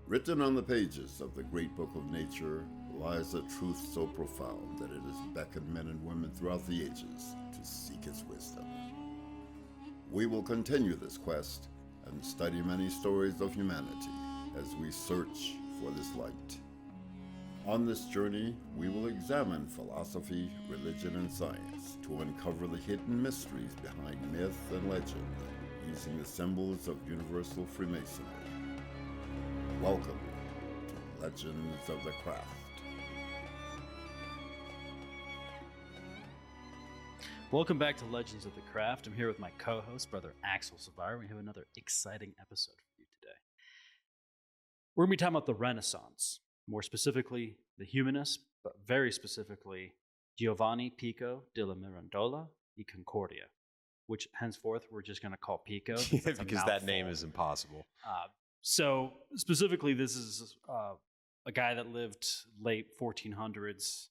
Written on the pages of the great book of nature lies a truth so profound that it has beckoned men and women throughout the ages to seek its wisdom. We will continue this quest and study many stories of humanity as we search for this light. On this journey, we will examine philosophy, religion, and science to uncover the hidden mysteries behind myth and legend using the symbols of universal Freemasonry. Welcome to Legends of the Craft. Welcome back to Legends of the Craft. I'm here with my co-host, Brother Axel Savire. We have another exciting episode for you today. We're going to be talking about the Renaissance, more specifically the humanists, but very specifically Giovanni Pico Della Mirandola e Concordia, which henceforth we're just going to call Pico. Because that name is impossible. So specifically, this is a guy that lived late 1400s,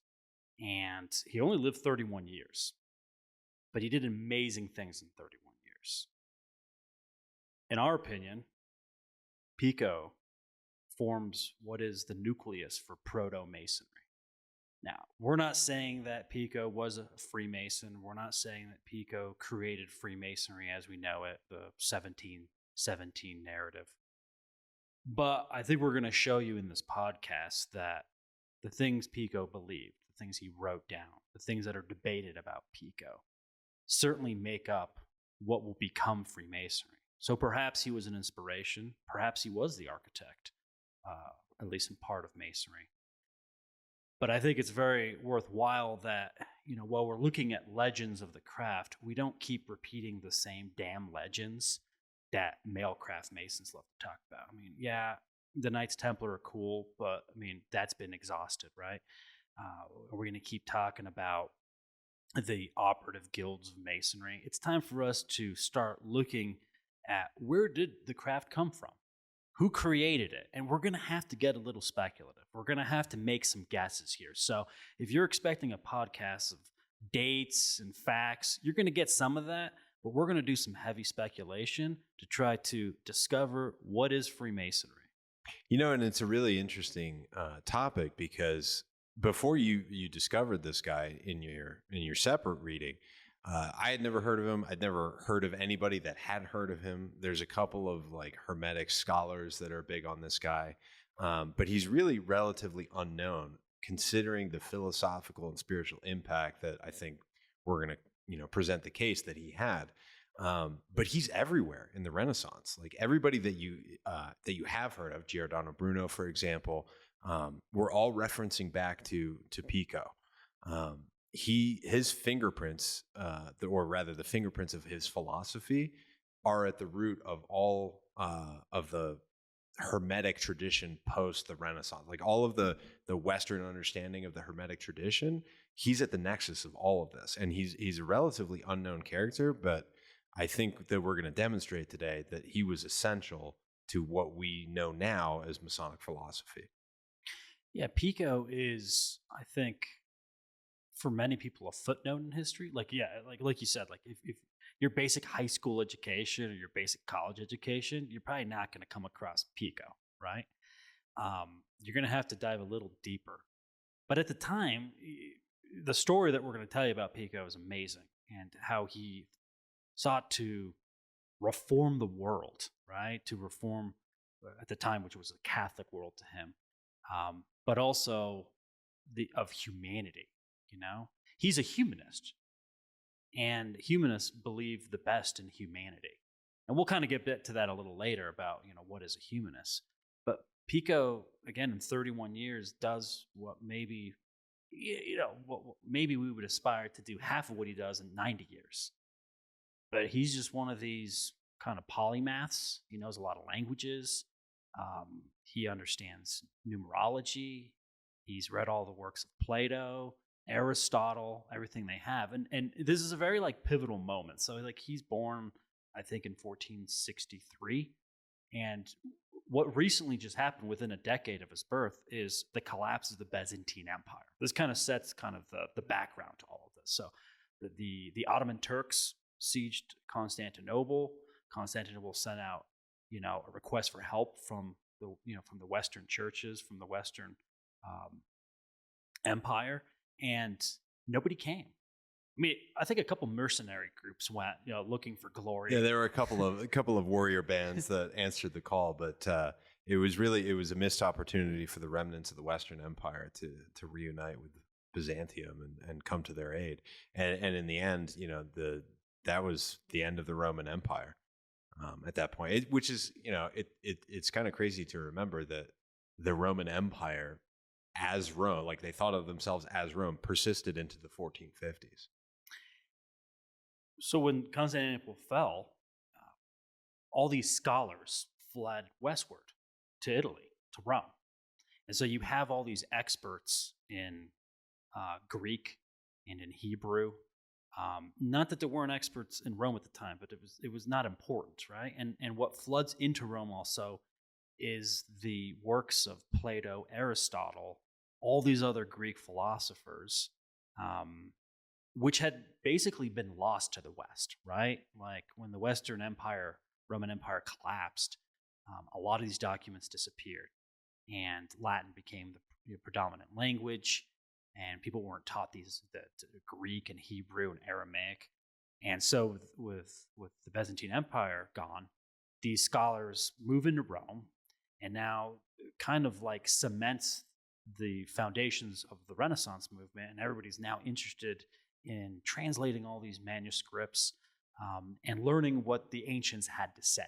and he only lived 31 years. But he did amazing things in 31 years. In our opinion, Pico forms what is the nucleus for proto-Masonry. Now, we're not saying that Pico was a Freemason. We're not saying that Pico created Freemasonry as we know it, the 1717 narrative. But I think we're going to show you in this podcast that the things Pico believed, the things he wrote down, the things that are debated about Pico, certainly make up what will become Freemasonry. So perhaps he was an inspiration. Perhaps he was the architect, at least in part of Masonry. But I think it's very worthwhile that, while we're looking at legends of the craft, we don't keep repeating the same damn legends that male craft Masons love to talk about. I mean, yeah, the Knights Templar are cool, but I mean, that's been exhausted, right? We're going to keep talking about the operative guilds of Masonry. It's time for us to start looking at where did the craft come from? Who created it? And we're going to have to get a little speculative. We're going to have to make some guesses here. So if you're expecting a podcast of dates and facts, you're going to get some of that, but we're going to do some heavy speculation to try to discover what is Freemasonry. And it's a really interesting topic because before you discovered this guy in your separate reading, I had never heard of him. I'd never heard of anybody that had heard of him. There's a couple of like Hermetic scholars that are big on this guy, but he's really relatively unknown considering the philosophical and spiritual impact that I think we're going to present the case that he had. But he's everywhere in the Renaissance. Like everybody that you have heard of, Giordano Bruno, for example. We're all referencing back to Pico. His fingerprints, the fingerprints of his philosophy, are at the root of all of the Hermetic tradition post the Renaissance. Like all of the Western understanding of the Hermetic tradition, he's at the nexus of all of this, and he's a relatively unknown character. But I think that we're going to demonstrate today that he was essential to what we know now as Masonic philosophy. Yeah, Pico is, I think, for many people, a footnote in history. Like you said, like if your basic high school education or your basic college education, you're probably not going to come across Pico, right? You're going to have to dive a little deeper. But at the time, the story that we're going to tell you about Pico is amazing, and how he sought to reform the world, right? To reform, at the time, which was a Catholic world to him. But also of humanity, He's a humanist, and humanists believe the best in humanity. And we'll kind of get to that a little later about, what is a humanist. But Pico, again, in 31 years, does what maybe, maybe we would aspire to do half of what he does in 90 years. But he's just one of these kind of polymaths. He knows a lot of languages. He understands numerology. He's read all the works of Plato, Aristotle, everything they have. And this is a very pivotal moment. So he's born, I think, in 1463. And what recently just happened within a decade of his birth is the collapse of the Byzantine Empire. This kind of sets the background to all of this. So the Ottoman Turks sieged Constantinople. Constantinople sent out, a request for help from from the Western churches, from the Western empire, and nobody came. I mean, I think a couple mercenary groups went, looking for glory. Yeah, there were a couple of warrior bands that answered the call, but it was a missed opportunity for the remnants of the Western Empire to reunite with Byzantium and come to their aid. And in the end, that was the end of the Roman Empire at that point. Which is, it's kind of crazy to remember that the Roman Empire, as Rome, like they thought of themselves as Rome, persisted into the 1450s. So when Constantinople fell, all these scholars fled westward to Italy, to Rome. And so you have all these experts in Greek and in Hebrew. Not that there weren't experts in Rome at the time, but it was not important, right? And what floods into Rome also is the works of Plato, Aristotle, all these other Greek philosophers, which had basically been lost to the West, right? Like when the Western Empire, Roman Empire collapsed, a lot of these documents disappeared, and Latin became the predominant language, and people weren't taught the Greek and Hebrew and Aramaic. And so with the Byzantine Empire gone, these scholars move into Rome, and now kind of like cements the foundations of the Renaissance movement, and everybody's now interested in translating all these manuscripts and learning what the ancients had to say.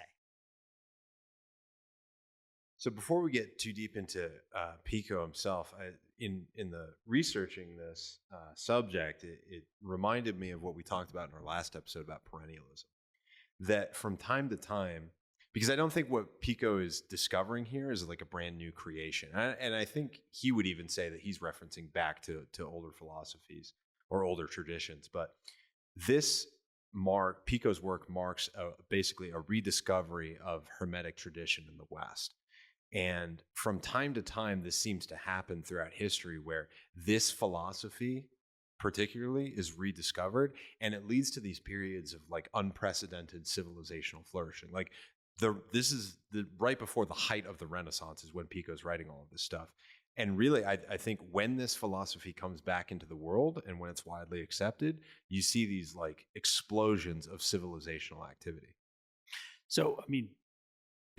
So before we get too deep into Pico himself, in the researching this subject, it reminded me of what we talked about in our last episode about perennialism. That from time to time, because I don't think what Pico is discovering here is like a brand new creation. And I think he would even say that he's referencing back to older philosophies or older traditions. But Pico's work marks basically a rediscovery of Hermetic tradition in the West. And from time to time, this seems to happen throughout history where this philosophy particularly is rediscovered, and it leads to these periods of like unprecedented civilizational flourishing. Like this is right before the height of the Renaissance is when Pico's writing all of this stuff. And really, I think when this philosophy comes back into the world and when it's widely accepted, you see these like explosions of civilizational activity. So, I mean,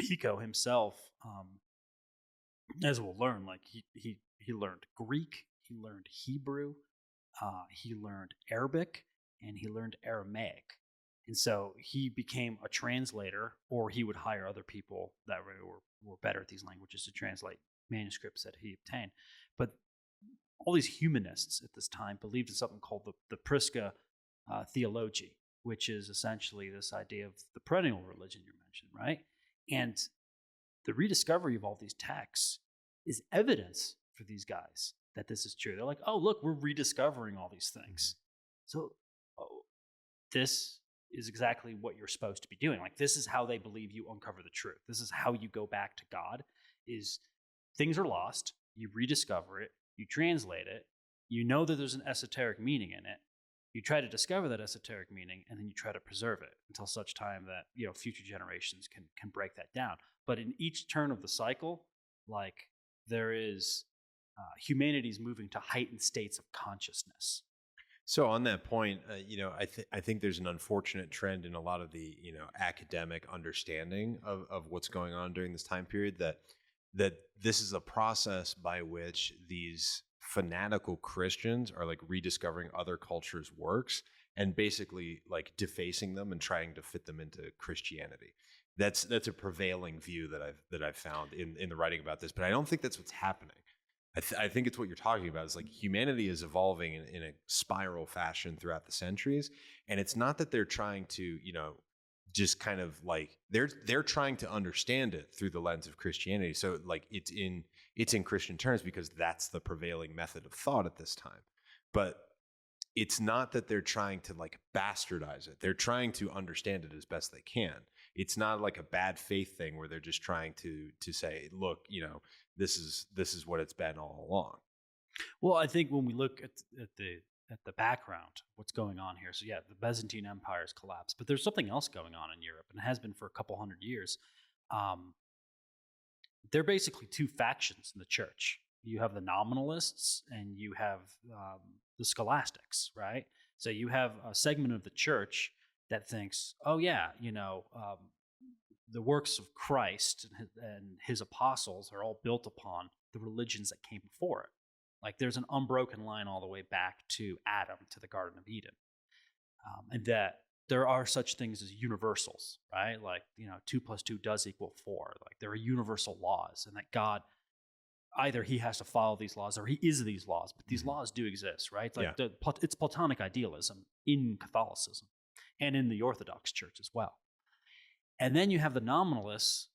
Pico himself, as we'll learn, like he learned Greek, he learned Hebrew, he learned Arabic, and he learned Aramaic. And so he became a translator, or he would hire other people that were better at these languages to translate manuscripts that he obtained. But all these humanists at this time believed in something called the Prisca theology, which is essentially this idea of the perennial religion you mentioned, right? And the rediscovery of all these texts is evidence for these guys that this is true. They're like, oh, look, we're rediscovering all these things. So this is exactly what you're supposed to be doing. Like, this is how they believe you uncover the truth. This is how you go back to God, is things are lost, you rediscover it, you translate it, you know that there's an esoteric meaning in it, you try to discover that esoteric meaning, and then you try to preserve it until such time that future generations can break that down. But in each turn of the cycle, like, there is humanity's moving to heightened states of consciousness. So on that point, I think there's an unfortunate trend in a lot of the academic understanding of what's going on during this time period, that this is a process by which these fanatical Christians are like rediscovering other cultures' works and basically like defacing them and trying to fit them into Christianity. That's a prevailing view that I've found in the writing about this, but I don't think that's what's happening. I think it's what you're talking about. It's like humanity is evolving in a spiral fashion throughout the centuries, and it's not that they're trying to just kind of like they're trying to understand it through the lens of Christianity. So like it's in Christian terms because that's the prevailing method of thought at this time. But it's not that they're trying to like bastardize it. They're trying to understand it as best they can. It's not like a bad faith thing where they're just trying to say, look, this is what it's been all along. Well, I think when we look at the background, what's going on here. So yeah, the Byzantine Empire has collapsed, but there's something else going on in Europe, and it has been for a couple hundred years. they're basically two factions in the church. You have the nominalists and you have the scholastics, right? So you have a segment of the church that thinks, oh yeah, the works of Christ and his apostles are all built upon the religions that came before it. Like there's an unbroken line all the way back to Adam, to the Garden of Eden. And that there are such things as universals, right? Like, 2 + 2 does equal 4. Like there are universal laws, and that God, either he has to follow these laws or he is these laws, but these laws do exist, right? Like it's Platonic idealism in Catholicism and in the Orthodox Church as well. And then you have the nominalists,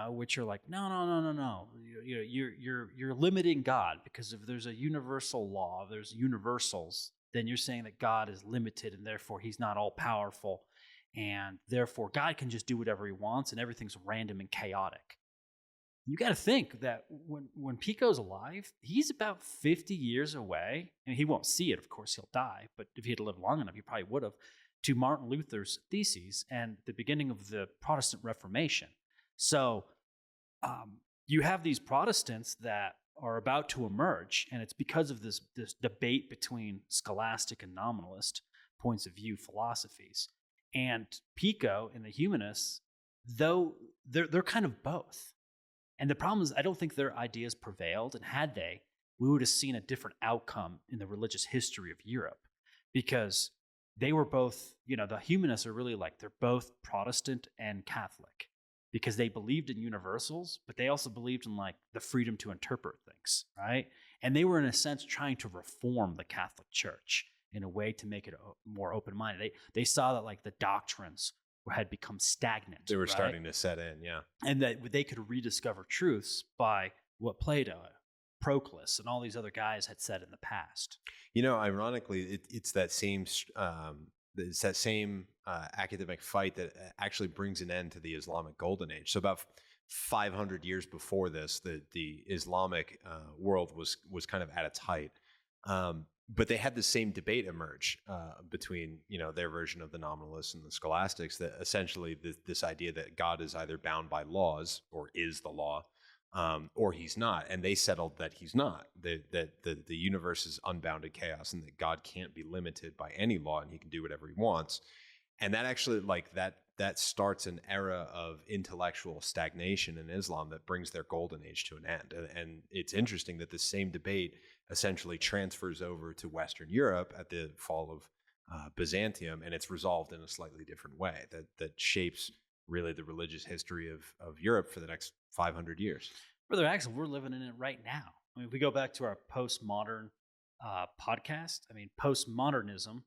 which are like, no. You're limiting God, because if there's a universal law, if there's universals, then you're saying that God is limited and therefore he's not all powerful, and therefore God can just do whatever he wants and everything's random and chaotic. You got to think that when Pico's alive, he's about 50 years away, and he won't see it, of course, he'll die, but if he had lived long enough, he probably would have, to Martin Luther's theses and the beginning of the Protestant Reformation. So you have these Protestants that are about to emerge, and it's because of this debate between scholastic and nominalist points of view philosophies. And Pico and the humanists, though they're kind of both. And the problem is, I don't think their ideas prevailed, and had they, we would have seen a different outcome in the religious history of Europe, because they were both, the humanists are really like, they're both Protestant and Catholic, because they believed in universals, but they also believed in like the freedom to interpret things, right? And they were in a sense trying to reform the Catholic Church in a way to make it more open-minded. They saw that like the doctrines had become stagnant. They were right? starting to set in, yeah. And that they could rediscover truths by what Plato, Proclus, and all these other guys had said in the past. Ironically, it's that same academic fight that actually brings an end to the Islamic Golden Age. So about 500 years before this, the Islamic world was kind of at its height. But they had the same debate emerge between their version of the nominalists and the scholastics, that essentially this idea that God is either bound by laws or is the law, or he's not. And they settled that he's not, that the universe is unbounded chaos, and that God can't be limited by any law, and he can do whatever he wants. And that actually, that starts an era of intellectual stagnation in Islam that brings their golden age to an end. And it's interesting that the same debate essentially transfers over to Western Europe at the fall of Byzantium, and it's resolved in a slightly different way that shapes really the religious history of Europe for the next 500 years. Brother Axel, we're living in it right now. I mean, if we go back to our postmodern podcast, I mean, postmodernism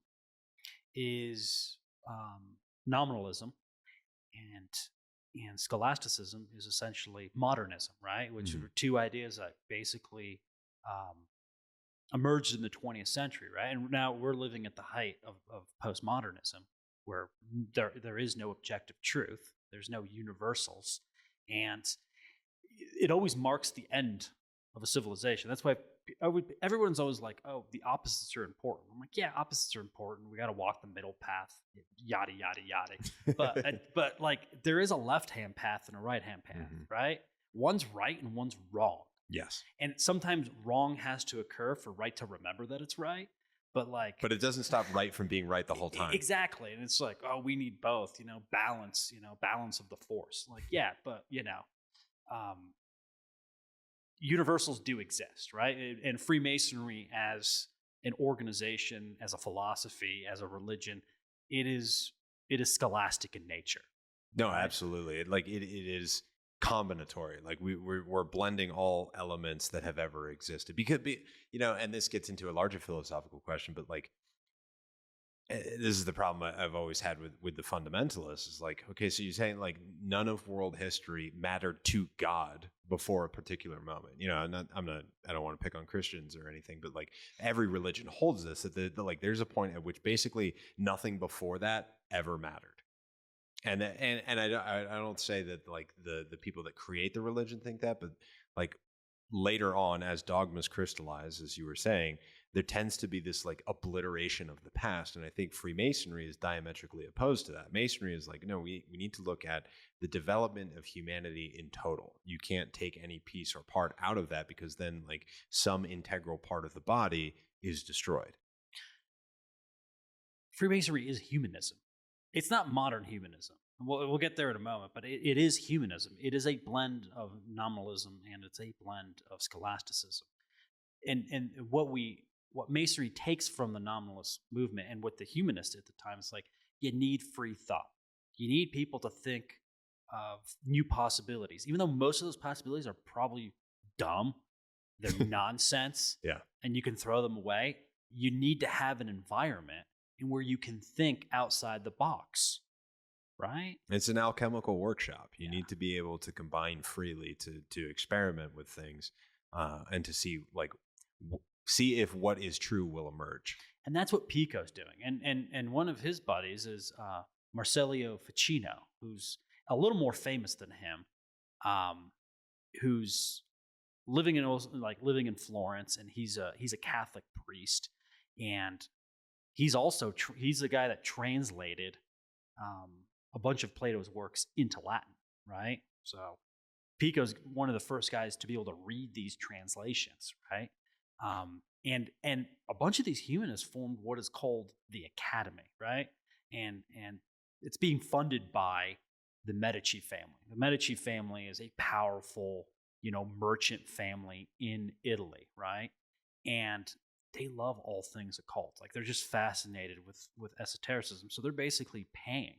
is nominalism, and scholasticism is essentially modernism, right? Which are two ideas that basically emerged in the 20th century, right? And now we're living at the height of postmodernism, where there is no objective truth, there's no universals, and it always marks the end of a civilization. That's why everyone's always like, oh, the opposites are important. I'm like, yeah, opposites are important. We got to walk the middle path, yada, yada, yada. But like, there is a left-hand path and a right-hand path, right? One's right and one's wrong. Yes. And sometimes wrong has to occur for right to remember that it's right. But it doesn't stop right from being right the whole time. Exactly. And it's like, oh, we need both, balance, balance of the force. Like, yeah, but, universals do exist, right? And Freemasonry as an organization, as a philosophy, as a religion, it is scholastic in nature. No, right? Absolutely. It is combinatory. Like we're blending all elements that have ever existed. Because, and this gets into a larger philosophical question, but this is the problem I've always had with the fundamentalists, is like, okay, so you're saying like none of world history mattered to God before a particular moment. I don't want to pick on Christians or anything, but like every religion holds this, that there's a point at which basically nothing before that ever mattered. And I don't say that like the people that create the religion think that, but like later on, as dogmas crystallize, as you were saying, there tends to be this like obliteration of the past. And I think Freemasonry is diametrically opposed to that. Masonry is like, no, we need to look at the development of humanity in total. You can't take any piece or part out of that, because then like some integral part of the body is destroyed. Freemasonry is humanism. It's not modern humanism. We'll get there in a moment, but it is humanism. It is a blend of nominalism and it's a blend of scholasticism. And what Masonry takes from the nominalist movement and what the humanists at the time is like, you need free thought. You need people to think of new possibilities, even though most of those possibilities are probably dumb. They're nonsense. Yeah. And you can throw them away. You need to have an environment in where you can think outside the box. Right? It's an alchemical workshop. You need to be able to combine freely to experiment with things and to see if what is true will emerge. And that's what Pico's doing. And one of his buddies is Marsilio Ficino, who's a little more famous than him, who's living in Florence, and he's a Catholic priest, and he's also he's the guy that translated a bunch of Plato's works into Latin, right? So Pico's one of the first guys to be able to read these translations, right? And a bunch of these humanists formed what is called the Academy, right? And it's being funded by the Medici family. The Medici family is a powerful, merchant family in Italy, right? And they love all things occult. Like, they're just fascinated with esotericism. So they're basically paying,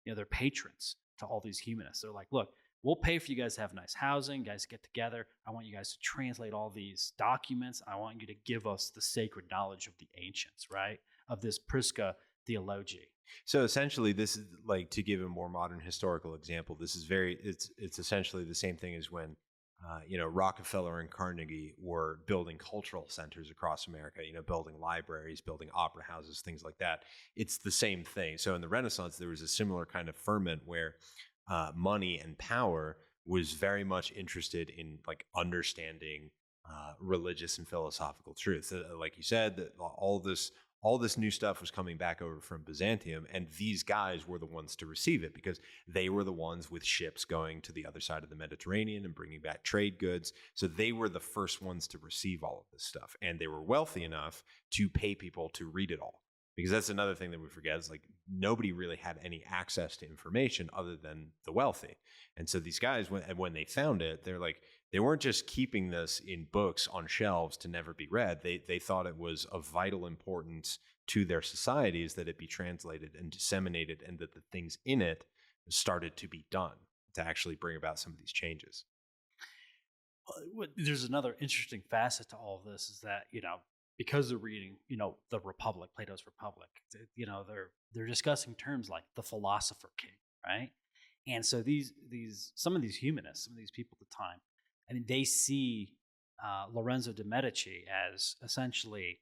their patrons to all these humanists. They're like, look, we'll pay for you guys to have nice housing, guys to get together. I want you guys to translate all these documents. I want you to give us the sacred knowledge of the ancients, right? Of this Prisca theology. So essentially, this is like, to give a more modern historical example, this is it's essentially the same thing as when Rockefeller and Carnegie were building cultural centers across America, building libraries, building opera houses, things like that. It's the same thing. So in the Renaissance, there was a similar kind of ferment where money and power was very much interested in like understanding religious and philosophical truth. Like you said, that all this new stuff was coming back over from Byzantium, and these guys were the ones to receive it because they were the ones with ships going to the other side of the Mediterranean and bringing back trade goods. So they were the first ones to receive all of this stuff, and they were wealthy enough to pay people to read it all. Because that's another thing that we forget, is like, nobody really had any access to information other than the wealthy. And so these guys, when they found it, they're like, they weren't just keeping this in books on shelves to never be read. They thought it was of vital importance to their societies that it be translated and disseminated, and that the things in it started to be done to actually bring about some of these changes. There's another interesting facet to all of this, is that, because they're reading, the Republic, Plato's Republic, they're discussing terms like the philosopher king, right? And so some of these humanists, some of these people at the time, I mean, they see Lorenzo de' Medici as essentially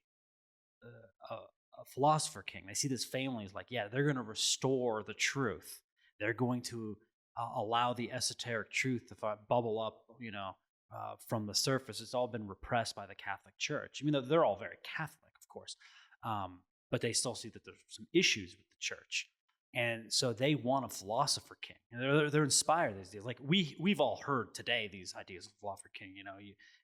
a philosopher king. They see this family as like, yeah, they're going to restore the truth. They're going to allow the esoteric truth to bubble up, from the surface. It's all been repressed by the Catholic Church. I mean, they're all very Catholic, of course, but they still see that there's some issues with the church. And so they want a philosopher king. And they're inspired these days. Like, we've all heard today these ideas of philosopher king.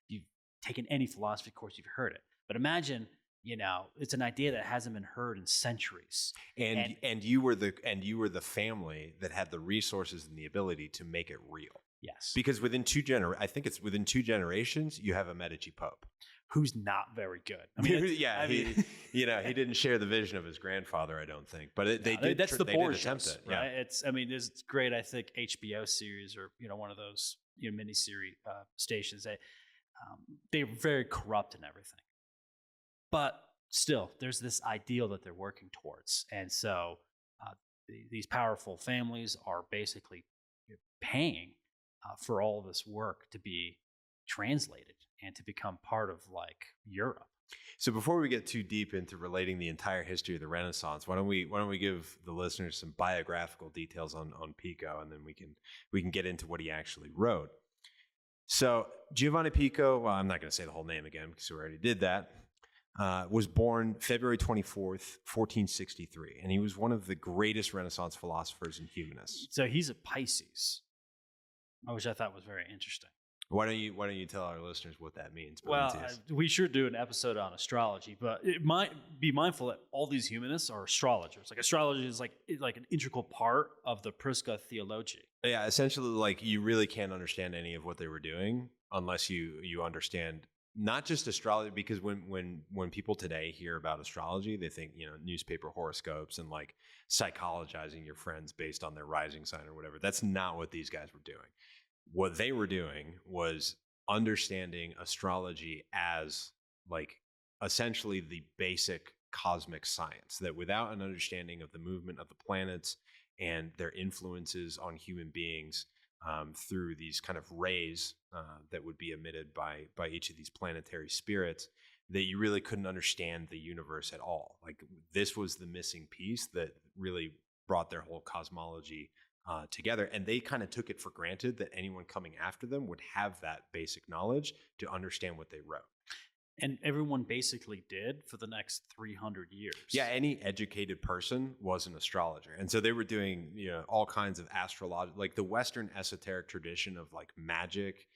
You've taken any philosophy course, you've heard it. But imagine, it's an idea that hasn't been heard in centuries. And you were the family that had the resources and the ability to make it real. Yes. Because within two generations, you have a Medici Pope who's not very good. I mean, he didn't share the vision of his grandfather, I don't think. But that's the Borgias, attempt it. Right? Yeah. It's great. I think HBO series, or one of those miniseries stations. They're very corrupt and everything, but still, there's this ideal that they're working towards, and so these powerful families are basically paying for all of this work to be translated and to become part of like Europe. So before we get too deep into relating the entire history of the Renaissance, why don't we give the listeners some biographical details on Pico, and then we can get into what he actually wrote. So Giovanni Pico, well, I'm not going to say the whole name again because we already did that. was born February 24th, 1463, and he was one of the greatest Renaissance philosophers and humanists. So he's a Pisces, which I thought was very interesting. Why don't you tell our listeners what that means? Well, we should do an episode on astrology, but it might be mindful that all these humanists are astrologers. Like astrology is like an integral part of the Prisca theology. Yeah, essentially, like you really can't understand any of what they were doing unless you understand not just astrology. Because when people today hear about astrology, they think newspaper horoscopes and like psychologizing your friends based on their rising sign or whatever. That's not what these guys were doing. What they were doing was understanding astrology as like essentially the basic cosmic science, that without an understanding of the movement of the planets and their influences on human beings through these kind of rays that would be emitted by each of these planetary spirits, that you really couldn't understand the universe at all. Like this was the missing piece that really brought their whole cosmology together, and they kind of took it for granted that anyone coming after them would have that basic knowledge to understand what they wrote. And everyone basically did for the next 300 years. Yeah, any educated person was an astrologer. And so they were doing all kinds of astrology, like the Western Esoteric Tradition of like magic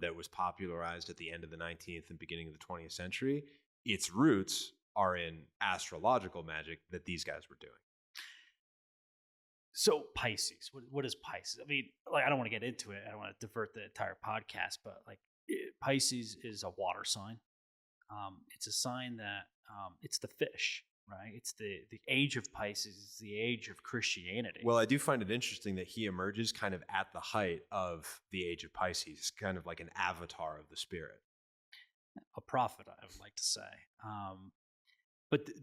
that was popularized at the end of the 19th and beginning of the 20th century. Its roots are in astrological magic that these guys were doing. So Pisces, what is Pisces? I mean, like I don't want to get into it. I don't want to divert the entire podcast, but like Pisces is a water sign. It's a sign that it's the fish, right? It's the age of Pisces. It's the age of Christianity. Well, I do find it interesting that he emerges kind of at the height of the age of Pisces, kind of like an avatar of the spirit. A prophet, I would like to say.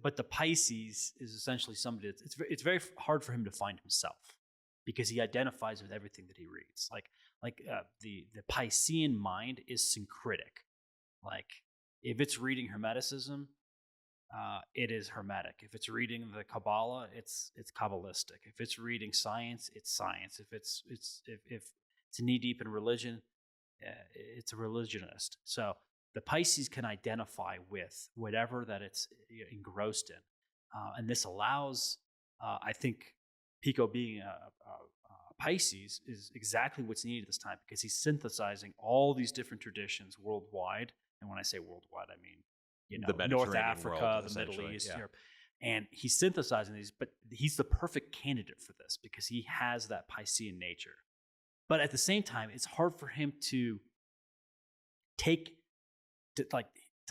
But the Pisces is essentially somebody that's, it's very hard for him to find himself because he identifies with everything that he reads. The Piscean mind is syncretic. Like if it's reading Hermeticism, it is Hermetic. If it's reading the Kabbalah, it's Kabbalistic. If it's reading science, it's science. If it's knee deep in religion, it's a religionist. So the Pisces can identify with whatever that it's engrossed in. And this allows, I think, Pico being a Pisces is exactly what's needed this time because he's synthesizing all these different traditions worldwide. And when I say worldwide, I mean, the North Africa, the Middle East, Europe. And he's synthesizing these, but he's the perfect candidate for this because he has that Piscean nature. But at the same time, it's hard for him to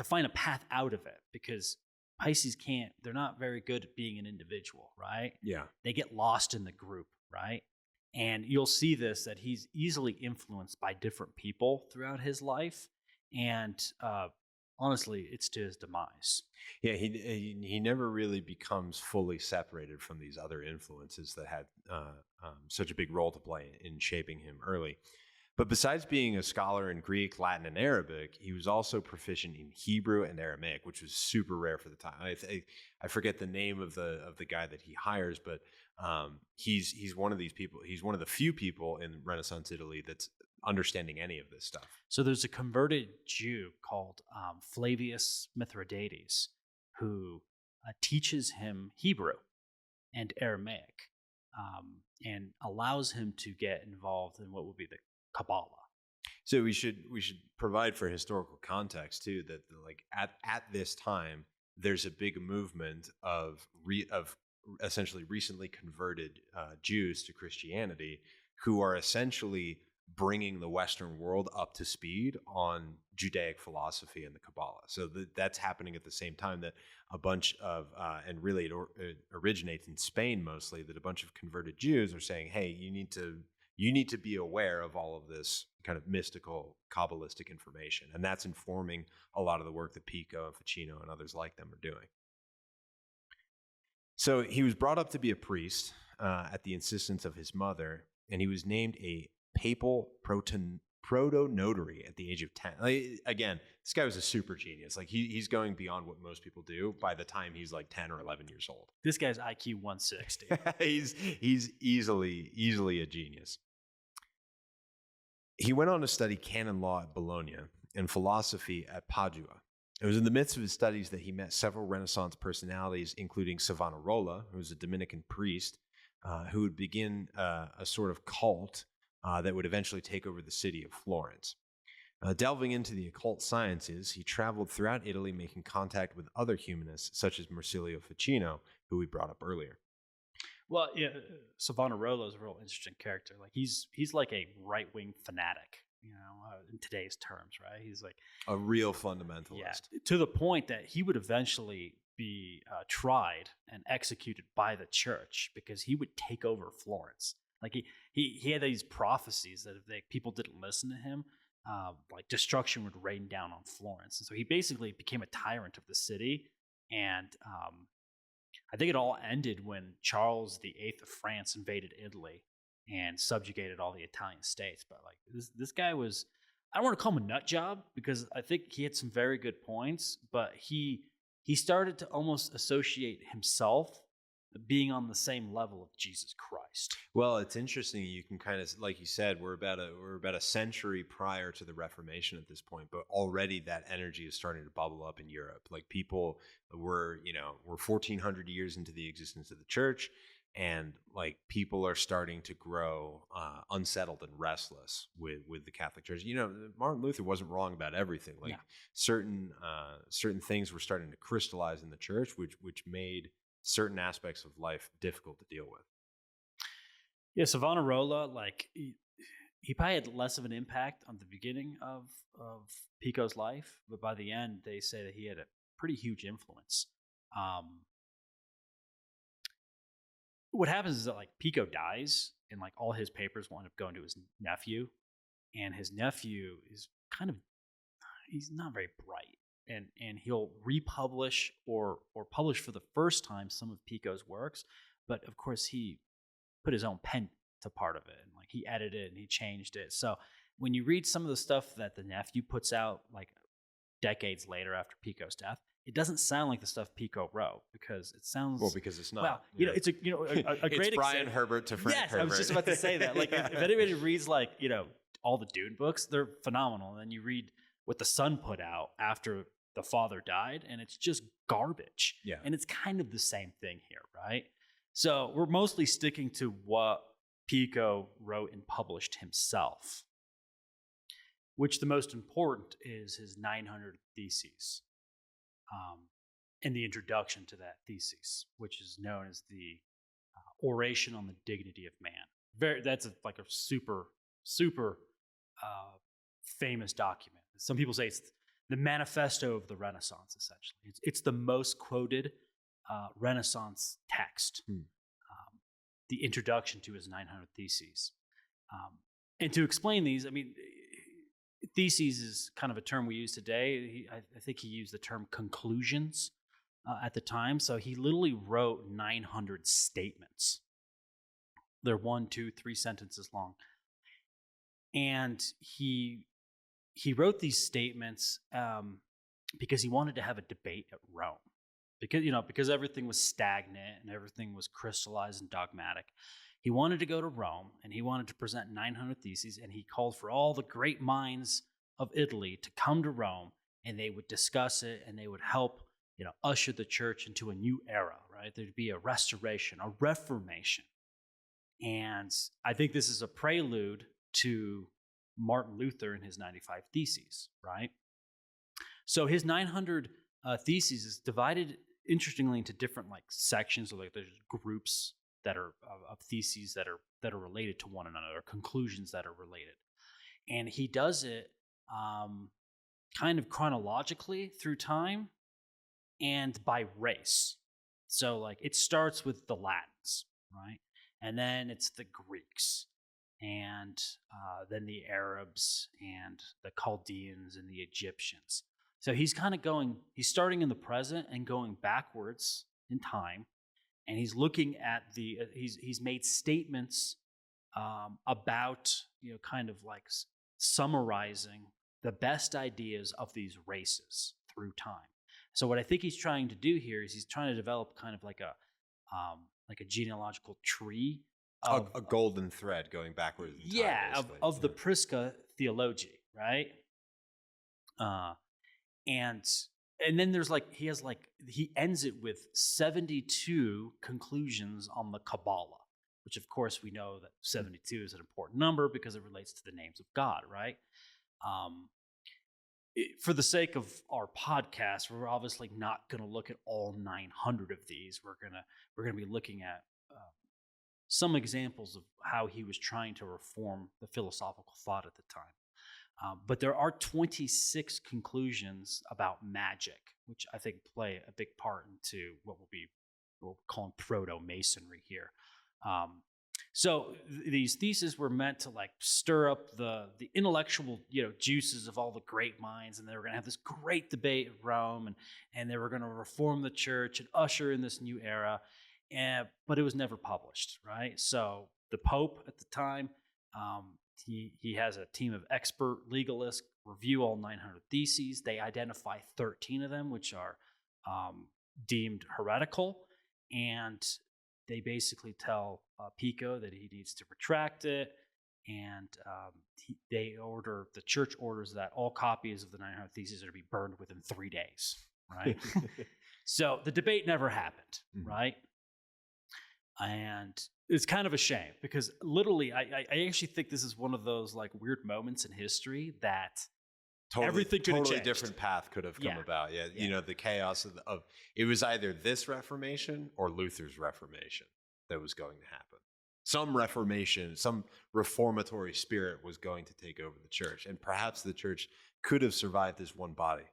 find a path out of it because Pisces they're not very good at being an individual, right? Yeah. They get lost in the group, right? And you'll see this, that he's easily influenced by different people throughout his life. And honestly, it's to his demise. Yeah, he never really becomes fully separated from these other influences that had such a big role to play in shaping him early. But besides being a scholar in Greek, Latin, and Arabic, he was also proficient in Hebrew and Aramaic, which was super rare for the time. I forget the name of the guy that he hires, but he's one of these people. He's one of the few people in Renaissance Italy that's understanding any of this stuff. So there's a converted Jew called Flavius Mithridates who teaches him Hebrew and Aramaic and allows him to get involved in what would be the Kabbalah. So we should provide for historical context too, that like at this time there's a big movement of essentially recently converted Jews to Christianity who are essentially bringing the Western world up to speed on Judaic philosophy and the Kabbalah. So that's happening at the same time that a bunch of, and really it originates in Spain mostly, that a bunch of converted Jews are saying, hey, you need to be aware of all of this kind of mystical Kabbalistic information. And that's informing a lot of the work that Pico and Ficino and others like them are doing. So he was brought up to be a priest at the insistence of his mother, and he was named a papal proto-notary at the age of 10. Again, this guy was a super genius. Like he's going beyond what most people do by the time he's like 10 or 11 years old. This guy's IQ 160. he's easily a genius. He went on to study canon law at Bologna and philosophy at Padua. It was in the midst of his studies that he met several Renaissance personalities, including Savonarola, who was a Dominican priest, who would begin a sort of cult that would eventually take over the city of Florence. Delving into the occult sciences, he traveled throughout Italy, making contact with other humanists, such as Marsilio Ficino, who we brought up earlier. Well, yeah, Savonarola is a real interesting character. Like he's like a right-wing fanatic, in today's terms, right? He's like a real fundamentalist. Yeah, to the point that he would eventually be tried and executed by the church because he would take over Florence. Like he had these prophecies that if people didn't listen to him, like destruction would rain down on Florence. And so he basically became a tyrant of the city. And I think it all ended when Charles VIII of France invaded Italy and subjugated all the Italian states. But like this guy was, I don't want to call him a nut job because I think he had some very good points, but he started to almost associate himself being on the same level of Jesus Christ. Well, it's interesting. You can kind of, like you said, we're about a century prior to the Reformation at this point, but already that energy is starting to bubble up in Europe. Like people we're 1400 years into the existence of the church, and like people are starting to grow unsettled and restless with the Catholic Church. Martin Luther wasn't wrong about everything. Like certain things were starting to crystallize in the church, which made certain aspects of life difficult to deal with. Yeah, Savonarola, like he probably had less of an impact on the beginning of Pico's life, but by the end, they say that he had a pretty huge influence. What happens is that like Pico dies, and like all his papers wind up going to his nephew, and his nephew is he's not very bright. And he'll republish or publish for the first time some of Pico's works, but of course he put his own pen to part of it, and like he edited and he changed it. So when you read some of the stuff that the nephew puts out like decades later after Pico's death, it doesn't sound like the stuff Pico wrote because it sounds because it's not. Well, it's a great it's Brian Herbert to Frank Herbert. Yes, I was just about to say that. Like if anybody reads like all the Dune books, they're phenomenal. And then you read what the son put out after the father died, and it's just garbage. Yeah. And it's kind of the same thing here, right? So we're mostly sticking to what Pico wrote and published himself, which the most important is his 900 Theses, and the introduction to that thesis, which is known as the Oration on the Dignity of Man. That's like a super, super famous document. Some people say it's the manifesto of the Renaissance, essentially. It's the most quoted Renaissance text, the introduction to his 900 Theses. And to explain these, I mean, theses is kind of a term we use today. I think he used the term conclusions at the time. So he literally wrote 900 statements. They're 1, 2, 3 sentences long. And he wrote these statements because he wanted to have a debate at Rome. Because everything was stagnant and everything was crystallized and dogmatic. He wanted to go to Rome, and he wanted to present 900 Theses, and he called for all the great minds of Italy to come to Rome, and they would discuss it, and they would help, usher the church into a new era, right? There'd be a restoration, a reformation. And I think this is a prelude to Martin Luther and his 95 Theses, right? So his 900 Theses is divided, interestingly, into different sections, so there's groups that are of theses that are related to one another, or conclusions that are related. And he does it kind of chronologically through time and by race. So it starts with the Latins, right? And then it's the Greeks, and then the Arabs and the Chaldeans and the Egyptians. So he's starting in the present and going backwards in time. And he's looking at he's made statements about, summarizing the best ideas of these races through time. So what I think he's trying to do here is he's trying to develop kind of like a genealogical tree. A golden thread going backwards in time, of the Prisca theology, right? And and then there's he ends it with 72 conclusions on the Kabbalah, which of course we know that 72 is an important number because it relates to the names of God, right? For the sake of our podcast, we're obviously not going to look at all 900 of these. We're going to be looking at some examples of how he was trying to reform the philosophical thought at the time. But there are 26 conclusions about magic, which I think play a big part into what we'll call proto-Masonry here. So these theses were meant to stir up the intellectual juices of all the great minds, and they were going to have this great debate in Rome, and they were going to reform the church and usher in this new era. But it was never published, right? So the Pope at the time, he has a team of expert legalists review all 900 theses. They identify 13 of them, which are deemed heretical, and they basically tell Pico that he needs to retract it, and the church orders that all copies of the 900 Theses are to be burned within 3 days, right? So the debate never happened, right? And it's kind of a shame because literally, I actually think this is one of those weird moments in history that everything could have changed. Different path could have come about. Yeah, the chaos of it was either this Reformation or Luther's Reformation that was going to happen. Some Reformation, some reformatory spirit was going to take over the church, and perhaps the church could have survived as one body.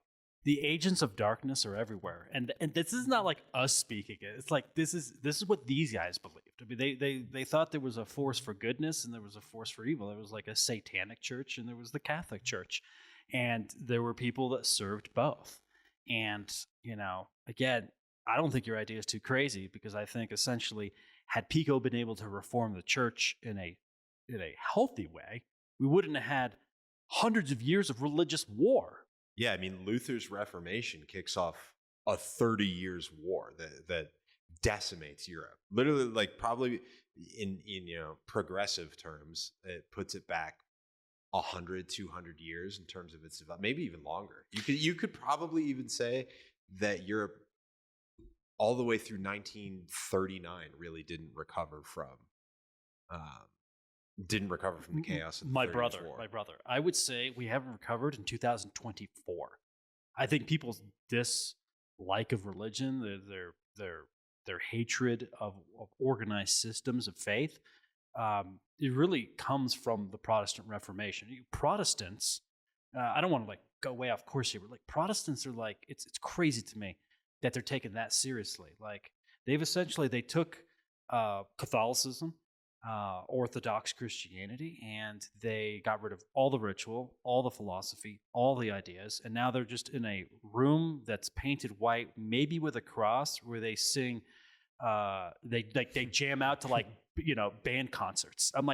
The agents of darkness are everywhere, and this is not us speaking it. It's this is what these guys believed. I mean, they thought there was a force for goodness and there was a force for evil. There was a satanic church and there was the Catholic Church, and there were people that served both. And again, I don't think your idea is too crazy, because I think essentially, had Pico been able to reform the church in a healthy way, we wouldn't have had hundreds of years of religious war. Yeah, I mean, Luther's Reformation kicks off a 30 years war that decimates Europe. Literally, probably in progressive terms, it puts it back 100, 200 years in terms of its development, maybe even longer. You could probably even say that Europe, all the way through 1939, really didn't recover from the chaos of the 30 Years' War. My brother, I would say we haven't recovered in 2024. I think people's dislike of religion, their hatred of organized systems of faith, it really comes from the Protestant Reformation. Protestants, I don't want to go way off course here, but Protestants are it's crazy to me that they're taken that seriously. They took Catholicism, Orthodox Christianity, and they got rid of all the ritual, all the philosophy, all the ideas, and now they're just in a room that's painted white, maybe with a cross, where they sing. They jam out to band concerts. I'm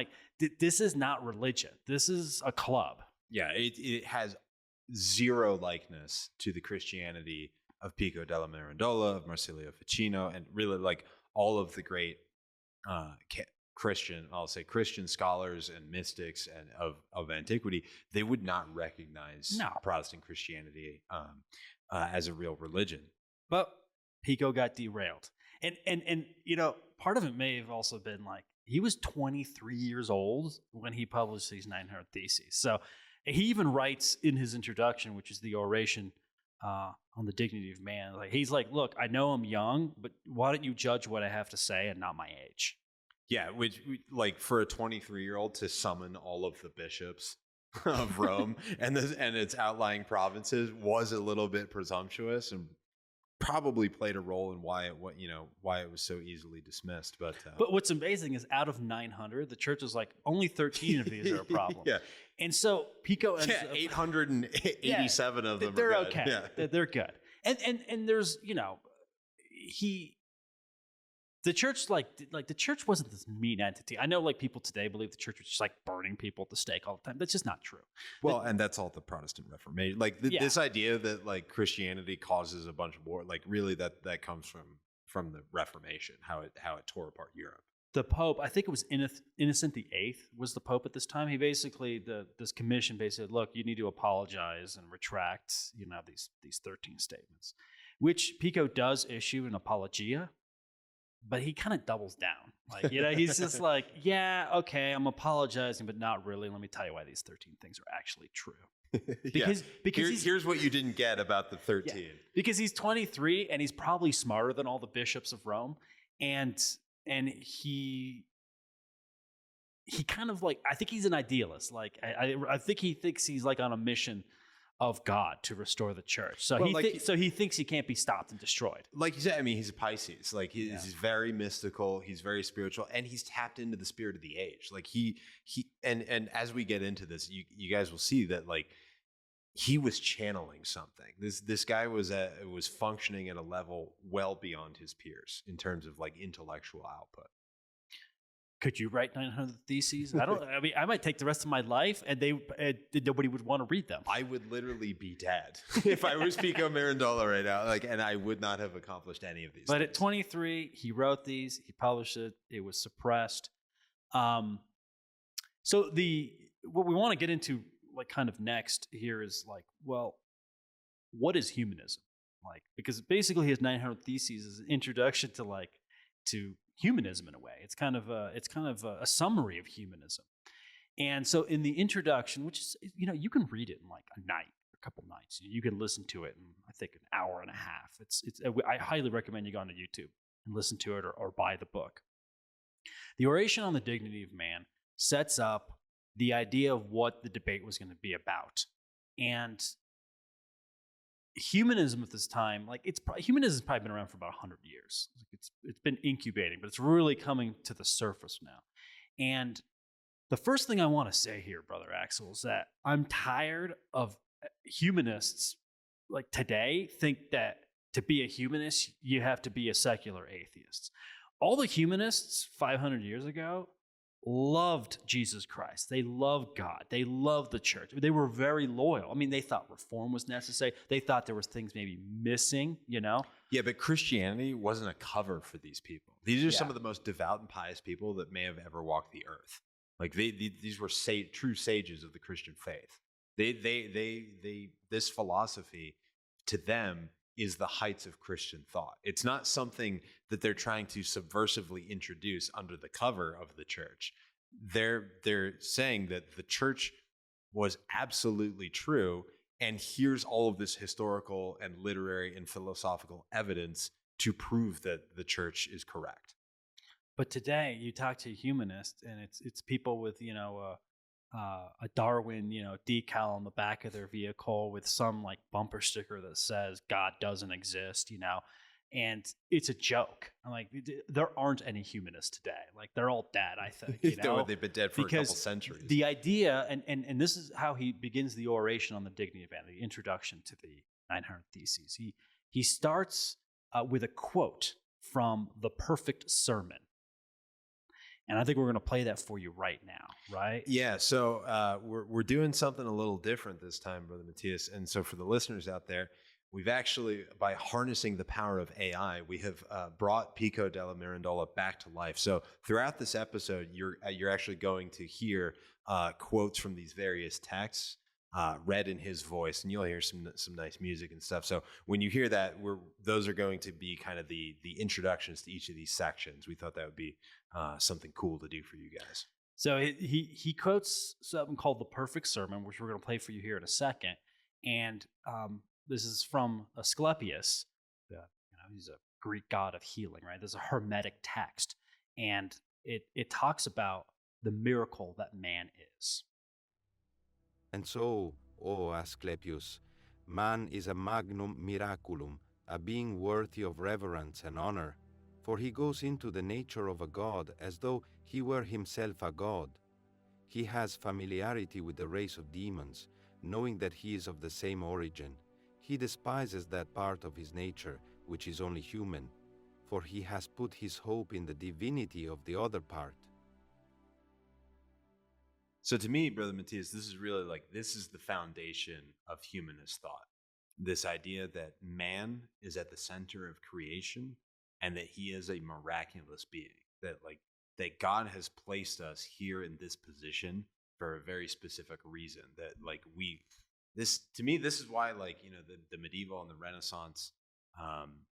this is not religion. This is a club. Yeah, it has zero likeness to the Christianity of Pico Della Mirandola, of Marsilio Ficino, and really all of the great Christian scholars and mystics and of antiquity. They would not recognize Protestant Christianity as a real religion. But Pico got derailed. And part of it may have also been he was 23 years old when he published these 900 Theses. So he even writes in his introduction, which is the oration on the dignity of man, he's look, I know I'm young, but why don't you judge what I have to say and not my age? Yeah, which for a 23-year-old to summon all of the bishops of Rome and its outlying provinces was a little bit presumptuous, and probably played a role in why it was so easily dismissed. But what's amazing is out of 900, the church is only 13 of these are a problem. Yeah. And so Pico ends up 887 of them they're are good. Okay. Yeah. They're good. And there's the church the church wasn't this mean entity. I know people today believe the church was just burning people at the stake all the time. That's just not true. Well, and that's all the Protestant Reformation. This idea that Christianity causes a bunch of war, really that comes from the Reformation, how it tore apart Europe. the Pope, I think it was Innocent VIII was the Pope at this time. He basically, this commission basically said, look, you need to apologize and retract, these 13 statements, which Pico does issue an apologia, but he kind of doubles down. Like, he's just like, yeah, okay, I'm apologizing, but not really. Let me tell you why these 13 things are actually true. Because here's what you didn't get about the 13. Yeah, because he's 23 and he's probably smarter than all the bishops of Rome, and he kind of like, I think he's an idealist. Like I think he thinks he's like on a mission of God to restore the church. So he thinks he can't be stopped and destroyed. Like you said, I mean, he's a Pisces. Like he's very mystical. He's very spiritual, and he's tapped into the spirit of the age. Like and as we get into this, you guys will see that like he was channeling something. This guy was functioning at a level well beyond his peers in terms of like intellectual output. Could you write 900 theses? I mean, I might take the rest of my life and nobody would want to read them. I would literally be dead if I was Pico Mirandola right now. Like, and I would not have accomplished any of these. But things. at 23, he wrote these, he published it, it was suppressed. So what we want to get into like kind of next here is like, well, what is humanism? Like, because basically his 900 theses is an introduction to humanism in a way. It's kind of a summary of humanism. And so in the introduction, which is, you can read it in like a night, a couple nights. You can listen to it in, I think, an hour and a half. I highly recommend you go onto YouTube and listen to it or buy the book. The Oration on the Dignity of Man sets up the idea of what the debate was going to be about. And humanism at this time, like humanism's probably been around for about 100 years. It's been incubating, but it's really coming to the surface now. And the first thing I want to say here, Brother Axel, is that I'm tired of humanists like today think that to be a humanist, you have to be a secular atheist. All the humanists 500 years ago loved Jesus Christ. They loved God. They loved the church. They were very loyal. I mean, they thought reform was necessary. They thought there was things maybe missing, Yeah, but Christianity wasn't a cover for these people. These are some of the most devout and pious people that may have ever walked the earth. Like these were true sages of the Christian faith. This philosophy to them is the heights of Christian thought. It's not something that they're trying to subversively introduce under the cover of the church. They're saying that the church was absolutely true, and here's all of this historical and literary and philosophical evidence to prove that the church is correct. But today, you talk to a humanist, and it's people with a Darwin, decal on the back of their vehicle with some like bumper sticker that says God doesn't exist, and it's a joke. I'm like, there aren't any humanists today. Like they're all dead, I think. They've been dead for a couple centuries. The idea, and this is how he begins the Oration on the Dignity of Man, the introduction to the 900 Theses. He starts with a quote from The Perfect Sermon. And I think we're going to play that for you right now, right? Yeah, so we're doing something a little different this time, Brother Matthias. And so for the listeners out there, we've actually, by harnessing the power of AI, we have brought Pico Della Mirandola back to life. So throughout this episode, you're actually going to hear quotes from these various texts read in his voice, and you'll hear some nice music and stuff. So when you hear that, those are going to be kind of the introductions to each of these sections. We thought that would be something cool to do for you guys. So he quotes something called the Perfect Sermon, which we're going to play for you here in a second. And this is from Asclepius. He's a Greek god of healing, right? There's a Hermetic text, and it talks about the miracle that man is. And so, O Asclepius, man is a magnum miraculum, a being worthy of reverence and honor, for he goes into the nature of a god as though he were himself a god. He has familiarity with the race of demons, knowing that he is of the same origin. He despises that part of his nature which is only human, for he has put his hope in the divinity of the other part. So to me, Brother Matthias, this is the foundation of humanist thought. This idea that man is at the center of creation and that he is a miraculous being. That like that God has placed us here in this position for a very specific reason. That like this is why, like, you know, the medieval and the Renaissance,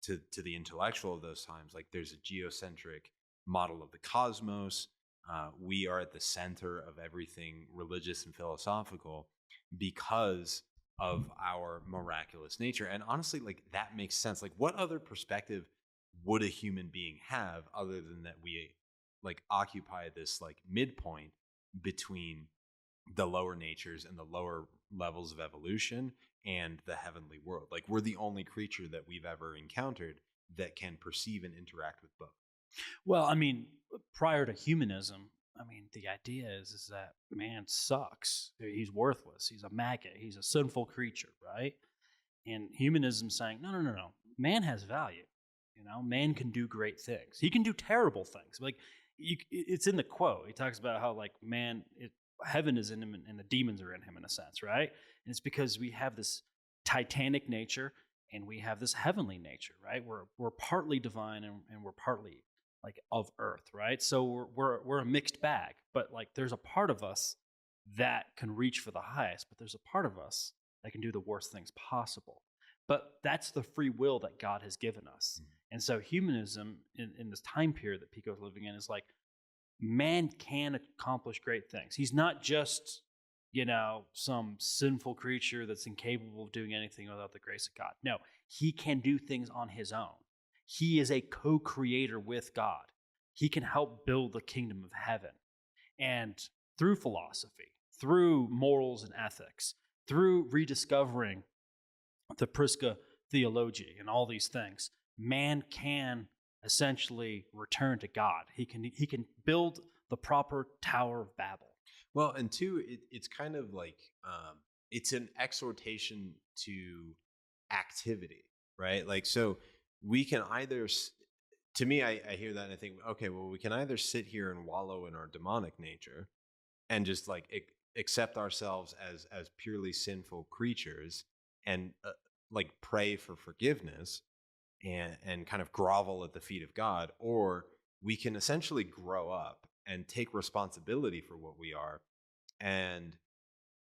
to the intellectual of those times, like there's a geocentric model of the cosmos. We are at the center of everything religious and philosophical because of our miraculous nature. And honestly, like that makes sense. Like, what other perspective would a human being have other than that we like occupy this like midpoint between the lower natures and the lower levels of evolution and the heavenly world? Like, we're the only creature that we've ever encountered that can perceive and interact with both. Well, I mean, prior to humanism, I mean, the idea is that man sucks. He's worthless. He's a maggot. He's a sinful creature, right? And humanism saying, no. Man has value. You know, man can do great things. He can do terrible things. Like, it's in the quote. He talks about how, like, heaven is in him and the demons are in him, in a sense, right? And it's because we have this titanic nature and we have this heavenly nature, right? We're partly divine and we're partly like of earth, right? So we're a mixed bag, but like there's a part of us that can reach for the highest, but there's a part of us that can do the worst things possible. But that's the free will that God has given us. Mm-hmm. And so humanism in this time period that Pico's living in is like, man can accomplish great things. He's not just, you know, some sinful creature that's incapable of doing anything without the grace of God. No, he can do things on his own. He is a co-creator with God. He can help build the kingdom of heaven. And through philosophy, through morals and ethics, through rediscovering the Prisca theology and all these things, man can essentially return to God. He can build the proper Tower of Babel. Well, and two, it's kind of like it's an exhortation to activity, right? Like, so we can either, to me, I hear that and I think, okay, well, we can either sit here and wallow in our demonic nature and just like accept ourselves as purely sinful creatures and like pray for forgiveness and kind of grovel at the feet of God, or we can essentially grow up and take responsibility for what we are, and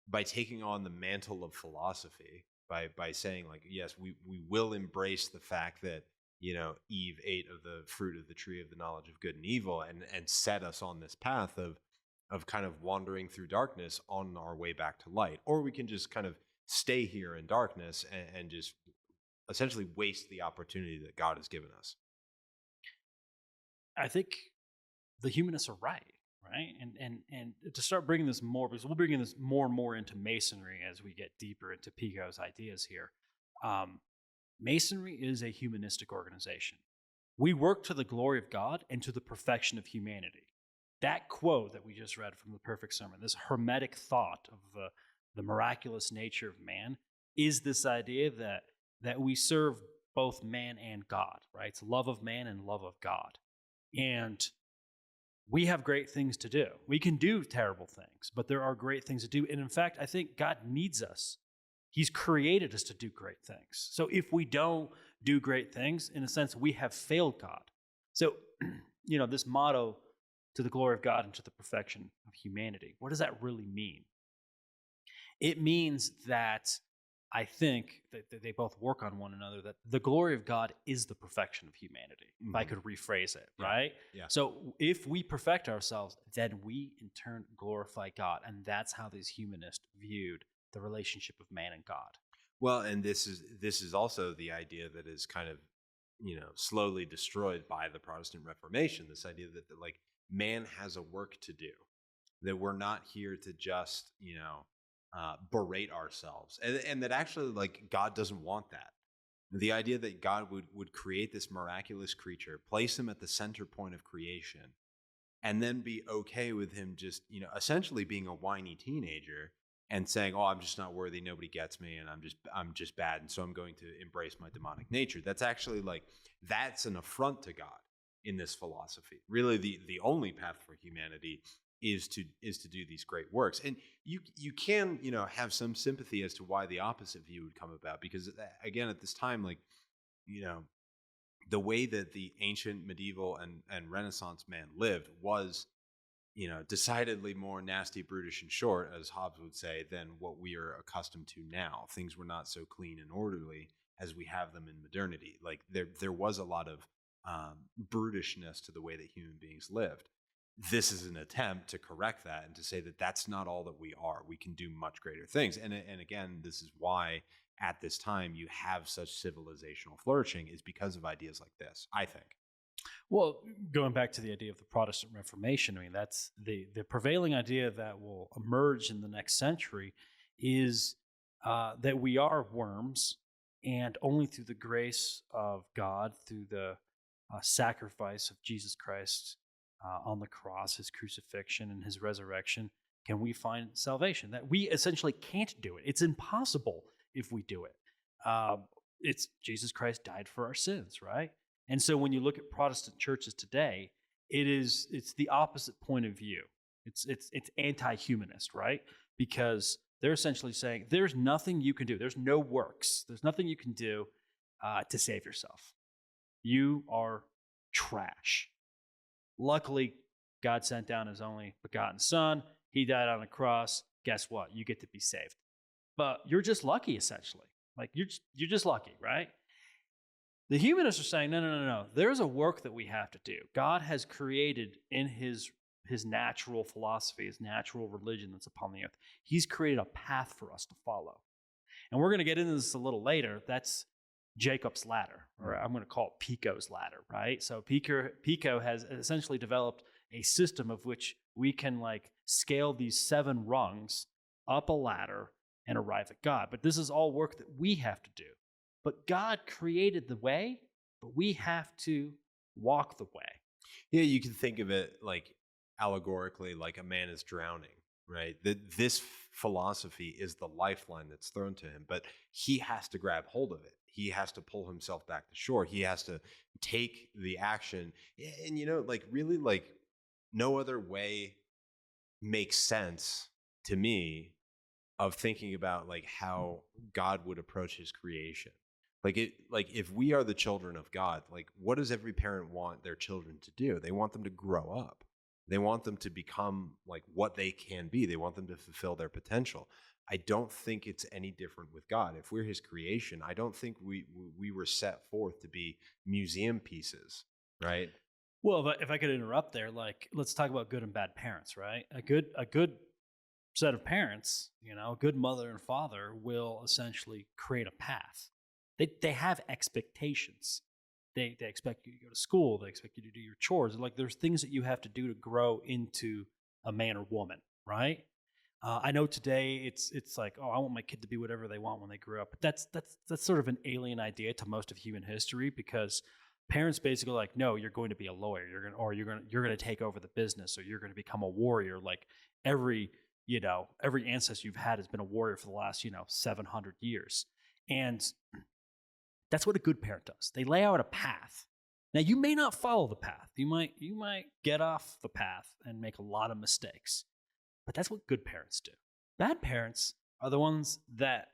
by taking on the mantle of philosophy, by saying like, yes, we will embrace the fact that, you know, Eve ate of the fruit of the tree of the knowledge of good and evil, and set us on this path of kind of wandering through darkness on our way back to light. Or we can just kind of stay here in darkness and just essentially waste the opportunity that God has given us. I think the humanists are right? And to start bringing this more, because we'll bring this more and more into Masonry as we get deeper into Pico's ideas here. Masonry is a humanistic organization. We work to the glory of God and to the perfection of humanity. That quote that we just read from the Perfect Sermon, this hermetic thought of the miraculous nature of man, is this idea that we serve both man and God, right? It's love of man and love of God. And we have great things to do. We can do terrible things, but there are great things to do. And in fact, I think God needs us. He's created us to do great things. So if we don't do great things, in a sense, we have failed God. So, you know, this motto, to the glory of God and to the perfection of humanity, what does that really mean? It means that I think that they both work on one another, that the glory of God is the perfection of humanity, if I could rephrase it, right? Yeah. So if we perfect ourselves, then we in turn glorify God. And that's how these humanists viewed the relationship of man and God. Well, and this is also the idea that is kind of, you know, slowly destroyed by the Protestant Reformation, this idea that like man has a work to do, that we're not here to just, you know, berate ourselves, and that actually like God doesn't want that. The idea that God would create this miraculous creature, place him at the center point of creation, and then be okay with him just, you know, essentially being a whiny teenager and saying, oh, I'm just not worthy, nobody gets me, and I'm just bad, and so I'm going to embrace my demonic nature. That's actually like, that's an affront to God in this philosophy. Really, the only path for humanity is to do these great works. And you can, you know, have some sympathy as to why the opposite view would come about, because again, at this time, like, you know, the way that the ancient, medieval, and Renaissance man lived was, decidedly more nasty, brutish, and short, as Hobbes would say, than what we are accustomed to now. Things were not so clean and orderly as we have them in modernity. Like there was a lot of brutishness to the way that human beings lived. This is an attempt to correct that and to say that that's not all that we are. We can do much greater things. And again, this is why at this time you have such civilizational flourishing, is because of ideas like this, I think. Well, going back to the idea of the Protestant Reformation, I mean, that's the prevailing idea that will emerge in the next century is that we are worms, and only through the grace of God, through the sacrifice of Jesus Christ on the cross, his crucifixion and his resurrection, can we find salvation. That we essentially can't do it. It's impossible if we do it. It's Jesus Christ died for our sins, right? And so when you look at Protestant churches today, it's the opposite point of view. It's anti-humanist, right? Because they're essentially saying there's nothing you can do. There's no works. There's nothing you can do to save yourself. You are trash. Luckily, God sent down his only begotten son. He died on a cross. Guess what? You get to be saved. But you're just lucky, essentially. Like you're just lucky, right? The humanists are saying, no. There's a work that we have to do. God has created in his natural philosophy, his natural religion that's upon the earth. He's created a path for us to follow. And we're going to get into this a little later. That's Jacob's ladder, or I'm going to call it Pico's ladder, right? So Pico has essentially developed a system of which we can scale these 7 rungs up a ladder and arrive at God. But this is all work that we have to do. But God created the way, but we have to walk the way. Yeah, you can think of it allegorically, like a man is drowning, right? This philosophy is the lifeline that's thrown to him, but he has to grab hold of it. He has to pull himself back to shore. He has to take the action. And, really, no other way makes sense to me of thinking about how God would approach his creation. If we are the children of God, what does every parent want their children to do? They want them to grow up. They want them to become what they can be. They want them to fulfill their potential. I don't think it's any different with God. If we're his creation, I don't think we were set forth to be museum pieces, right? Well, if I could interrupt there, let's talk about good and bad parents, right? A good set of parents, a good mother and father will essentially create a path. They have expectations. They expect you to go to school. They expect you to do your chores. There's things that you have to do to grow into a man or woman, right? I know today it's I want my kid to be whatever they want when they grow up. But that's sort of an alien idea to most of human history, because parents basically are no, you're going to be a lawyer. You're going to take over the business, or you're going to become a warrior. Every ancestor you've had has been a warrior for the last 700 years, and that's what a good parent does. They lay out a path. Now, you may not follow the path. You might get off the path and make a lot of mistakes. But that's what good parents do. Bad parents are the ones that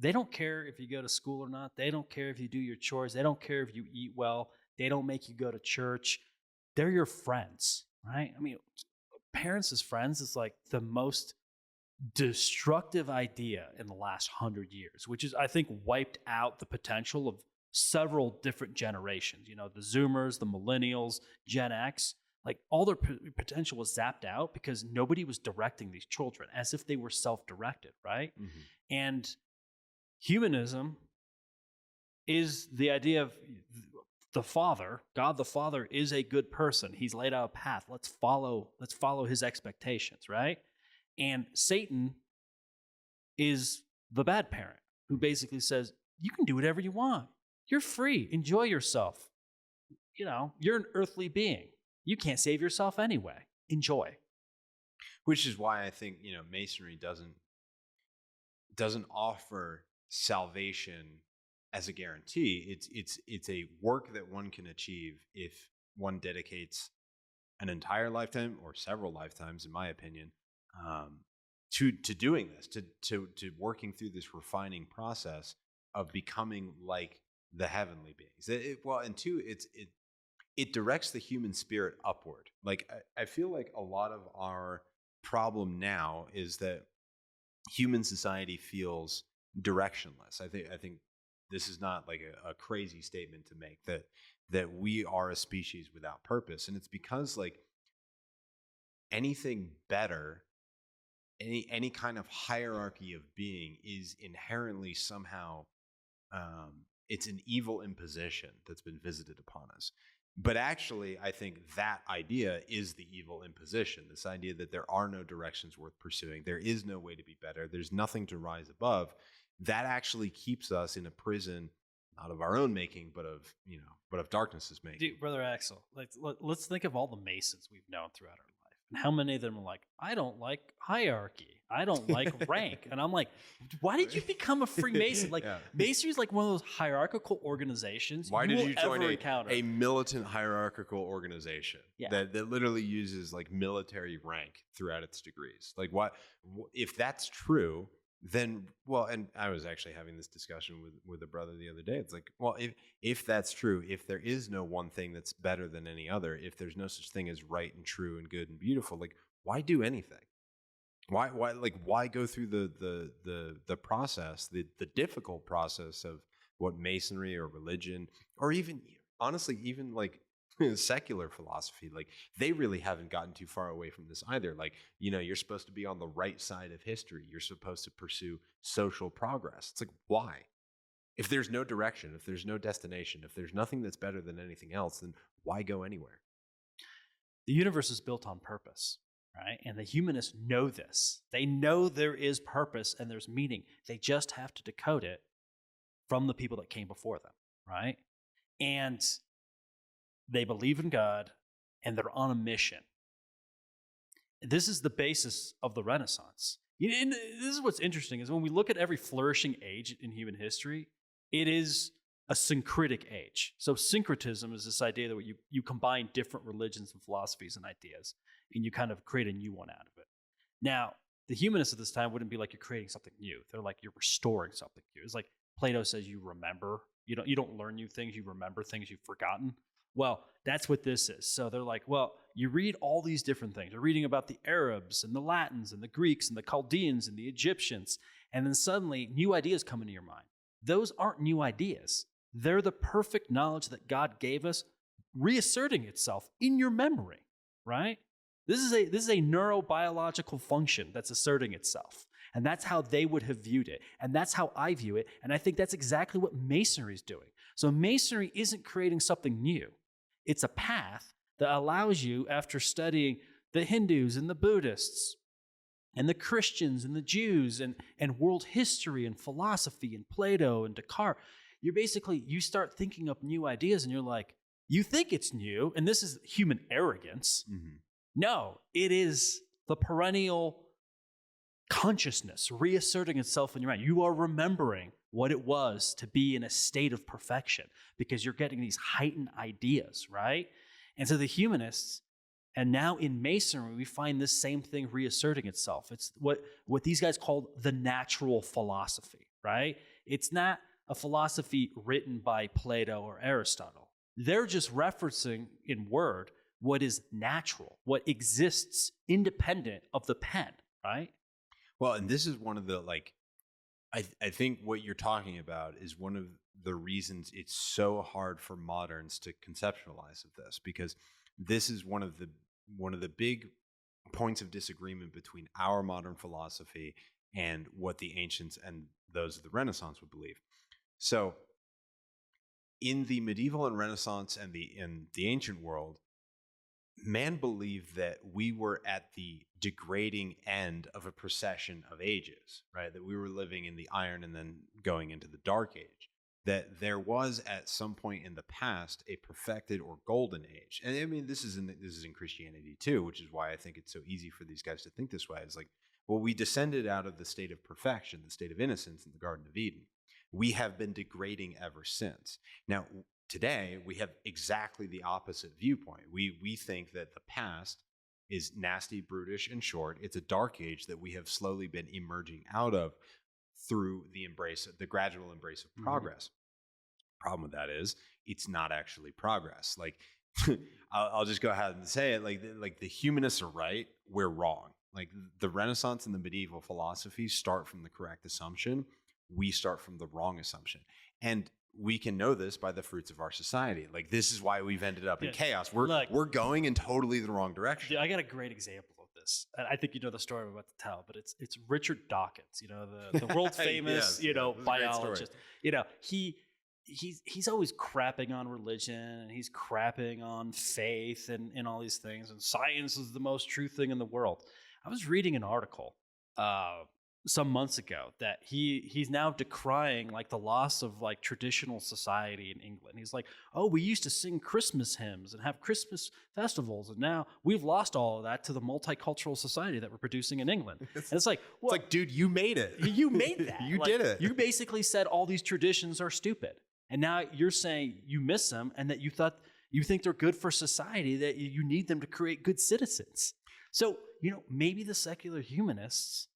they don't care if you go to school or not. They don't care if you do your chores. They don't care if you eat well. They don't make you go to church. They're your friends, right? I mean, parents as friends is the most destructive idea in the last 100 years, which is, I think, wiped out the potential of several different generations. The Zoomers, the Millennials, Gen X, all their potential was zapped out because nobody was directing these children as if they were self-directed, right? Mm-hmm. And humanism is the idea of the Father. God the Father is a good person. He's laid out a path. Let's follow his expectations, right? And Satan is the bad parent who basically says, you can do whatever you want. You're free. Enjoy yourself. You're an earthly being. You can't save yourself anyway. Enjoy. Which is why I think, Masonry doesn't offer salvation as a guarantee. It's a work that one can achieve if one dedicates an entire lifetime, or several lifetimes, in my opinion, to doing this, to working through this refining process of becoming like the heavenly beings. And two, it directs the human spirit upward. Like I feel like a lot of our problem now is that human society feels directionless. I think this is not like a crazy statement to make, that we are a species without purpose. And it's because like anything better, any kind of hierarchy of being is inherently somehow, it's an evil imposition that's been visited upon us. But actually, I think that idea is the evil imposition, this idea that there are no directions worth pursuing. There is no way to be better. There's nothing to rise above. That actually keeps us in a prison, not of our own making, but of darkness's making. Dude, Brother Axel, let's think of all the Masons we've known throughout our life. And how many of them are like, I don't like hierarchy. I don't like rank. And I'm like, why did you become a Freemason? Like, Masonry is like one of those hierarchical organizations. Why did you join encounter a militant hierarchical organization that literally uses like military rank throughout its degrees? Like, what if that's true? Then, and I was actually having this discussion with a brother the other day. It's like, well, if that's true, if there is no one thing that's better than any other, if there's no such thing as right and true and good and beautiful, like, why do anything? Why go through the process, the difficult process of what Masonry or religion, or even honestly, even like secular philosophy, like they really haven't gotten too far away from this either. Like, you're supposed to be on the right side of history. You're supposed to pursue social progress. It's like, why? If there's no direction, if there's no destination, if there's nothing that's better than anything else, then why go anywhere? The universe is built on purpose, right? And the humanists know this. They know there is purpose and there's meaning. They just have to decode it from the people that came before them, right? And they believe in God, and they're on a mission. This is the basis of the Renaissance. And this is what's interesting, is when we look at every flourishing age in human history, it is a syncretic age. So syncretism is this idea that you combine different religions and philosophies and ideas, and you kind of create a new one out of it. Now, the humanists at this time wouldn't be like you're creating something new. They're like you're restoring something new. It's like Plato says you remember. You don't learn new things, you remember things you've forgotten. Well, that's what this is. So they're like, well, you read all these different things. You're reading about the Arabs and the Latins and the Greeks and the Chaldeans and the Egyptians. And then suddenly new ideas come into your mind. Those aren't new ideas. They're the perfect knowledge that God gave us reasserting itself in your memory, right? This is a neurobiological function that's asserting itself. And that's how they would have viewed it. And that's how I view it. And I think that's exactly what Masonry is doing. So Masonry isn't creating something new. It's a path that allows you, after studying the Hindus and the Buddhists and the Christians and the Jews and world history and philosophy and Plato and Descartes, you start thinking up new ideas, and you're like, you think it's new, and this is human arrogance. Mm-hmm. No, it is the perennial consciousness reasserting itself in your mind. You are remembering what it was to be in a state of perfection because you're getting these heightened ideas, right? And so the humanists, and now in Masonry, we find this same thing reasserting itself. It's what these guys call the natural philosophy, right? It's not a philosophy written by Plato or Aristotle. They're just referencing in word what is natural, what exists independent of the pen, right? Well, and this is one of the, I think what you're talking about is one of the reasons it's so hard for moderns to conceptualize of this, because this is one of the big points of disagreement between our modern philosophy and what the ancients and those of the Renaissance would believe. So in the medieval and Renaissance and in the ancient world, man believed that we were at the degrading end of a procession of ages, right? That we were living in the Iron and then going into the Dark Age. That there was at some point in the past a perfected or golden age. And I mean, this is in Christianity too, which is why I think it's so easy for these guys to think this way. It's like, well, we descended out of the state of perfection, the state of innocence in the Garden of Eden. We have been degrading ever since. Now, today, we have exactly the opposite viewpoint. We think that the past is nasty, brutish, and short. It's a dark age that we have slowly been emerging out of through the gradual embrace of progress. problem with that is it's not actually progress. Like, I'll just go ahead and say it, like the humanists are right, we're wrong. Like the Renaissance and the medieval philosophy start from the correct assumption. We start from the wrong assumption. And we can know this by the fruits of our society. Like, this is why we've ended up in chaos. We're going in totally the wrong direction. I got a great example of this. And I think you know the story I'm about to tell, but it's Richard Dawkins, you know, the world famous, biologist. You know, he's always crapping on religion, and he's crapping on faith and all these things. And science is the most true thing in the world. I was reading an article some months ago that he's now decrying like the loss of like traditional society in England. He's like, oh, we used to sing Christmas hymns and have Christmas festivals, and now we've lost all of that to the multicultural society that we're producing in England. And it's like, well, it's like, dude, you made it. You made that. You did it. You basically said all these traditions are stupid, and now you're saying you miss them and that you think they're good for society, that you need them to create good citizens. So, you know, maybe the secular humanists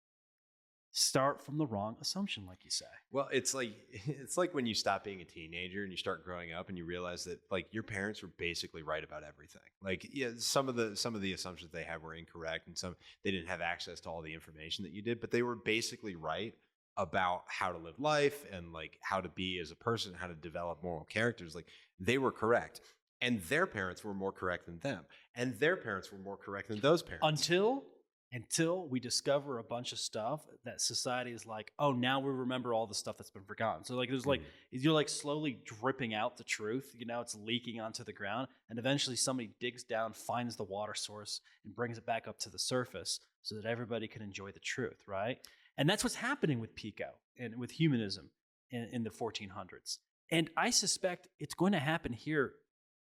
start from the wrong assumption, like you say. Well, it's like when you stop being a teenager and you start growing up and you realize that like your parents were basically right about everything. Like, yeah, some of the assumptions they had were incorrect, and some they didn't have access to all the information that you did, but they were basically right about how to live life and like how to be as a person, how to develop moral characters. Like, they were correct. And their parents were more correct than them. And their parents were more correct than those parents. Until we discover a bunch of stuff that society is like, oh, now we remember all the stuff that's been forgotten. So like there's like, you're like slowly dripping out the truth. You know, it's leaking onto the ground. And eventually somebody digs down, finds the water source, and brings it back up to the surface so that everybody can enjoy the truth, right? And that's what's happening with Pico and with humanism in the 1400s. And I suspect it's going to happen here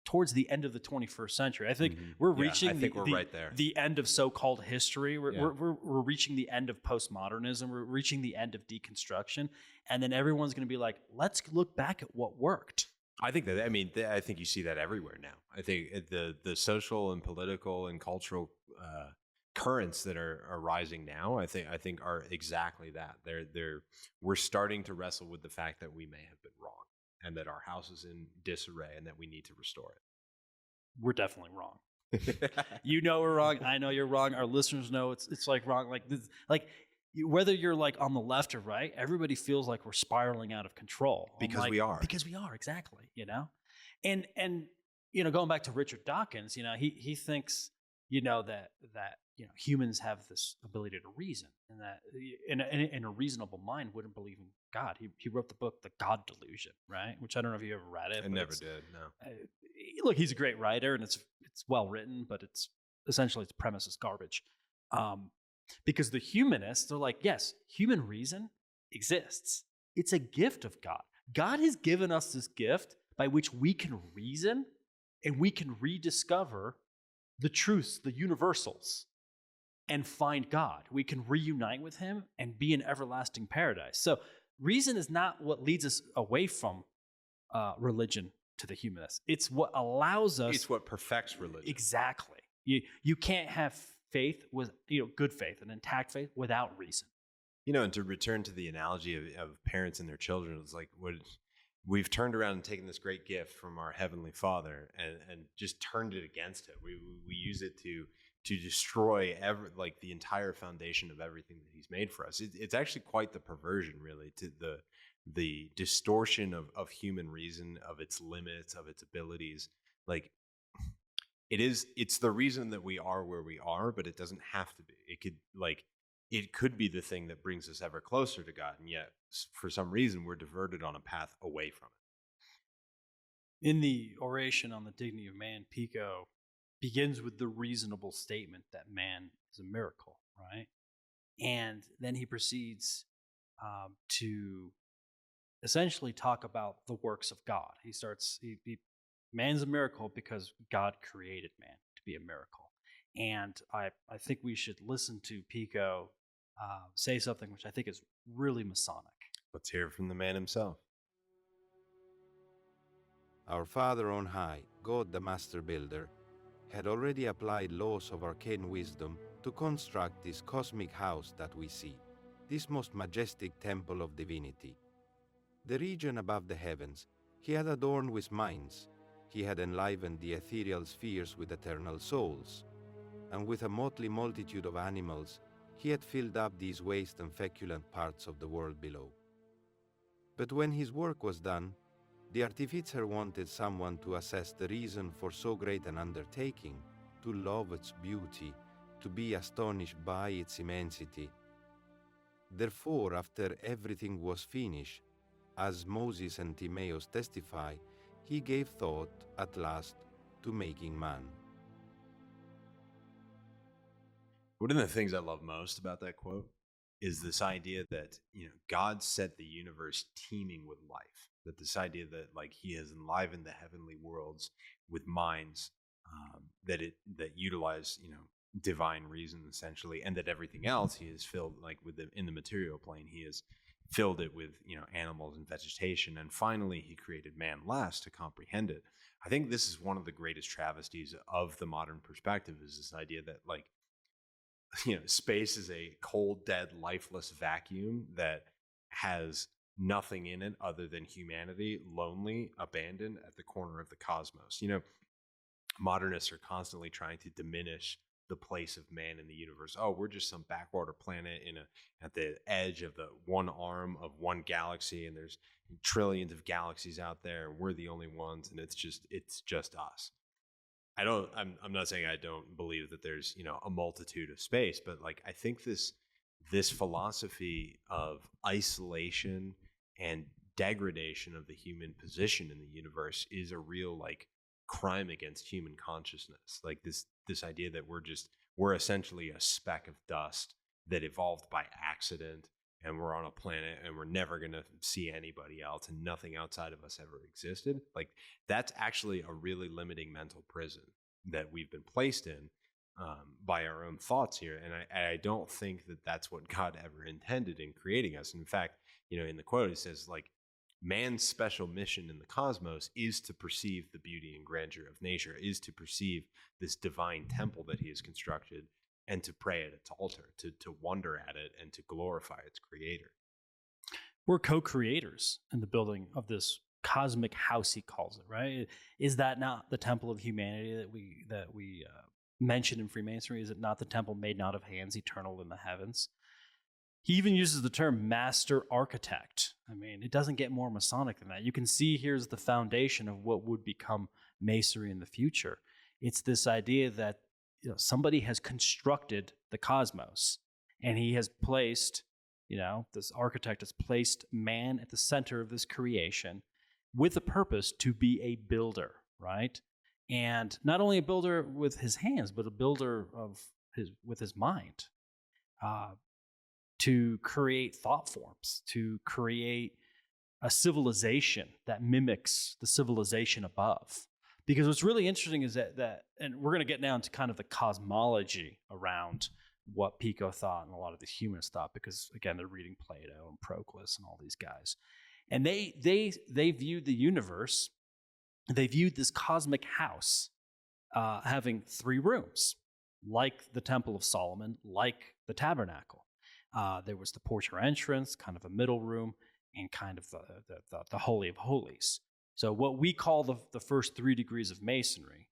towards the end of the 21st century. I think we're reaching we're right there. The end of so-called history. We're reaching the end of postmodernism. We're reaching the end of deconstruction. And then everyone's going to be like, let's look back at what worked. I think you see that everywhere now. I think the social and political and cultural currents that are rising now, I think are exactly that. We're starting to wrestle with the fact that we may have been wrong, and that our house is in disarray, and that we need to restore it. We're definitely wrong. You know we're wrong. I know you're wrong. Our listeners know it's like wrong. Like this, like whether you're like on the left or right, everybody feels like we're spiraling out of control. Because we are. Because we are, exactly. You know, and you know, going back to Richard Dawkins, you know, he thinks, you know, that you know, humans have this ability to reason, and that in a reasonable mind wouldn't believe in God. He wrote the book The God Delusion, right? Which I don't know if you ever read it. I never did. No. Look, he's a great writer, and it's well written, but it's essentially its premise is garbage. Because the humanists are like, yes, human reason exists. It's a gift of God. God has given us this gift by which we can reason, and we can rediscover the truths, the universals, and find God. We can reunite with him and be in everlasting paradise. So reason is not what leads us away from religion to the humanists. It's what allows us. It's what perfects religion. Exactly. You can't have faith with, you know, good faith, an intact faith without reason. You know, and to return to the analogy of parents and their children, it's like we've turned around and taken this great gift from our Heavenly Father and just turned it against him. We use it to destroy the entire foundation of everything that he's made for us. It's actually quite the perversion, really, to the distortion of human reason, of its limits, of its abilities. Like, it's the reason that we are where we are, but it doesn't have to be. It could be the thing that brings us ever closer to God, and yet for some reason we're diverted on a path away from it. In the oration on the dignity of man, Pico begins with the reasonable statement that man is a miracle, right? And then he proceeds to essentially talk about the works of God. He starts, man's a miracle because God created man to be a miracle. And I think we should listen to Pico say something which I think is really Masonic. Let's hear from the man himself. Our Father on high, God the Master Builder, had already applied laws of arcane wisdom to construct this cosmic house that we see, this most majestic temple of divinity. The region above the heavens He had adorned with minds. He had enlivened the ethereal spheres with eternal souls. And with a motley multitude of animals, he had filled up these waste and feculent parts of the world below. But when his work was done, the artificer wanted someone to assess the reason for so great an undertaking, to love its beauty, to be astonished by its immensity. Therefore, after everything was finished, as Moses and Timaeus testify, he gave thought at last to making man. One of the things I love most about that quote is this idea that, God set the universe teeming with life. That this idea that he has enlivened the heavenly worlds with minds that utilize divine reason essentially, and that everything else he has filled in the material plane. He has filled it with animals and vegetation, and finally he created man last to comprehend it. I think this is one of the greatest travesties of the modern perspective, is this idea that space is a cold, dead, lifeless vacuum that has nothing in it other than humanity, lonely, abandoned at the corner of the cosmos. Modernists are constantly trying to diminish the place of man in the universe. Oh, we're just some backwater planet at the edge of the one arm of one galaxy, and there's trillions of galaxies out there, and we're the only ones, and it's just us. I'm not saying I don't believe that there's a multitude of space, but I think this philosophy of isolation and degradation of the human position in the universe is a real crime against human consciousness. This idea that we're essentially a speck of dust that evolved by accident, and we're on a planet and we're never going to see anybody else, and nothing outside of us ever existed. That's actually a really limiting mental prison that we've been placed in by our own thoughts here. And I don't think that that's what God ever intended in creating us. In fact, in the quote, it says man's special mission in the cosmos is to perceive the beauty and grandeur of nature, is to perceive this divine temple that he has constructed, and to pray at its altar, to wonder at it, and to glorify its creator. We're co-creators in the building of this cosmic house, he calls it, right? Is that not the temple of humanity that we mention in Freemasonry? Is it not the temple made not of hands, eternal in the heavens? He even uses the term master architect. I mean, it doesn't get more Masonic than that. You can see here's the foundation of what would become Masonry in the future. It's this idea that somebody has constructed the cosmos, and he has placed, this architect has placed man at the center of this creation with a purpose to be a builder, right? And not only a builder with his hands, but a builder with his mind. To create thought forms, to create a civilization that mimics the civilization above. Because what's really interesting is that and we're going to get down to kind of the cosmology around what Pico thought and a lot of these humanists thought, because again, they're reading Plato and Proclus and all these guys. And they viewed the universe, they viewed this cosmic house having three rooms, like the Temple of Solomon, like the tabernacle. There was the porch or entrance, kind of a middle room, and kind of the Holy of Holies. So what we call the first 3 degrees of Masonry,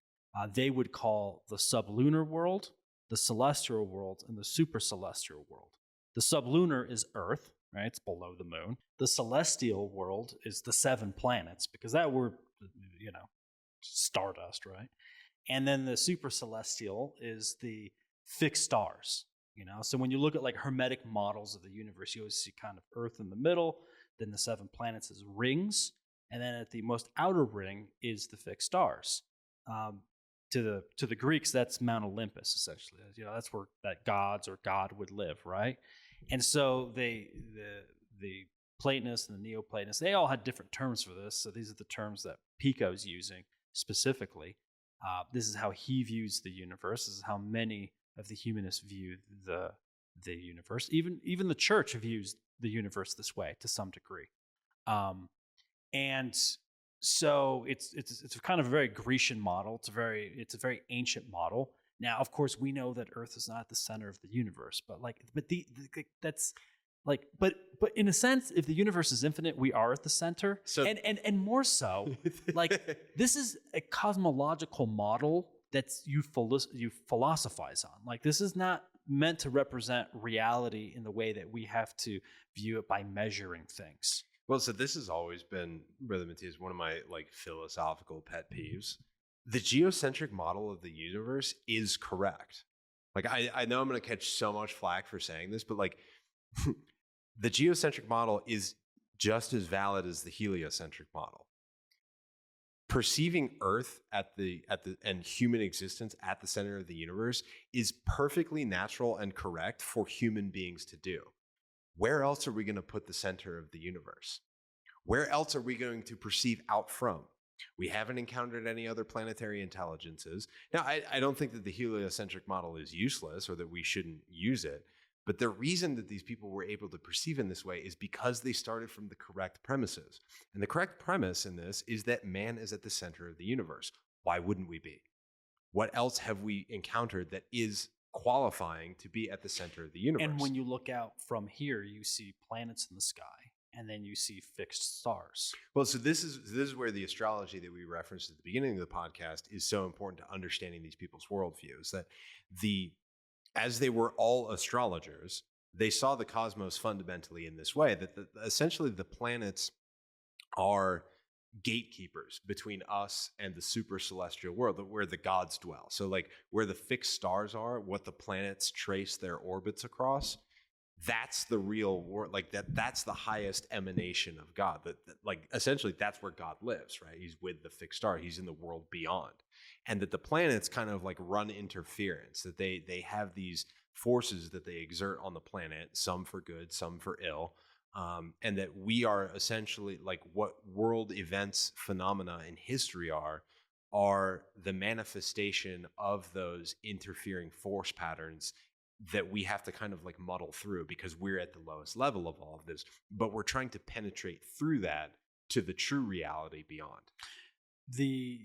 they would call the sublunar world, the celestial world, and the supercelestial world. The sublunar is Earth, right? It's below the moon. The celestial world is the 7 planets, because that were, stardust, right? And then the supercelestial is the fixed stars. So when you look at hermetic models of the universe, you always see kind of Earth in the middle, then the 7 planets as rings, and then at the most outer ring is the fixed stars. To the Greeks, that's Mount Olympus, essentially. That's where that gods or God would live, right? And so the Platonists and the Neoplatonists, they all had different terms for this. So these are the terms that Pico's using specifically. This is how he views the universe. This is how many of the humanists view the universe. Even the church views the universe this way to some degree. And so it's kind of a very Grecian model. It's a very ancient model. Now, of course, we know that Earth is not at the center of the universe, but that's Like, but in a sense, if the universe is infinite, we are at the center. So- and more so, like this is a cosmological model that's you philosophize on. Like this is not meant to represent reality in the way that we have to view it by measuring things. Well, so this has always been, Brother Matthias, one of my like philosophical pet peeves. The geocentric model of the universe is correct. Like I know I'm going to catch so much flack for saying this, but like the geocentric model is just as valid as the heliocentric model. Perceiving Earth and human existence at the center of the universe is perfectly natural and correct for human beings to do. Where else are we going to put the center of the universe? Where else are we going to perceive out from? We haven't encountered any other planetary intelligences. Now, I don't think that the heliocentric model is useless or that we shouldn't use it. But the reason that these people were able to perceive in this way is because they started from the correct premises. And the correct premise in this is that man is at the center of the universe. Why wouldn't we be? What else have we encountered that is qualifying to be at the center of the universe? And when you look out from here, you see planets in the sky, and then you see fixed stars. Well, so this is where the astrology that we referenced at the beginning of the podcast is so important to understanding these people's worldviews. That as they were all astrologers, they saw the cosmos fundamentally in this way, that essentially the planets are gatekeepers between us and the super celestial world, where the gods dwell. So like where the fixed stars are, what the planets trace their orbits across, that's the real world. Like that's the highest emanation of God. That like essentially that's where God lives, right? He's with the fixed star. He's in the world beyond. And that the planets kind of like run interference, that they have these forces that they exert on the planet, some for good, some for ill. And that we are essentially like what world events, phenomena in history are the manifestation of those interfering force patterns that we have to kind of like muddle through because we're at the lowest level of all of this, but we're trying to penetrate through that to the true reality beyond. The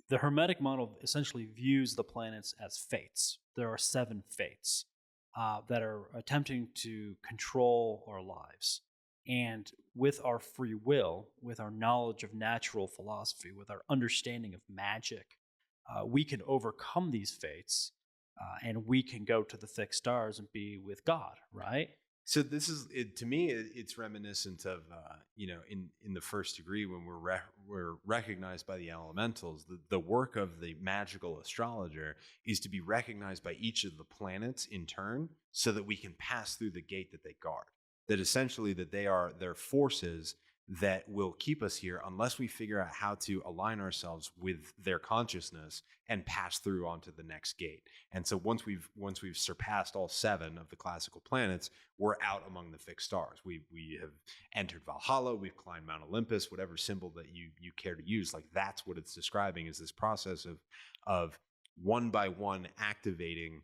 Hermetic model essentially views the planets as fates. There are 7 fates that are attempting to control our lives. And with our free will, with our knowledge of natural philosophy, with our understanding of magic, we can overcome these fates and we can go to the fixed stars and be with God, right? So this is, to me, it's reminiscent of, in the first degree when we're recognized by the elementals. The work of the magical astrologer is to be recognized by each of the planets in turn, so that we can pass through the gate that they guard. That essentially that they're forces that will keep us here unless we figure out how to align ourselves with their consciousness and pass through onto the next gate. And so once we've surpassed all 7 of the classical planets, we're out among the fixed stars. We have entered Valhalla, we've climbed Mount Olympus, whatever symbol that you care to use. Like that's what it's describing, is this process of one by one activating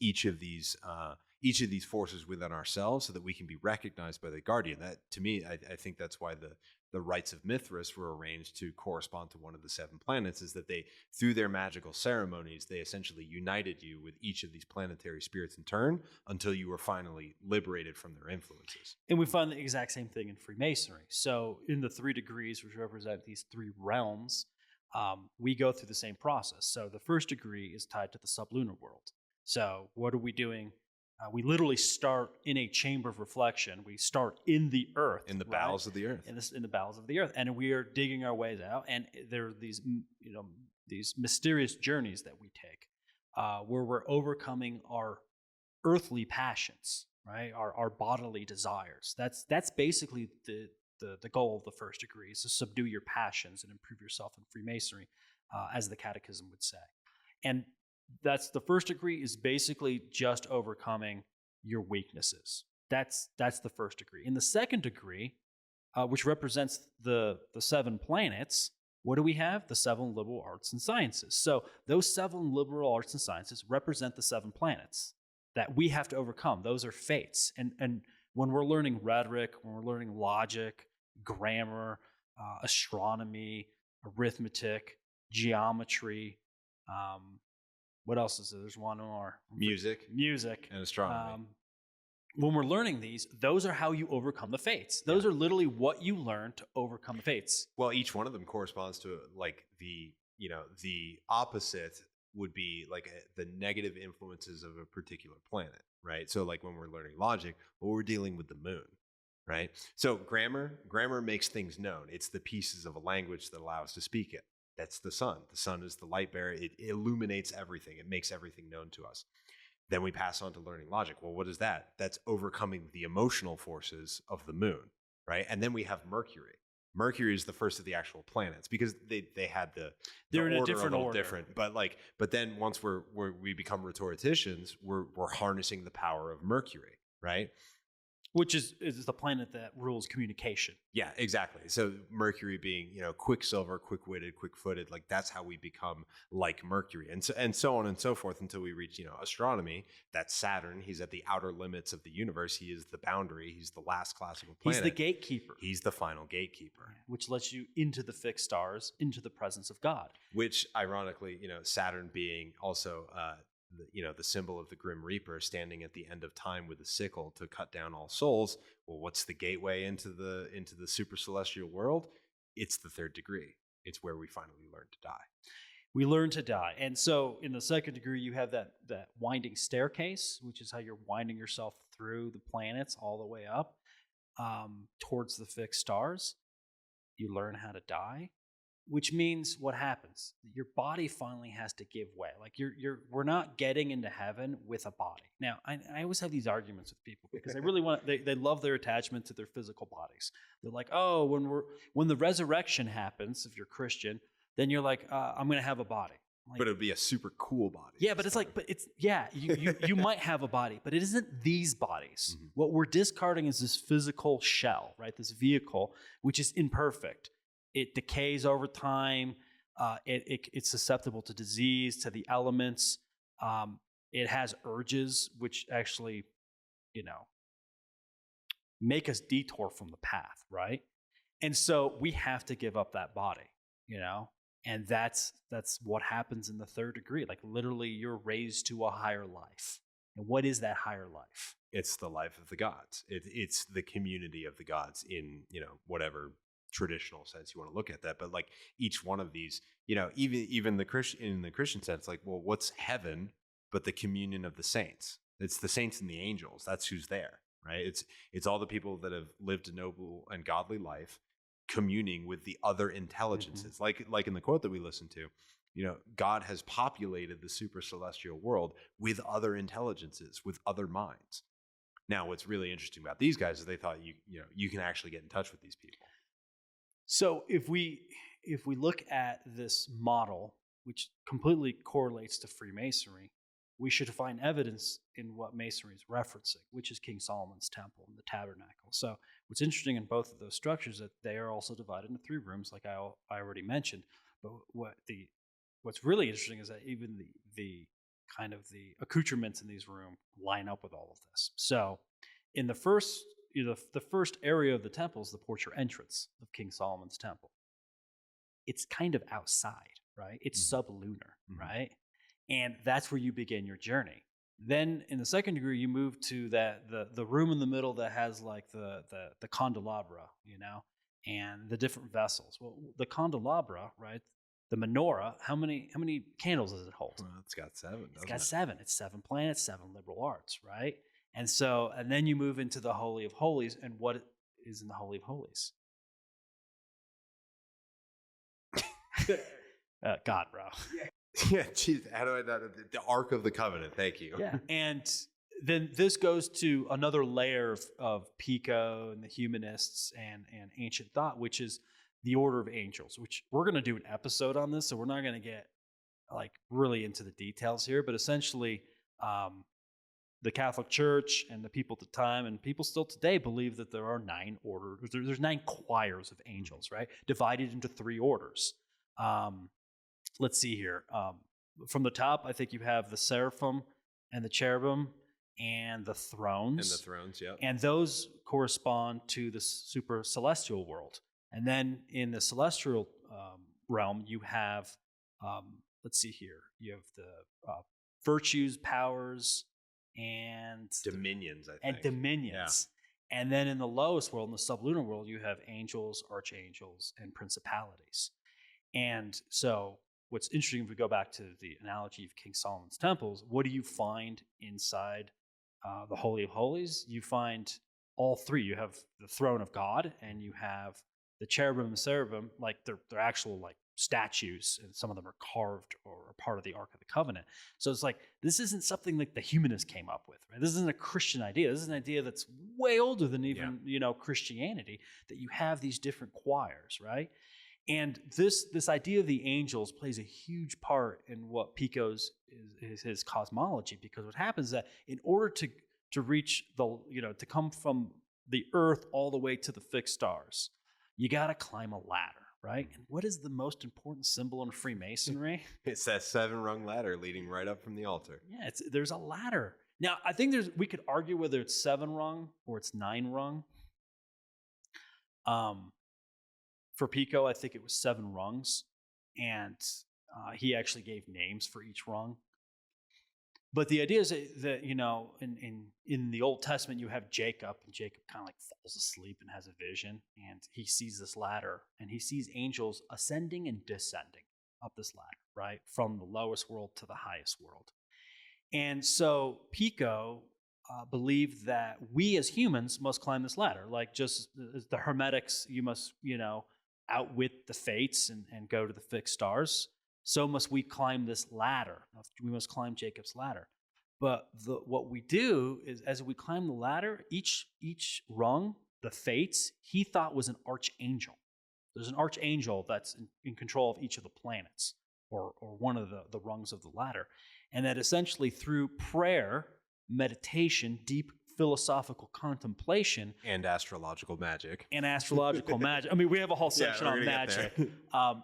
each of these forces within ourselves so that we can be recognized by the guardian. That, to me, I think that's why the rites of Mithras were arranged to correspond to one of the 7 planets, is that they, through their magical ceremonies, they essentially united you with each of these planetary spirits in turn until you were finally liberated from their influences. And we find the exact same thing in Freemasonry. So in the 3 degrees, which represent these 3 realms, we go through the same process. So the first degree is tied to the sublunar world. So what are we doing? We literally start in a chamber of reflection. We start in the earth. In the bowels of the earth. In the bowels of the earth. And we are digging our ways out. And there are these mysterious journeys that we take where we're overcoming our earthly passions, right? Our bodily desires. That's basically the goal of the first degree, is to subdue your passions and improve yourself in Freemasonry, as the Catechism would say. And that's the first degree, is basically just overcoming your weaknesses. That's the first degree. In the second degree, which represents the 7 planets, what do we have? The 7 liberal arts and sciences. So those 7 liberal arts and sciences represent the 7 planets that we have to overcome. Those are fates. And when we're learning rhetoric, when we're learning logic, grammar, astronomy, arithmetic, geometry, what else is there? There's one more. Music and astronomy. when we're learning these, those are how you overcome the fates. Those are literally what you learn to overcome the fates. Well, each one of them corresponds to like the opposite would be like the negative influences of a particular planet, right? So like when we're learning logic, well, we're dealing with the moon, right? So grammar makes things known. It's the pieces of a language that allow us to speak it. That's the sun. The sun is the light bearer. It illuminates everything. It makes everything known to us. Then we pass on to learning logic. Well, what is that? That's overcoming the emotional forces of the moon, right? And then we have Mercury. Mercury is the first of the actual planets because they had they're in a order different order. different. But then once we become rhetoricians, we're harnessing the power of Mercury, right? Which is the planet that rules communication. Yeah, exactly. So Mercury being, quicksilver, quick-witted, quick-footed, like that's how we become like Mercury, and so on and so forth until we reach, astronomy. That's Saturn. He's at the outer limits of the universe. He is the boundary. He's the last classical planet. He's the gatekeeper. He's the final gatekeeper, which lets you into the fixed stars, into the presence of God. Which, ironically, Saturn being also the symbol of the Grim Reaper standing at the end of time with a sickle to cut down all souls. Well, what's the gateway into the super celestial world? It's the third degree. It's where we finally learn to die. We learn to die. And so in the second degree, you have that winding staircase, which is how you're winding yourself through the planets all the way up towards the fixed stars. You learn how to die. Which means what happens? Your body finally has to give way. Like we're not getting into heaven with a body. Now, I always have these arguments with people because they really they love their attachment to their physical bodies. They're like, oh, when the resurrection happens, if you're Christian, then you're like, I'm going to have a body. Like, but it would be a super cool body. Yeah, but it's like, you might have a body, but it isn't these bodies. Mm-hmm. What we're discarding is this physical shell, right? This vehicle, which is imperfect. It decays over time. It's susceptible to disease, to the elements. It has urges, which actually, make us detour from the path, right? And so we have to give up that body, and that's what happens in the third degree. Like literally, you're raised to a higher life. And what is that higher life? It's the life of the gods. It's the community of the gods in whatever traditional sense you want to look at that, but like each one of these, even in the Christian sense, like, well, what's heaven but the communion of the saints? It's the saints and the angels. That's who's there, right? It's all the people that have lived a noble and godly life communing with the other intelligences. Mm-hmm. Like in the quote that we listened to, God has populated the super celestial world with other intelligences, with other minds. Now, what's really interesting about these guys is they thought you can actually get in touch with these people. So if we look at this model, which completely correlates to Freemasonry, we should find evidence in what Masonry is referencing, which is King Solomon's temple and the tabernacle. So what's interesting in both of those structures is that they are also divided into 3 rooms, like I already mentioned. But what's really interesting is that even the kind of the accoutrements in these rooms line up with all of this. So in the first area of the temple is the porch or entrance of King Solomon's temple. It's kind of outside, right? It's sublunar, right? And that's where you begin your journey. Then in the second degree, you move to the room in the middle that has like the candelabra, and the different vessels. Well, the candelabra, right? The menorah, how many candles does it hold? Well, it's got 7. It's got 7. It's 7 planets, 7 liberal arts, right? And then you move into the Holy of Holies, and what is in the Holy of Holies? God, bro. Yeah, geez, how do I not? The Ark of the Covenant, thank you. Yeah, and then this goes to another layer of Pico and the humanists and ancient thought, which is the order of angels, which we're going to do an episode on this, so we're not going to get like really into the details here, but essentially the Catholic Church and the people at the time and people still today believe that there are 9 orders. There's 9 choirs of angels, right? Divided into 3 orders. Let's see here. From the top, I think you have the seraphim and the cherubim and the thrones. And the thrones, yeah. And those correspond to the super celestial world. And then in the celestial realm, you have, let's see here. You have the virtues, powers, and Dominions, I think. and dominions. And then in the lowest world, in the sublunar world, you have angels, archangels, and principalities. And so what's interesting, if we go back to the analogy of King Solomon's temples, what do you find inside the Holy of Holies? You find all three. You have the throne of God, and you have the cherubim and seraphim, like they're actual like statues, and some of them are carved or are part of the Ark of the Covenant. So it's like, this isn't something like the humanists came up with, right? This isn't a Christian idea. This is an idea that's way older than even, Christianity, that you have these different choirs, right? And this idea of the angels plays a huge part in what Pico's is his cosmology, because what happens is that in order to reach to come from the earth all the way to the fixed stars, you got to climb a ladder, right? And what is the most important symbol in Freemasonry? It's that 7-rung ladder leading right up from the altar. Yeah, there's a ladder. Now, I think we could argue whether it's 7-rung or it's 9-rung. For Pico, I think it was 7 rungs, and he actually gave names for each rung. But the idea is that in the Old Testament, you have Jacob, and Jacob kind of like falls asleep and has a vision, and he sees this ladder, and he sees angels ascending and descending up this ladder, right? From the lowest world to the highest world. And so Pico believed that we as humans must climb this ladder. Like just as the Hermetics, you must, outwit the fates and go to the fixed stars. So must we climb this ladder. We must climb Jacob's ladder. But what we do is, as we climb the ladder, each rung, the fates, he thought was an archangel. There's an archangel that's in control of each of the planets, or one of the rungs of the ladder. And that essentially through prayer, meditation, deep philosophical contemplation, and astrological magic. I mean, we have a whole section on magic.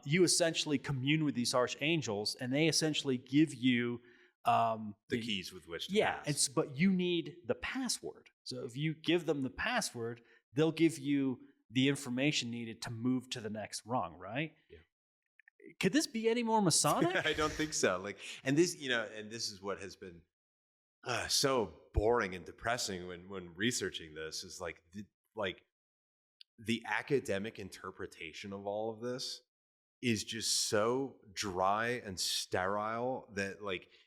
You essentially commune with these archangels, and they essentially give you the keys with which to pass. But you need the password. So if you give them the password, they'll give you the information needed to move to the next rung, right? Yeah. Could this be any more Masonic? I don't think so. And this is what has been so boring and depressing when researching this, is the academic interpretation of all of this is just so dry and sterile that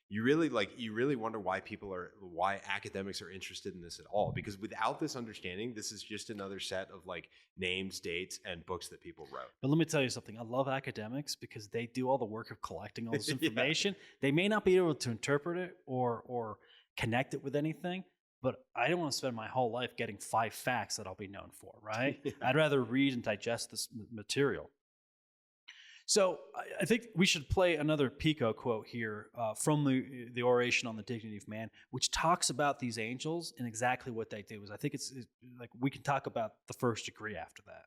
you really wonder why academics are interested in this at all. Because without this understanding, this is just another set of names, dates, and books that people wrote. But let me tell you something. I love academics because they do all the work of collecting all this information. They may not be able to interpret it or connect it with anything, but I don't want to spend my whole life getting 5 facts that I'll be known for, right? I'd rather read and digest this material. So I think we should play another Pico quote here from the Oration on the Dignity of Man, which talks about these angels and exactly what they do. I think it's we can talk about the first degree after that.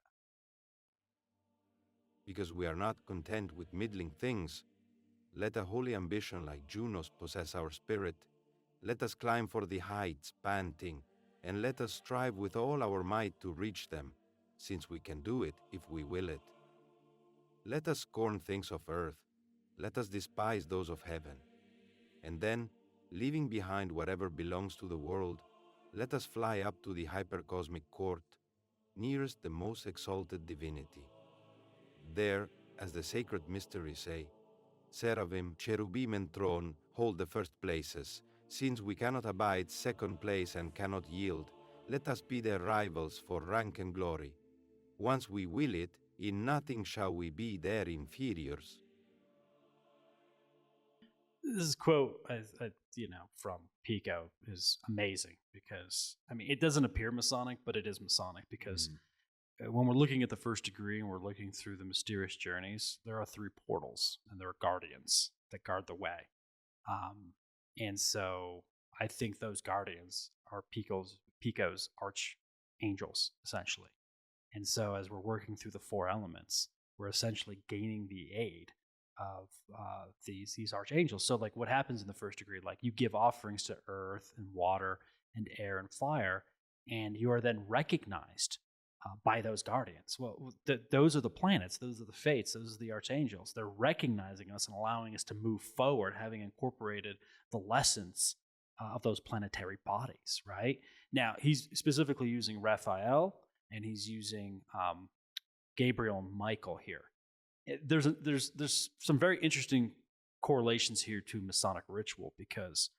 Because we are not content with middling things, let a holy ambition like Juno's possess our spirit. Let us climb for the heights, panting, and let us strive with all our might to reach them, since we can do it if we will it. Let us scorn things of earth, let us despise those of heaven. And then, leaving behind whatever belongs to the world, let us fly up to the hypercosmic court, nearest the most exalted divinity. There, as the sacred mysteries say, seraphim, cherubim, and throne hold the first places. Since we cannot abide second place and cannot yield, let us be their rivals for rank and glory. Once we will it, in nothing shall we be their inferiors. This quote, from Pico is amazing because, it doesn't appear Masonic, but it is Masonic because when we're looking at the first degree and we're looking through the mysterious journeys, there are 3 portals and there are guardians that guard the way. And so I think those guardians are Pico's archangels, essentially. And so as we're working through the 4 elements, we're essentially gaining the aid of these archangels. So what happens in the first degree, you give offerings to earth and water and air and fire, and you are then recognized by those guardians. Well, those are the planets, those are the fates, those are the archangels. They're recognizing us and allowing us to move forward, having incorporated the lessons of those planetary bodies, right? Now, he's specifically using Raphael, and he's using Gabriel and Michael here. There's some very interesting correlations here to Masonic ritual, because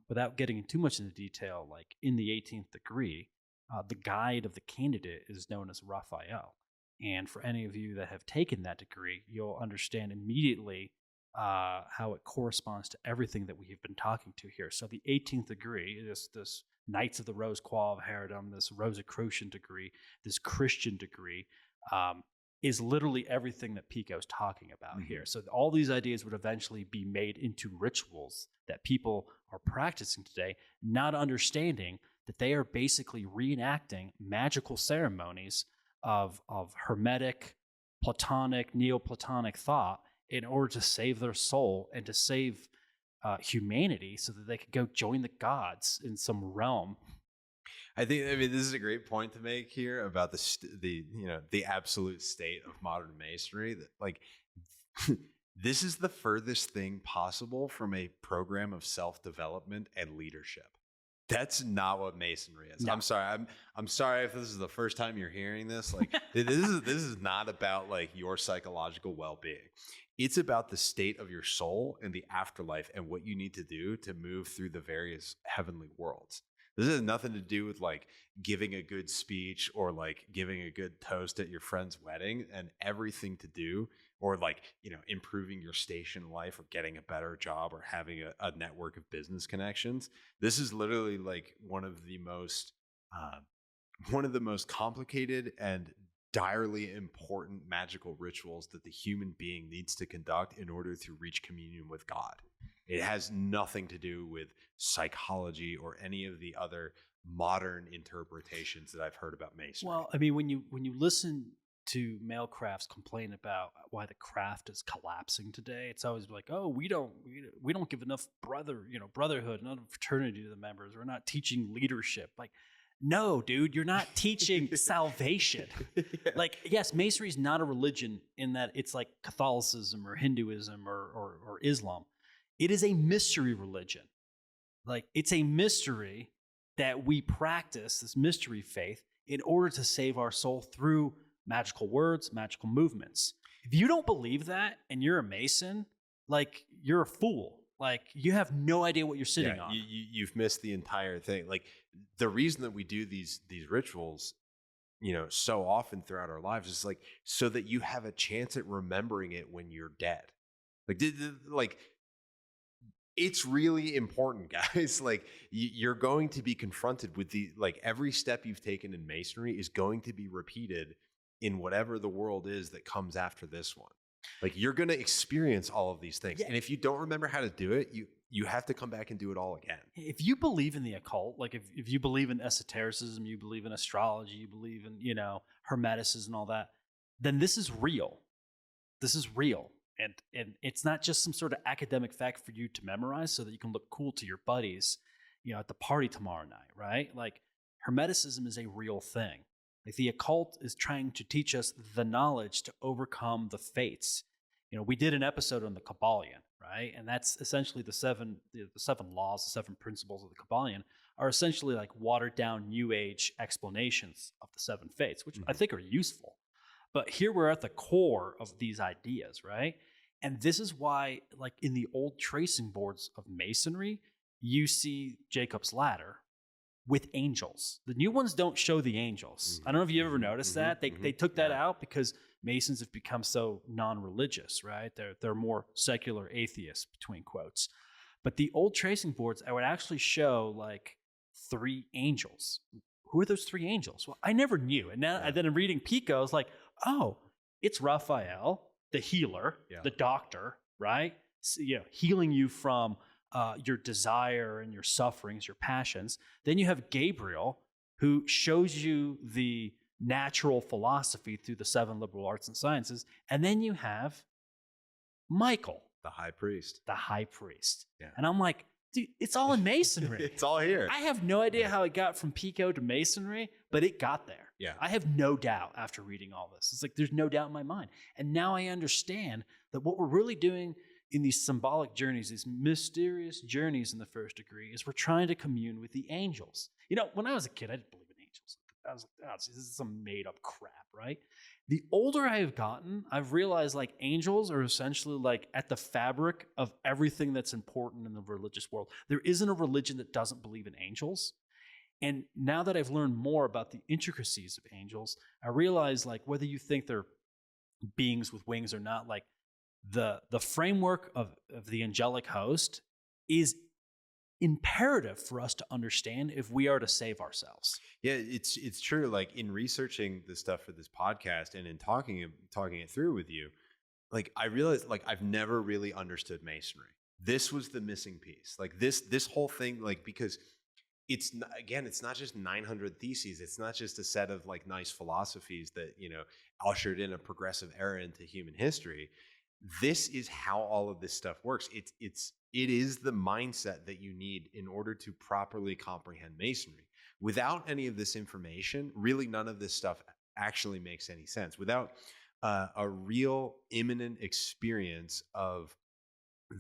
without getting too much into detail, like in the 18th degree, the guide of the candidate is known as Raphael. And for any of you that have taken that degree, you'll understand immediately how it corresponds to everything that we have been talking to here. So the 18th degree, this Knights of the Rose Qual of Herodom, this Rosicrucian degree, this Christian degree, is literally everything that Pico's talking about here. So all these ideas would eventually be made into rituals that people are practicing today, not understanding that they are basically reenacting magical ceremonies of Hermetic, Platonic, Neoplatonic thought in order to save their soul and to save humanity so that they could go join the gods in some realm. I mean, this is a great point to make here about the absolute state of modern masonry. That, like, this is the furthest thing possible from a program of self-development and leadership. That's not what masonry is. No. I'm sorry. I'm sorry if this is the first time you're hearing this. Like, this is not about like your psychological well-being. It's about the state of your soul and the afterlife and what you need to do to move through the various heavenly worlds. This has nothing to do with like giving a good speech or like giving a good toast at your friend's wedding, and everything to do, or like, improving your station in life or getting a better job or having a network of business connections. This is literally like one of the most complicated and direly important magical rituals that the human being needs to conduct in order to reach communion with God. It has nothing to do with psychology or any of the other modern interpretations that I've heard about masonry. Well, I mean, when you listen to male crafts complain about why the craft is collapsing today, it's always like, oh, we don't give enough brotherhood, enough fraternity to the members. We're not teaching leadership. Like, no, dude, you're not teaching salvation. Yeah. Like, yes, masonry is not a religion in that it's like Catholicism or Hinduism or Islam. It is a mystery religion. Like, it's a mystery that we practice, this mystery faith, in order to save our soul through magical words, magical movements. If you don't believe that and you're a Mason, like, you're a fool. Like, you have no idea what you're sitting on. You've missed the entire thing. Like, the reason that we do these rituals, so often throughout our lives is like so that you have a chance at remembering it when you're dead. Like, it's really important, guys. Like, you're going to be confronted with every step you've taken in masonry is going to be repeated in whatever the world is that comes after this one. Like, you're going to experience all of these things. Yeah. And if you don't remember how to do it, you have to come back and do it all again. If you believe in the occult, like if you believe in esotericism, you believe in astrology, you believe in, Hermeticism and all that, then this is real. This is real. And it's not just some sort of academic fact for you to memorize so that you can look cool to your buddies, at the party tomorrow night, right? Like, Hermeticism is a real thing. Like, the occult is trying to teach us the knowledge to overcome the fates. We did an episode on the Kabbalion, right? And that's essentially the seven laws, the 7 principles of the Kabbalion are essentially like watered down New Age explanations of the 7 fates, which I think are useful. But here we're at the core of these ideas, right? And this is why, like, in the old tracing boards of Masonry, you see Jacob's ladder with angels. The new ones don't show the angels. I don't know if you ever noticed that. They took that out because Masons have become so non-religious, right? They're more secular atheists, between quotes. But the old tracing boards, I would actually show like 3 angels. Who are those 3 angels? Well, I never knew. And now then in reading Pico, I was like, oh, it's Raphael, the healer, the doctor, right? So, healing you from your desire and your sufferings, your passions. Then you have Gabriel, who shows you the natural philosophy through the 7 liberal arts and sciences. And then you have Michael, the high priest. Yeah. And I'm like, dude, it's all in Masonry. It's all here. I have no idea how it got from Pico to Masonry, but it got there. Yeah. I have no doubt after reading all this. It's like, there's no doubt in my mind. And now I understand that what we're really doing in these symbolic journeys, these mysterious journeys in the first degree, is we're trying to commune with the angels. When I was a kid, I didn't believe in angels. I was like, oh, this is some made up crap, right? The older I have gotten, I've realized like angels are essentially like at the fabric of everything that's important in the religious world. There isn't a religion that doesn't believe in angels. And now that I've learned more about the intricacies of angels, I realize like whether you think they're beings with wings or not, like the framework of the angelic host is imperative for us to understand if we are to save ourselves. Yeah, it's true. Like in researching the stuff for this podcast and in talking it through with you, like I realized like I've never really understood Masonry. This was the missing piece. Like this whole thing, like because it's not just 900 theses. It's not just a set of like nice philosophies that ushered in a progressive era into human history. This is how all of this stuff works. It is the mindset that you need in order to properly comprehend Masonry. Without any of this information, really none of this stuff actually makes any sense. Without a real imminent experience of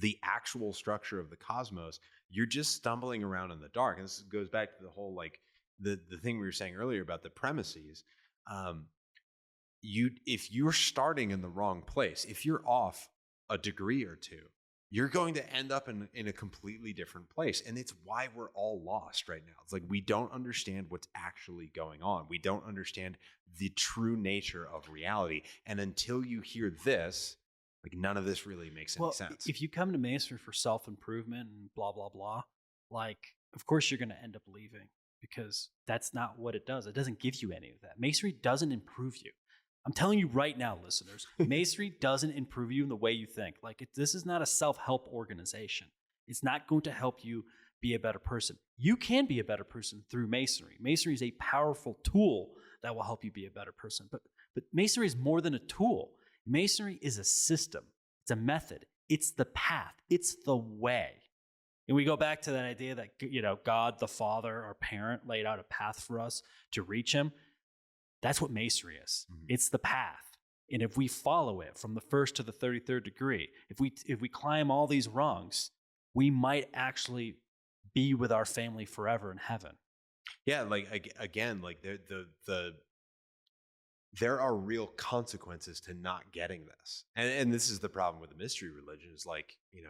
the actual structure of the cosmos, you're just stumbling around in the dark. And this goes back to the whole like the thing we were saying earlier about the premises. If you're starting in the wrong place, if you're off a degree or two, you're going to end up in a completely different place. And it's why we're all lost right now. It's like we don't understand what's actually going on. We don't understand the true nature of reality. And until you hear this, like none of this really makes any sense. If you come to Masonry for self-improvement and blah, blah, blah, like, of course you're going to end up leaving because that's not what it does. It doesn't give you any of that. Masonry doesn't improve you. I'm telling you right now, listeners, Masonry doesn't improve you in the way you think. Like, this is not a self-help organization. It's not going to help you be a better person. You can be a better person through Masonry. Masonry is a powerful tool that will help you be a better person. But Masonry is more than a tool. Masonry is a system. It's a method. It's the path. It's the way. And we go back to that idea that, God, the Father, our parent, laid out a path for us to reach him. That's what Masonry is. Mm-hmm. It's the path. And if we follow it from the first to the 33rd degree, if we climb all these rungs, we might actually be with our family forever in heaven. Yeah, like again, like there are real consequences to not getting this. And this is the problem with the mystery religion is like, I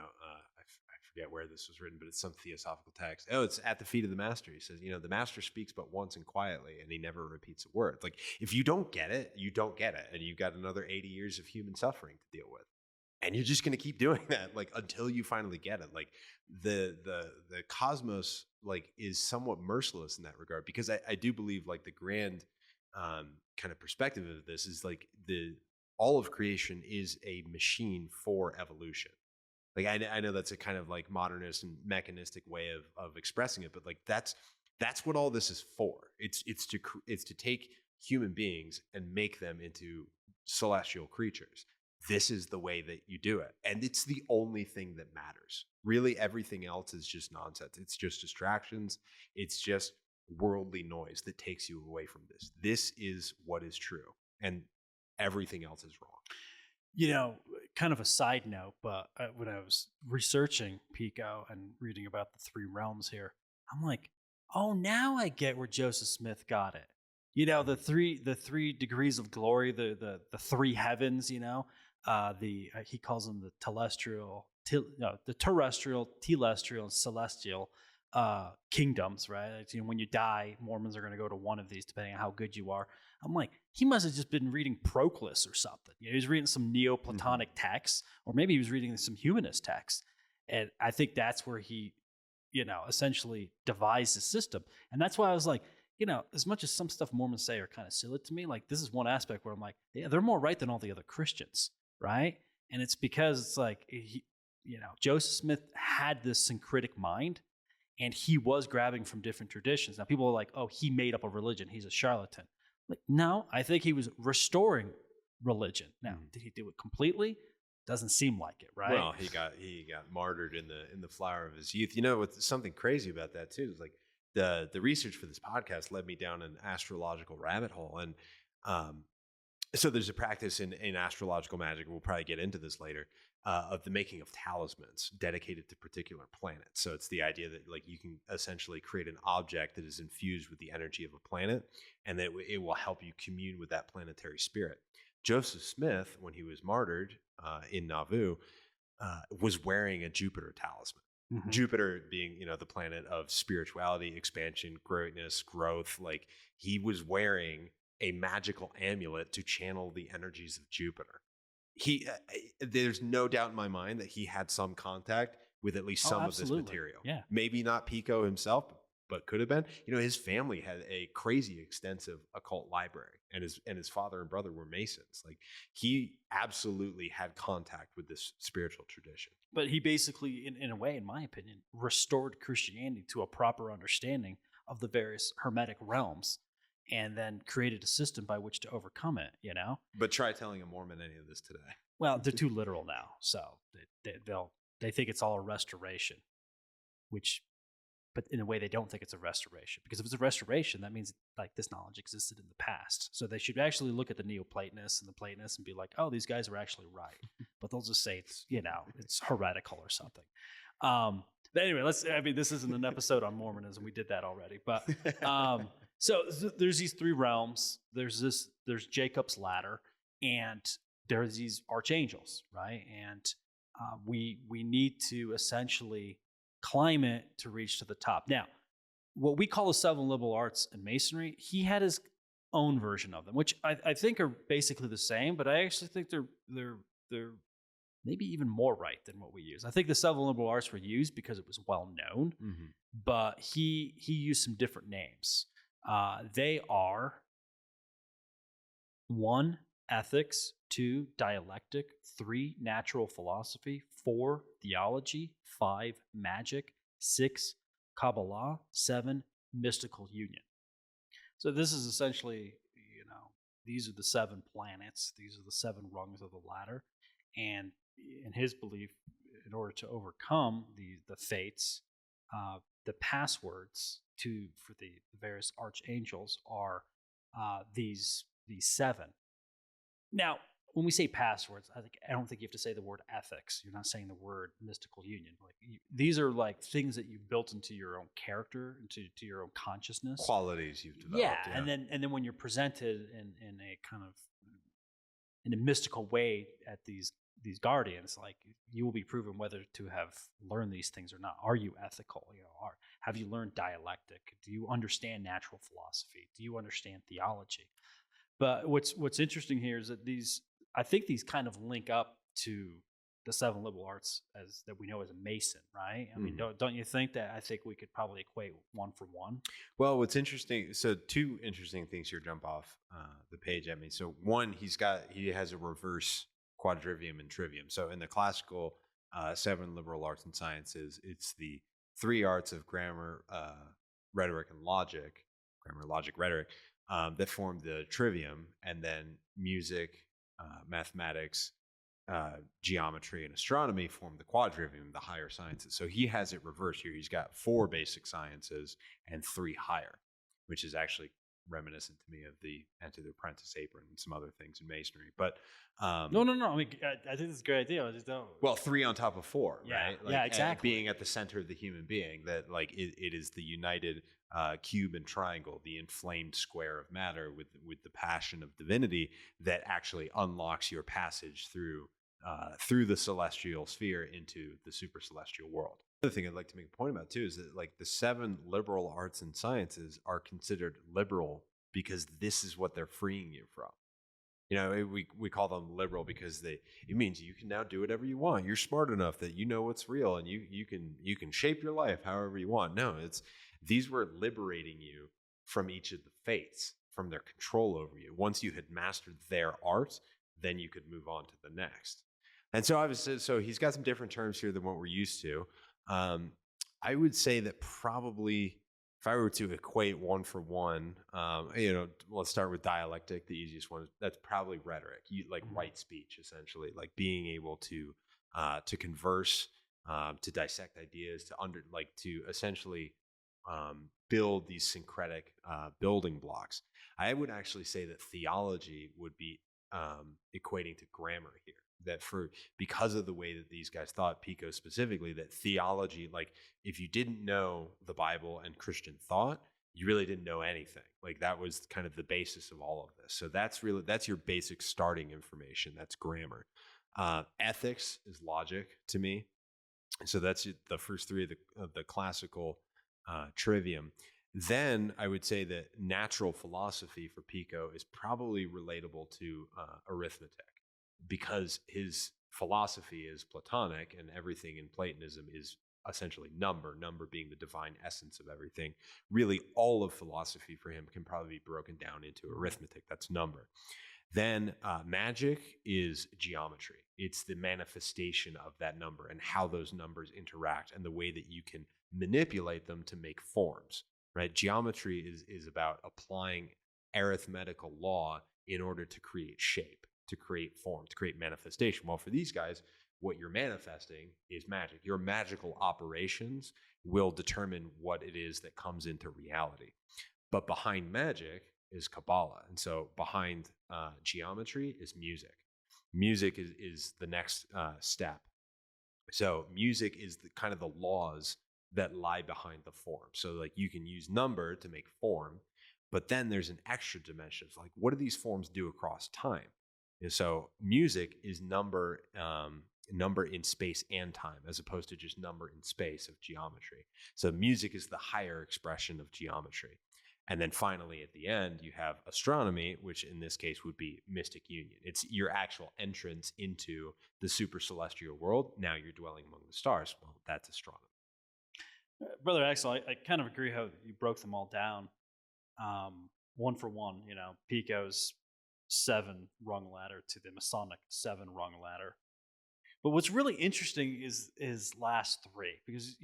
forget where this was written, but it's some theosophical text. Oh, it's at the feet of the master. He says, the master speaks but once and quietly, and he never repeats a word. Like if you don't get it, you don't get it. And you've got another 80 years of human suffering to deal with. And you're just going to keep doing that, like until you finally get it. Like the cosmos like is somewhat merciless in that regard, because I do believe like the grand kind of perspective of this is like all of creation is a machine for evolution. Like I know that's a kind of like modernist and mechanistic way of expressing it, but like that's what all this is for. It's to take human beings and make them into celestial creatures. This is the way that you do it, and it's the only thing that matters. Really, everything else is just nonsense. It's just distractions. It's just worldly noise that takes you away from this. This is what is true, and everything else is wrong. Kind of a side note, but when I was researching Pico and reading about the three realms here, I'm like, oh, now I get where Joseph Smith got it. The three degrees of glory, the three heavens. He calls them the terrestrial, telestial, and celestial kingdoms, right? When you die, Mormons are going to go to one of these depending on how good you are. I'm like, he must have just been reading Proclus or something. He was reading some Neoplatonic texts, or maybe he was reading some humanist texts. And I think that's where he, essentially devised the system. And that's why I was like, as much as some stuff Mormons say are kind of silly to me, like this is one aspect where I'm like, yeah, they're more right than all the other Christians, right? And it's because it's like, Joseph Smith had this syncretic mind, and he was grabbing from different traditions. Now people are like, oh, he made up a religion. He's a charlatan. Like, no, I think he was restoring religion. Now, did he do it completely? Doesn't seem like it, right? Well, he got martyred in the flower of his youth. What's something crazy about that too is like the research for this podcast led me down an astrological rabbit hole, and So there's a practice in astrological magic, we'll probably get into this later, of the making of talismans dedicated to particular planets. So it's the idea that like you can essentially create an object that is infused with the energy of a planet, and that it will help you commune with that planetary spirit. Joseph Smith, when he was martyred in Nauvoo, was wearing a Jupiter talisman. Mhm. Jupiter being, the planet of spirituality, expansion, greatness, growth. Like he was wearing a magical amulet to channel the energies of Jupiter. There's no doubt in my mind that he had some contact with at least Oh, some of this absolutely. material. Yeah. Maybe not Pico himself, but could have been. His family had a crazy extensive occult library, and his father and brother were Masons. Like he absolutely had contact with this spiritual tradition. But he basically, in a way, in my opinion, restored Christianity to a proper understanding of the various hermetic realms, and then created a system by which to overcome it, But try telling a Mormon any of this today. Well, they're too literal now, so they think it's all a restoration, but in a way they don't think it's a restoration, because if it's a restoration, that means like this knowledge existed in the past. So they should actually look at the Neoplatonists and the Platonists and be like, oh, these guys are actually right, but they'll just say it's it's heretical or something. But anyway, this isn't an episode on Mormonism. We did that already, but so there's these three realms. There's Jacob's ladder, and there's these archangels, right? And we need to essentially climb it to reach to the top. Now, what we call the seven liberal arts in Masonry, he had his own version of them, which I think are basically the same, but I actually think they're maybe even more right than what we use. I think the seven liberal arts were used because it was well known, but he used some different names. They are 1, ethics; 2, dialectic; 3, natural philosophy; 4, theology; 5, magic; 6, Kabbalah; 7, mystical union. So this is essentially, these are the 7 planets. These are the 7 rungs of the ladder. And in his belief, in order to overcome the fates, the passwords for the various archangels are these 7. Now, when we say passwords, I don't think you have to say the word ethics. You're not saying the word mystical union. Like these are like things that you've built into your own character, into your own consciousness, Qualities you've developed. yeah. And then when you're presented in a kind of in a mystical way at these guardians, like you will be proven whether to have learned these things or not. Are you ethical? Have you learned dialectic? Do you understand natural philosophy? Do you understand theology? But what's interesting here is that I think these kind of link up to the 7 liberal arts as that we know as a Mason, right? I mean, don't you think that? I think we could probably equate 1 for 1. Well, what's interesting, so 2 interesting things here jump off the page at me. So 1, he has a reverse quadrivium and trivium. So in the classical 7 liberal arts and sciences, it's the 3 arts of grammar, rhetoric, and logic, grammar, logic, rhetoric, that form the trivium, and then music, mathematics, geometry, and astronomy form the quadrivium, the higher sciences. So he has it reversed here. He's got 4 basic sciences and 3 higher, which is actually reminiscent to me of the Enter the Apprentice apron and some other things in Masonry. But no. I mean, I think it's a great idea. I just don't. Well, 3 on top of 4, Yeah, right? yeah, exactly. Being at the center of the human being, that like it is the united cube and triangle, the inflamed square of matter with the passion of divinity that actually unlocks your passage through the celestial sphere into the super celestial world. Another thing I'd like to make a point about too is that like the 7 liberal arts and sciences are considered liberal because this is what they're freeing you from. We call them liberal because it means you can now do whatever you want. You're smart enough that you know what's real, and you can shape your life however you want. No, these were liberating you from each of the fates, from their control over you. Once you had mastered their art, then you could move on to the next. And so obviously, he's got some different terms here than what we're used to. I would say that probably if I were to equate 1 for 1, let's start with dialectic. The easiest one, that's probably rhetoric. Like right speech, essentially, like being able to converse, to dissect ideas, to essentially build these syncretic building blocks. I would actually say that theology would be equating to grammar here. That because of the way that these guys thought, Pico specifically, that theology, like if you didn't know the Bible and Christian thought, you really didn't know anything. Like that was kind of the basis of all of this. So that's your basic starting information. That's grammar. Ethics is logic to me. So that's the first three of the classical trivium. Then I would say that natural philosophy for Pico is probably relatable to arithmetic, because his philosophy is Platonic and everything in Platonism is essentially number being the divine essence of everything. Really, all of philosophy for him can probably be broken down into arithmetic. That's number. Then magic is geometry. It's the manifestation of that number and how those numbers interact and the way that you can manipulate them to make forms, right? Geometry is about applying arithmetical law in order to create shape, to create form, to create manifestation. Well, for these guys, what you're manifesting is magic. Your magical operations will determine what it is that comes into reality. But behind magic is Kabbalah. And so behind geometry is music. Music is the next step. So music is the kind of the laws that lie behind the form. So like you can use number to make form, but then there's an extra dimension. It's like, what do these forms do across time? And so music is number in space and time, as opposed to just number in space of geometry. So music is the higher expression of geometry. And then finally, at the end, you have astronomy, which in this case would be mystic union. It's your actual entrance into the super celestial world. Now you're dwelling among the stars. Well, that's astronomy. Brother Axel, I kind of agree how you broke them all down. One for one, Pico's 7-rung ladder to the Masonic 7-rung ladder. But what's really interesting is last three, because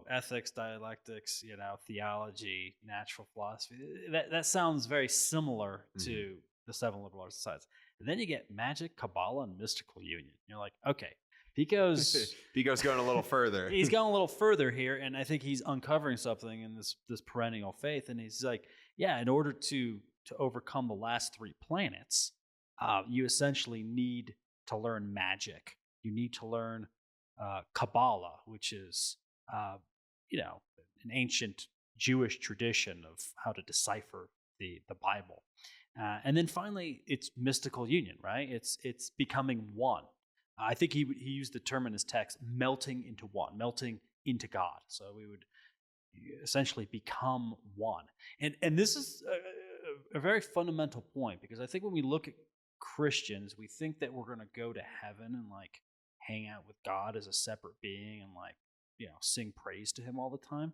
ethics, dialectics, theology, natural philosophy. That sounds very similar to the 7 liberal arts societies. And then you get magic, Kabbalah, and mystical union. You're like, okay, Pico's going a little further. He's going a little further here, and I think he's uncovering something in this perennial faith. And he's like, in order to overcome the last 3 planets, you essentially need to learn magic. You need to learn Kabbalah, which is, an ancient Jewish tradition of how to decipher the Bible. And then finally, it's mystical union, right? It's becoming one. I think he used the term in his text, melting into one, melting into God. So we would essentially become one. And this is a very fundamental point, because I think when we look at Christians, we think that we're going to go to heaven and like hang out with God as a separate being and like, sing praise to him all the time.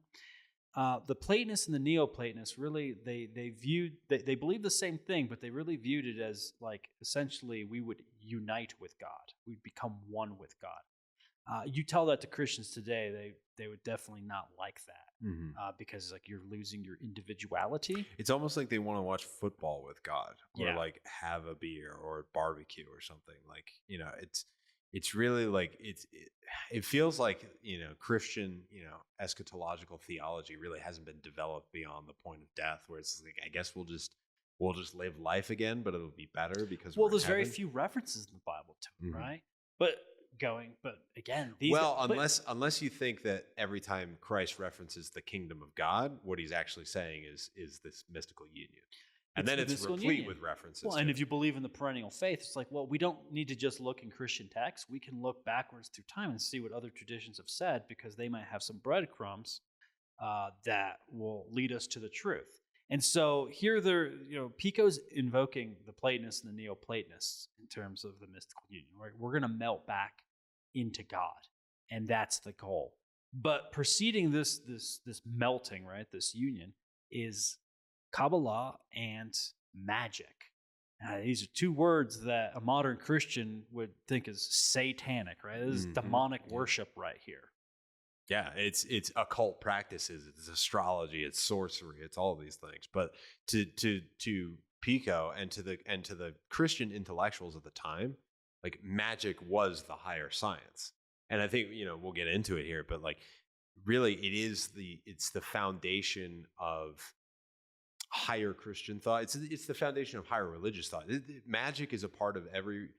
The Platonists and the Neoplatonists really, they believe the same thing, but they really viewed it as like, essentially we would unite with God. We'd become one with God. You tell that to Christians today, they would definitely not like that, because like you're losing your individuality. It's almost like they want to watch football with God, or like have a beer or barbecue or something. Like, it's really like it feels like Christian eschatological theology really hasn't been developed beyond the point of death, where it's like, I guess we'll just live life again, but it'll be better because there's very few references in the Bible to it, right? But again, unless you think that every time Christ references the kingdom of God, what he's actually saying is this mystical union. And then it's replete with references. Well, and if you believe in the perennial faith, it's like, well, we don't need to just look in Christian texts. We can look backwards through time and see what other traditions have said, because they might have some breadcrumbs that will lead us to the truth. And so here, Pico's invoking the Platonists and the Neoplatonists in terms of the mystical union. Right? We're going to melt back into God, and that's the goal. But preceding this melting, right, this union, is Kabbalah and magic. These are 2 words that a modern Christian would think is satanic, right? This is demonic worship right here. Yeah, it's occult practices, it's astrology, it's sorcery, it's all these things. But to Pico and to the Christian intellectuals at the time, like magic was the higher science. And I think we'll get into it here, but like really it's the foundation of higher Christian thought. It's the foundation of higher religious thought. Magic is a part of every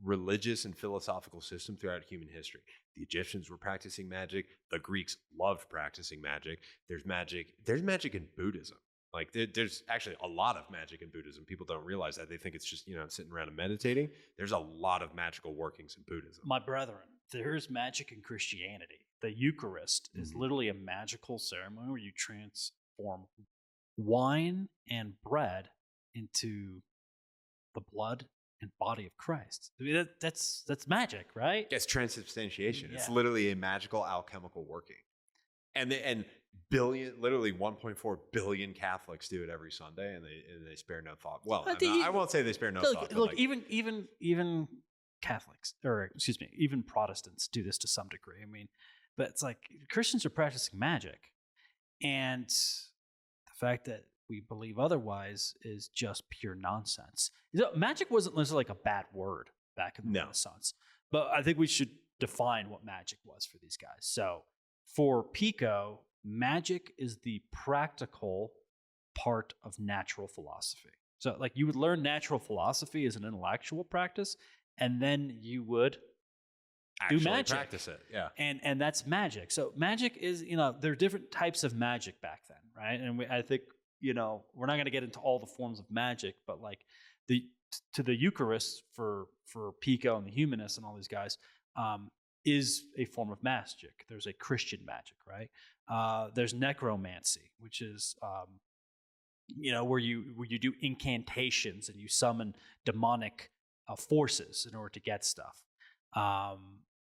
religious and philosophical system throughout human history. The Egyptians were practicing magic. The Greeks loved practicing magic. There's magic in Buddhism. Like there's actually a lot of magic in Buddhism. People don't realize that. They think it's just, sitting around and meditating. There's a lot of magical workings in Buddhism. My brethren, there's magic in Christianity. The Eucharist is literally a magical ceremony where you transform wine and bread into the blood and body of Christ. I mean, that's magic, right? It's transubstantiation. Yeah. It's literally a magical alchemical working. And literally 1.4 billion Catholics do it every Sunday, and they spare no thought. Well, I won't say they spare no thought. Look, even Catholics, or excuse me, even Protestants do this to some degree. I mean, but it's like Christians are practicing magic, and the fact that we believe otherwise is just pure nonsense. Magic wasn't necessarily like a bad word back in the Renaissance, but I think we should define what magic was for these guys. So for Pico, magic is the practical part of natural philosophy. So like you would learn natural philosophy as an intellectual practice, and then you would actually do magic. Practice it, yeah. And that's magic. So magic is, there are different types of magic back then, right? And I think, we're not going to get into all the forms of magic, but like to the Eucharist for Pico and the humanists and all these guys, is a form of magic. There's a Christian magic, right? There's necromancy, which is where you do incantations and you summon demonic forces in order to get stuff.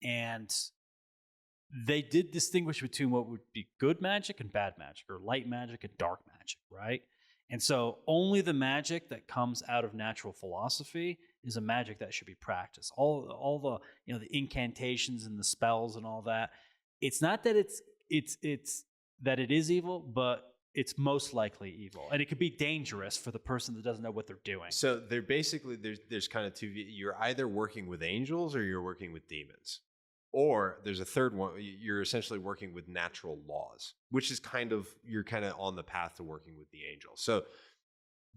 And they did distinguish between what would be good magic and bad magic, or light magic and dark magic, right? And so only the magic that comes out of natural philosophy is a magic that should be practiced. All the the incantations and the spells and all that. It's not that it's that it is evil, but it's most likely evil, and it could be dangerous for the person that doesn't know what they're doing. So they're basically there's kind of two. You're either working with angels or you're working with demons, or there's a third one. You're essentially working with natural laws, which is you're kind of on the path to working with the angels. So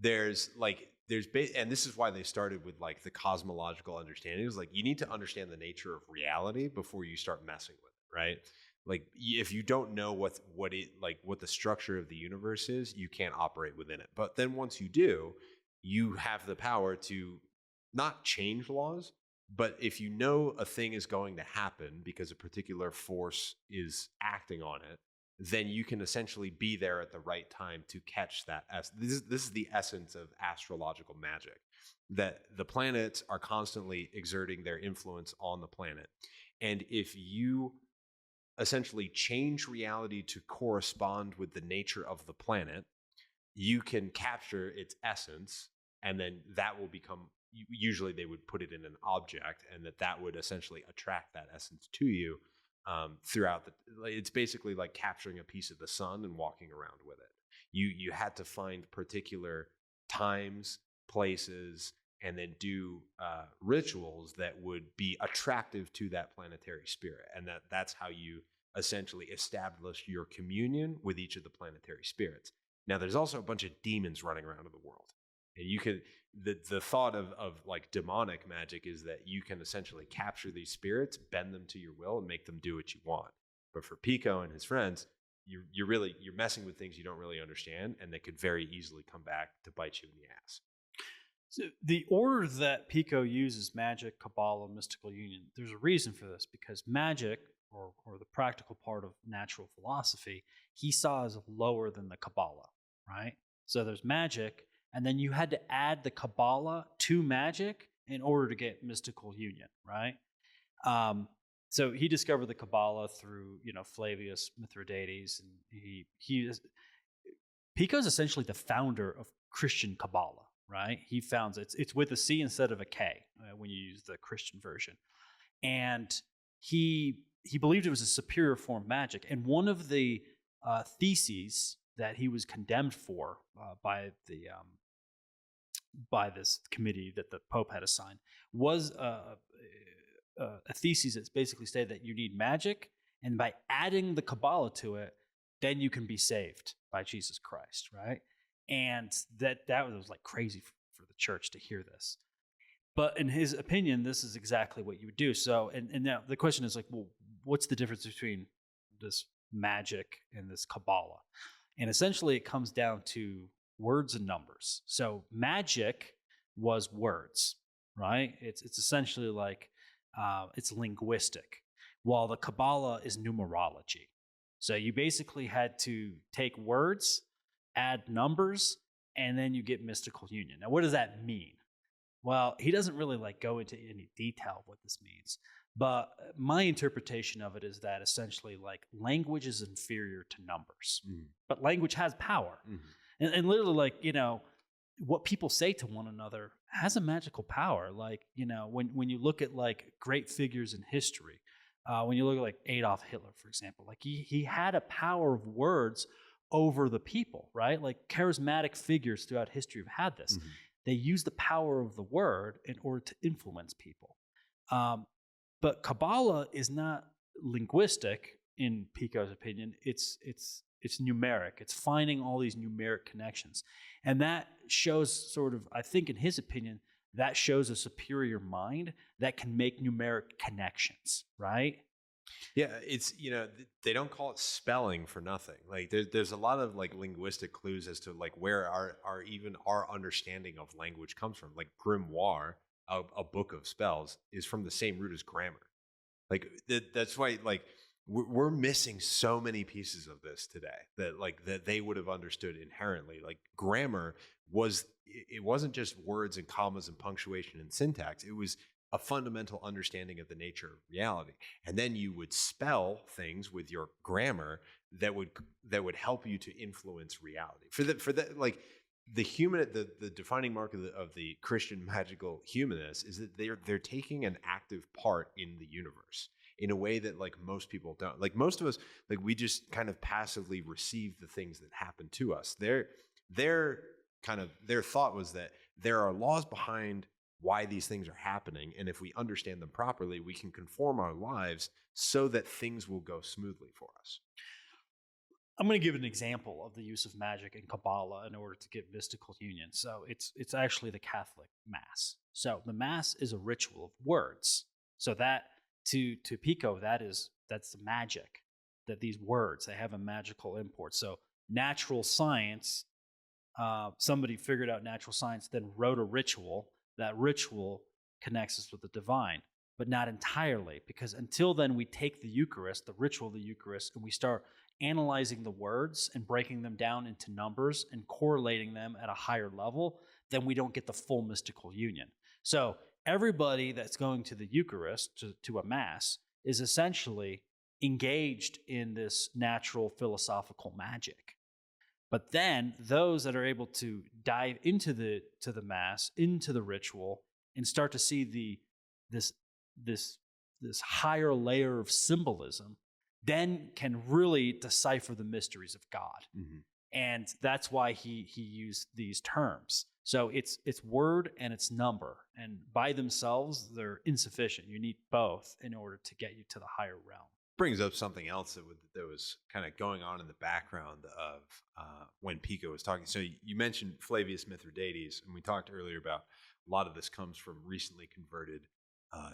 and this is why they started with like the cosmological understanding. It was like you need to understand the nature of reality before you start messing with it, right? Like if you don't know what the structure of the universe is, you can't operate within it. But then once you do, you have the power to not change laws, but if you know a thing is going to happen because a particular force is acting on it, then you can essentially be there at the right time to catch that. This is the essence of astrological magic, that the planets are constantly exerting their influence on the planet. And if you essentially change reality to correspond with the nature of the planet, you can capture its essence, and then that will become, usually they would put it in an object, and that would essentially attract that essence to you throughout it's basically like capturing a piece of the sun and walking around with it. You had to find particular times, places, and then do rituals that would be attractive to that planetary spirit. And that's how you essentially establish your communion with each of the planetary spirits. Now, there's also a bunch of demons running around in the world. And you can, the thought of like demonic magic is that you can essentially capture these spirits, bend them to your will, and make them do what you want. But for Pico and his friends, you're messing with things you don't really understand, and they could very easily come back to bite you in the ass. So the order that Pico uses, magic, Kabbalah, mystical union, there's a reason for this, because magic, or the practical part of natural philosophy, he saw as lower than the Kabbalah, right? So there's magic, and then you had to add the Kabbalah to magic in order to get mystical union, right? So he discovered the Kabbalah through, Flavius Mithridates, and Pico's essentially the founder of Christian Kabbalah, right? He founds it's with a C instead of a K when you use the Christian version, and he believed it was a superior form of magic. And one of the theses that he was condemned for by this committee that the Pope had assigned was a thesis that basically stated that you need magic, and by adding the Kabbalah to it, then you can be saved by Jesus Christ, right? And that was like crazy for the church to hear this. But in his opinion, this is exactly what you would do. So, and now the question is like, well, what's the difference between this magic and this Kabbalah? And essentially it comes down to words and numbers. So magic was words, right? It's essentially like, it's linguistic, while the Kabbalah is numerology. So you basically had to take words, add numbers, and then you get mystical union. Now, what does that mean? Well, he doesn't really like go into any detail of what this means, but my interpretation of it is that essentially like language is inferior to numbers, but language has power. And literally like, you know, what people say to one another has a magical power. Like, you know, when you look at like great figures in history, when you look at like Adolf Hitler, for example, like he had a power of words over the people, right? Like charismatic figures throughout history have had this. They use the power of the word in order to influence people. But Kabbalah is not linguistic, in Pico's opinion. It's numeric. It's finding all these numeric connections. And that shows sort of, I think in his opinion, that shows a superior mind that can make numeric connections, right? Yeah, it's, you know, they don't call it spelling for nothing. Like there's a lot of like linguistic clues as to like where our understanding of language comes from. Like grimoire, a book of spells, is from the same root as grammar. Like that's why like we're missing so many pieces of this today that they would have understood inherently. Like grammar wasn't just words and commas and punctuation and syntax. It was a fundamental understanding of the nature of reality. And then you would spell things with your grammar that would help you to influence reality. For that, like the defining mark of the Christian magical humanist is that they're taking an active part in the universe in a way that like most people don't. Like most of us, like we just kind of passively receive the things that happen to us. Their thought was that there are laws behind why these things are happening, and if we understand them properly, we can conform our lives so that things will go smoothly for us. I'm going to give an example of the use of magic in Kabbalah in order to get mystical union. So it's actually the Catholic Mass. So the Mass is a ritual of words. So that to Pico, that's the magic, that these words, they have a magical import. So natural science, somebody figured out natural science, then wrote a ritual. That ritual connects us with the divine, but not entirely, because until then we take the Eucharist, the ritual of the Eucharist, and we start analyzing the words and breaking them down into numbers and correlating them at a higher level, then we don't get the full mystical union. So everybody that's going to the Eucharist, to a Mass, is essentially engaged in this natural philosophical magic. But then those that are able to dive into the Mass, into the ritual, and start to see this higher layer of symbolism, then can really decipher the mysteries of God. And that's why he used these terms. So it's word and it's number, and by themselves they're insufficient. You need both in order to get you to the higher realm. Brings up something else that was kind of going on in the background of when Pico was talking. So you mentioned Flavius Mithridates, and we talked earlier about a lot of this comes from recently converted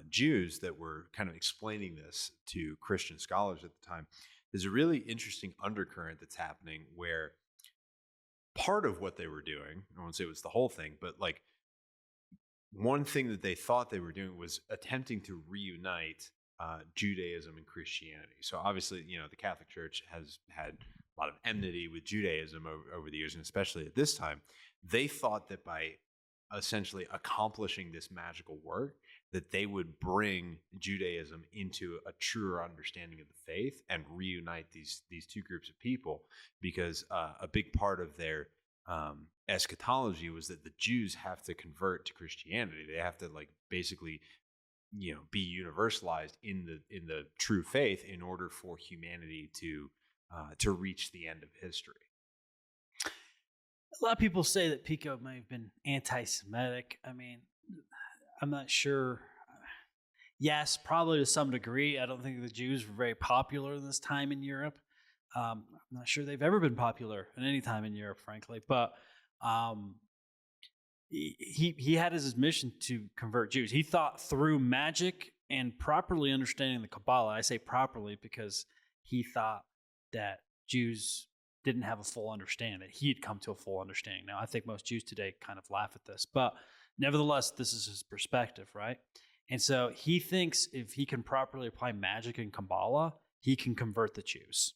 Jews that were kind of explaining this to Christian scholars at the time. There's a really interesting undercurrent that's happening where part of what they were doing, I won't say it was the whole thing, but like one thing that they thought they were doing was attempting to reunite Judaism and Christianity. So obviously, you know, the Catholic Church has had a lot of enmity with Judaism over the years, and especially at this time. They thought that by essentially accomplishing this magical work, that they would bring Judaism into a truer understanding of the faith and reunite these two groups of people, because a big part of their eschatology was that the Jews have to convert to Christianity. They have to like basically, you know, be universalized in the true faith in order for humanity to reach the end of history. A lot of people say that Pico may have been anti-Semitic. I mean, I'm not sure. Yes, probably to some degree. I don't think the Jews were very popular in this time in Europe. I'm not sure they've ever been popular at any time in Europe, frankly. But He had as his mission to convert Jews. He thought through magic and properly understanding the Kabbalah. I say properly because he thought that Jews didn't have a full understanding, that he had come to a full understanding. Now, I think most Jews today kind of laugh at this, but nevertheless, this is his perspective, right? And so he thinks if he can properly apply magic and Kabbalah, he can convert the Jews.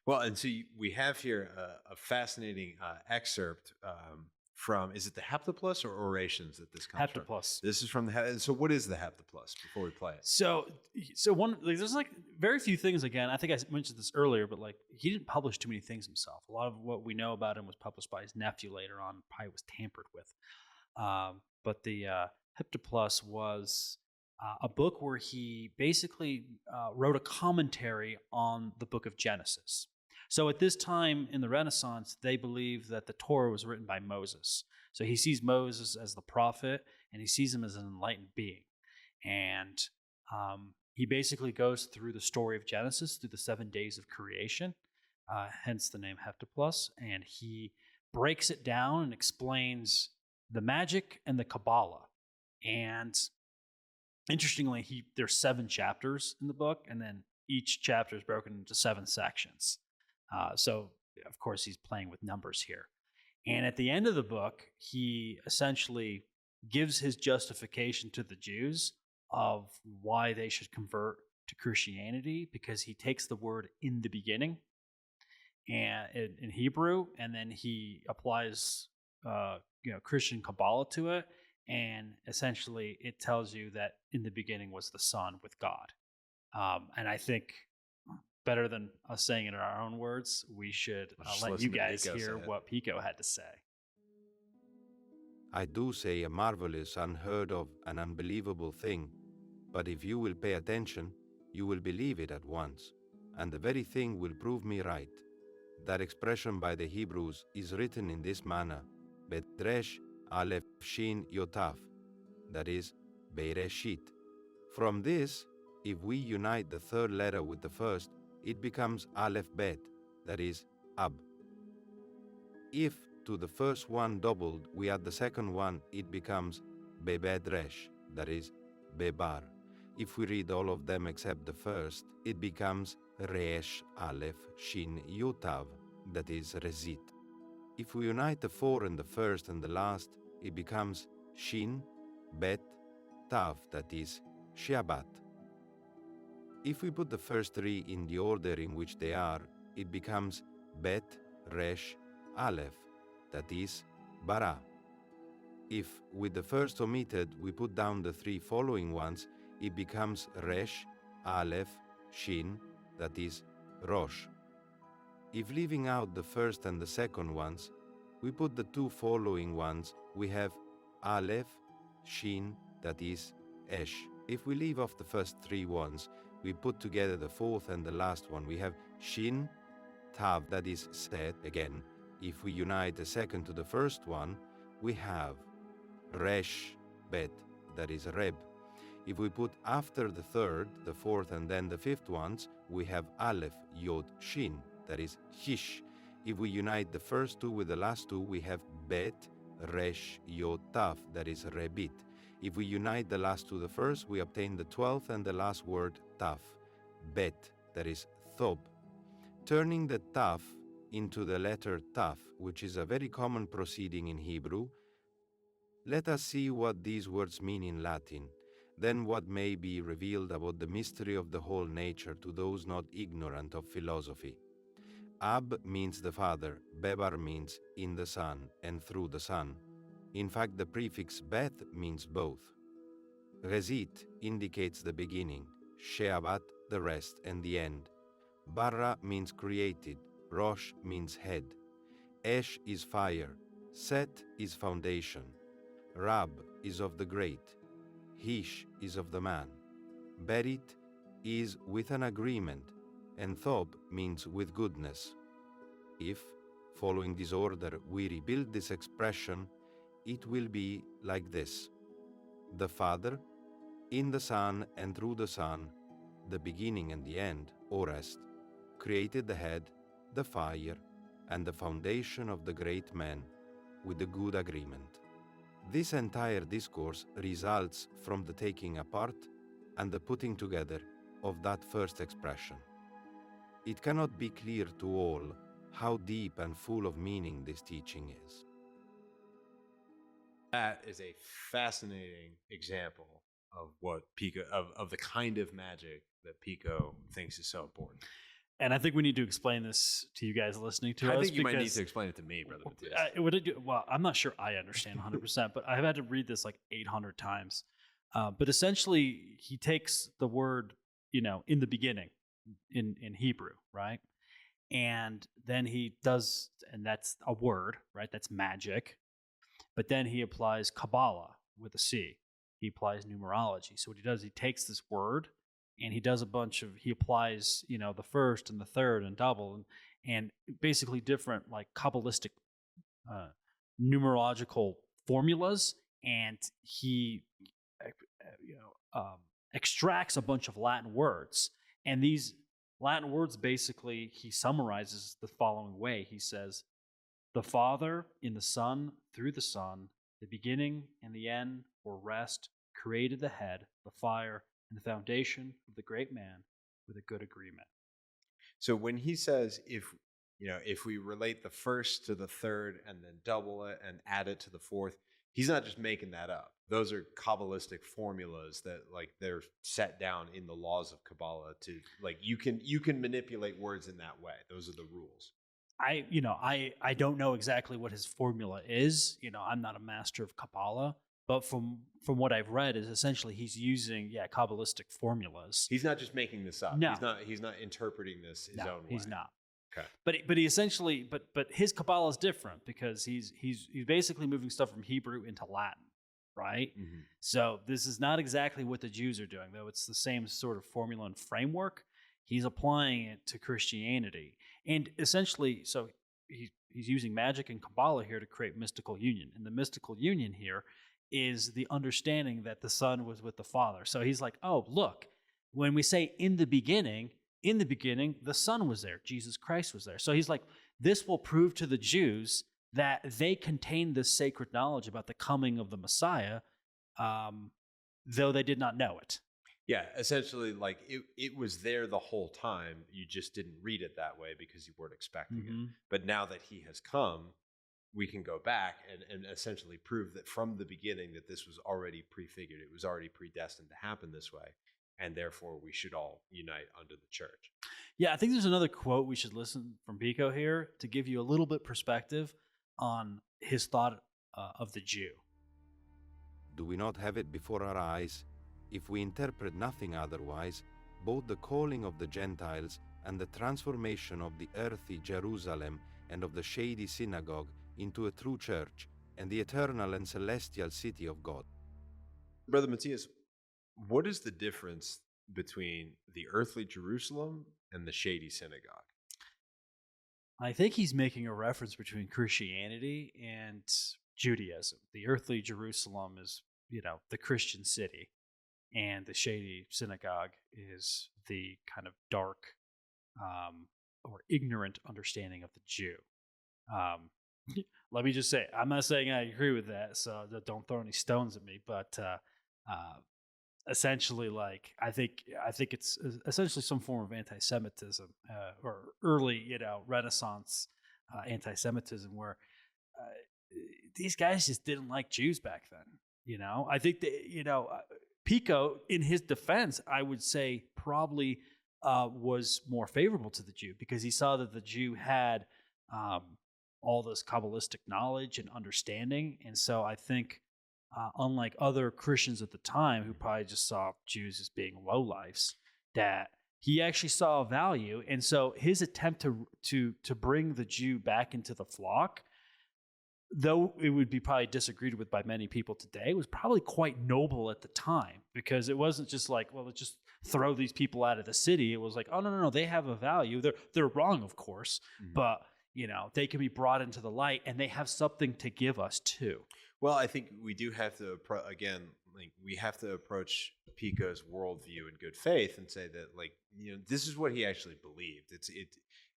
Well, and so we have here a fascinating excerpt from, is it the Heptaplus or Orations that this comes from? Heptaplus. This is from the, so what is the Heptaplus before we play it? So there's like very few things, again, I think I mentioned this earlier, but like he didn't publish too many things himself. A lot of what we know about him was published by his nephew later on, probably was tampered with. But the Heptaplus was a book where he basically wrote a commentary on the book of Genesis. So at this time in the Renaissance, they believe that the Torah was written by Moses. So he sees Moses as the prophet, and he sees him as an enlightened being. And he basically goes through the story of Genesis through the 7 days of creation, hence the name Heptaplus. And he breaks it down and explains the magic and the Kabbalah. And interestingly, there's 7 chapters in the book, and then each chapter is broken into 7 sections. So, of course, he's playing with numbers here. And at the end of the book, he essentially gives his justification to the Jews of why they should convert to Christianity, because he takes the word "in the beginning" and in Hebrew, and then he applies Christian Kabbalah to it, and essentially it tells you that in the beginning was the Son with God. And I think, better than us saying it in our own words, we should let you guys hear what Pico had to say. I do say a marvelous, unheard of, and unbelievable thing, but if you will pay attention, you will believe it at once, and the very thing will prove me right. That expression by the Hebrews is written in this manner: Betresh Aleph Shin Yotaf, that is, Bereshit. From this, if we unite the third letter with the first, it becomes Aleph Bet, that is, Ab. If to the first one doubled we add the second one, it becomes Bebedresh, that is, Bebar. If we read all of them except the first, it becomes Resh Aleph Shin Yutav, that is, Rezit. If we unite the 4 and the first and the last, it becomes Shin, Bet, Tav, that is, Shabat. If we put the first 3 in the order in which they are, it becomes Bet, Resh, Aleph, that is, Bara. If, with the first omitted, we put down the 3 following ones, it becomes Resh, Aleph, Shin, that is, Rosh. If leaving out the first and the second ones, we put the 2 following ones, we have Aleph, Shin, that is, Esh. If we leave off the first 3 ones, we put together the 4th and the last one. We have Shin, Tav, that is, Set, again. If we unite the second to the first one, we have Resh, Bet, that is, Reb. If we put after the 3rd, the 4th, and then the 5th ones, we have Aleph, Yod, Shin, that is, Hish. If we unite the first 2 with the last 2, we have Bet, Resh, Yod, Tav, that is, Rebit. If we unite the last to the first, we obtain the 12th and the last word, Taf, Bet, that is, Thob. Turning the Taf into the letter Taf, which is a very common proceeding in Hebrew, let us see what these words mean in Latin, then what may be revealed about the mystery of the whole nature to those not ignorant of philosophy. Ab means the Father, Bebar means in the Son and through the Son. In fact, the prefix Bet means both. Rezit indicates the beginning, Sheabat the rest and the end. Barra means created, Rosh means head. Esh is fire, Set is foundation. Rab is of the great, Hish is of the man. Berit is with an agreement, and Thob means with goodness. If, following this order, we rebuild this expression, it will be like this: the Father, in the Son and through the Son, the beginning and the end, or rest, created the head, the fire, and the foundation of the great man, with the good agreement. This entire discourse results from the taking apart and the putting together of that first expression. It cannot be clear to all how deep and full of meaning this teaching is. That is a fascinating example of what Pico, of the kind of magic that Pico thinks is so important. And I think we need to explain this to you guys listening to us. I think you might need to explain it to me, Brother Matthias. Well, I'm not sure I understand 100%, but I've had to read this like 800 times. But essentially, he takes the word, in the beginning in Hebrew, right? And then he does, and that's a word, right? That's magic. But then he applies Kabbalah with a C. He applies numerology. So what he does, he takes this word and he does he applies, the first and the third and double and basically different like Kabbalistic numerological formulas. And he, extracts a bunch of Latin words. And these Latin words, basically, he summarizes the following way. He says, the Father in the Son, through the Son, the beginning and the end for rest, created the head, the fire, and the foundation of the great man with a good agreement. So when he says, if we relate the first to the third and then double it and add it to the fourth, he's not just making that up. Those are Kabbalistic formulas that like they're set down in the laws of Kabbalah to like you can manipulate words in that way. Those are the rules. I don't know exactly what his formula is. I'm not a master of Kabbalah, but from what I've read is essentially he's using Kabbalistic formulas. He's not just making this up. No. He's not interpreting this his own way. He's not. Okay. But he essentially but his Kabbalah is different because he's basically moving stuff from Hebrew into Latin, right? Mm-hmm. So this is not exactly what the Jews are doing, though it's the same sort of formula and framework. He's applying it to Christianity. And essentially, so he's using magic and Kabbalah here to create mystical union. And the mystical union here is the understanding that the Son was with the Father. So he's like, oh, look, when we say in the beginning, the Son was there. Jesus Christ was there. So he's like, this will prove to the Jews that they contain this sacred knowledge about the coming of the Messiah, though they did not know it. Yeah, essentially, like it was there the whole time. You just didn't read it that way because you weren't expecting it. But now that he has come, we can go back and essentially prove that from the beginning that this was already prefigured. It was already predestined to happen this way. And therefore, we should all unite under the church. Yeah, I think there's another quote we should listen from Pico here to give you a little bit perspective on his thought of the Jew. Do we not have it before our eyes? If we interpret nothing otherwise, both the calling of the Gentiles and the transformation of the earthy Jerusalem and of the shady synagogue into a true church and the eternal and celestial city of God. Brother Matthias, what is the difference between the earthly Jerusalem and the shady synagogue? I think he's making a reference between Christianity and Judaism. The earthly Jerusalem is, the Christian city. And the shady synagogue is the kind of dark or ignorant understanding of the Jew. Let me just say, I'm not saying I agree with that, so don't throw any stones at me. But essentially, like I think it's essentially some form of anti-Semitism or early, Renaissance anti-Semitism, where these guys just didn't like Jews back then. I think that Pico, in his defense, I would say probably was more favorable to the Jew because he saw that the Jew had all this Kabbalistic knowledge and understanding. And so I think, unlike other Christians at the time who probably just saw Jews as being lowlifes, that he actually saw value. And so his attempt to bring the Jew back into the flock, though it would be probably disagreed with by many people today, was probably quite noble at the time because it wasn't just like, well, let's just throw these people out of the city. It was like, oh, no, they have a value. They're wrong, of course, but they can be brought into the light and they have something to give us too. Well, I think we do have to, we have to approach Pico's worldview in good faith and say that, this is what he actually believed.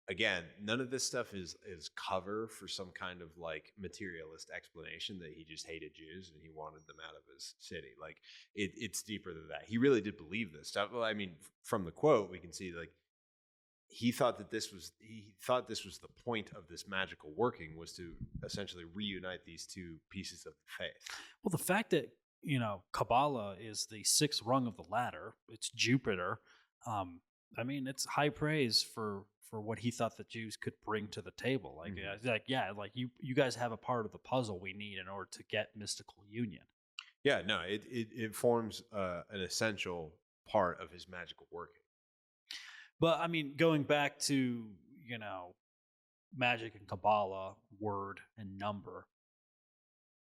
again, none of this stuff is cover for some kind of like materialist explanation that he just hated Jews and he wanted them out of his city. Like it's deeper than that. He really did believe this stuff. Well, I mean, from the quote, we can see like he thought this was the point of this magical working, was to essentially reunite these two pieces of the faith. Well, the fact that, Kabbalah is the sixth rung of the ladder, it's Jupiter. I mean, it's high praise for what he thought the Jews could bring to the table. Like, you guys have a part of the puzzle we need in order to get mystical union. Yeah, no, it forms an essential part of his magical working. But I mean, going back to, magic and Kabbalah, word and number,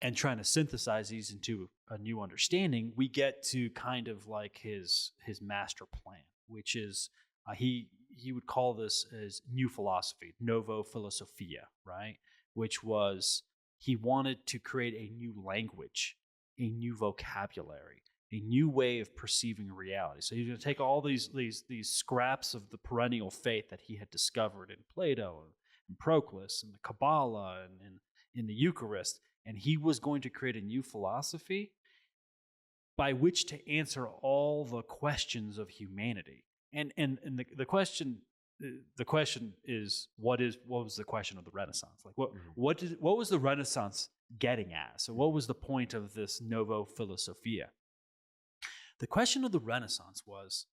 and trying to synthesize these into a new understanding, we get to kind of like his master plan, which is he would call this as new philosophy, novo philosophia, right? Which was, he wanted to create a new language, a new vocabulary, a new way of perceiving reality. So he's going to take all these scraps of the perennial faith that he had discovered in Plato and Proclus and the Kabbalah and in the Eucharist, and he was going to create a new philosophy by which to answer all the questions of humanity. And the question is, what was the question of the Renaissance? Like what was the Renaissance getting at? So what was the point of this novo philosophia? The question of the Renaissance was,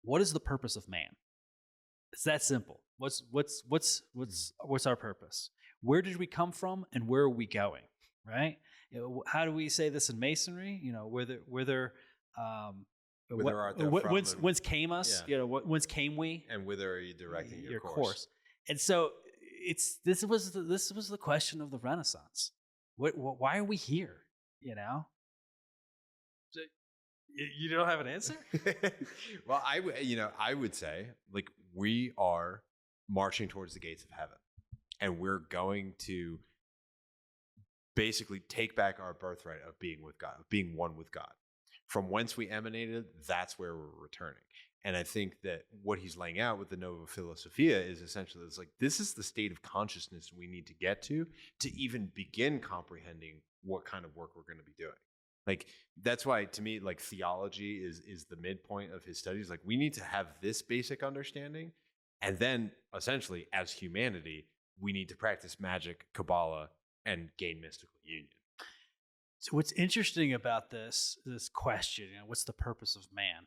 what is the purpose of man? It's that simple. What's our purpose? Where did we come from, and where are we going? Right? How do we say this in Masonry? Whence came us? Yeah. Whence came we? And whither are you directing your course? And so this was the question of the Renaissance. Why are we here? You don't have an answer? Well, I would say, like, we are marching towards the gates of heaven, and we're going to basically take back our birthright of being with God, of being one with God. From whence we emanated, that's where we're returning. And I think that what he's laying out with the Nova Philosophia is essentially, it's like, this is the state of consciousness we need to get to even begin comprehending what kind of work we're going to be doing. Like, that's why, to me, like, theology is the midpoint of his studies. Like, we need to have this basic understanding, and then essentially, as humanity, we need to practice magic, Kabbalah, and gain mystical union. So what's interesting about this question, what's the purpose of man,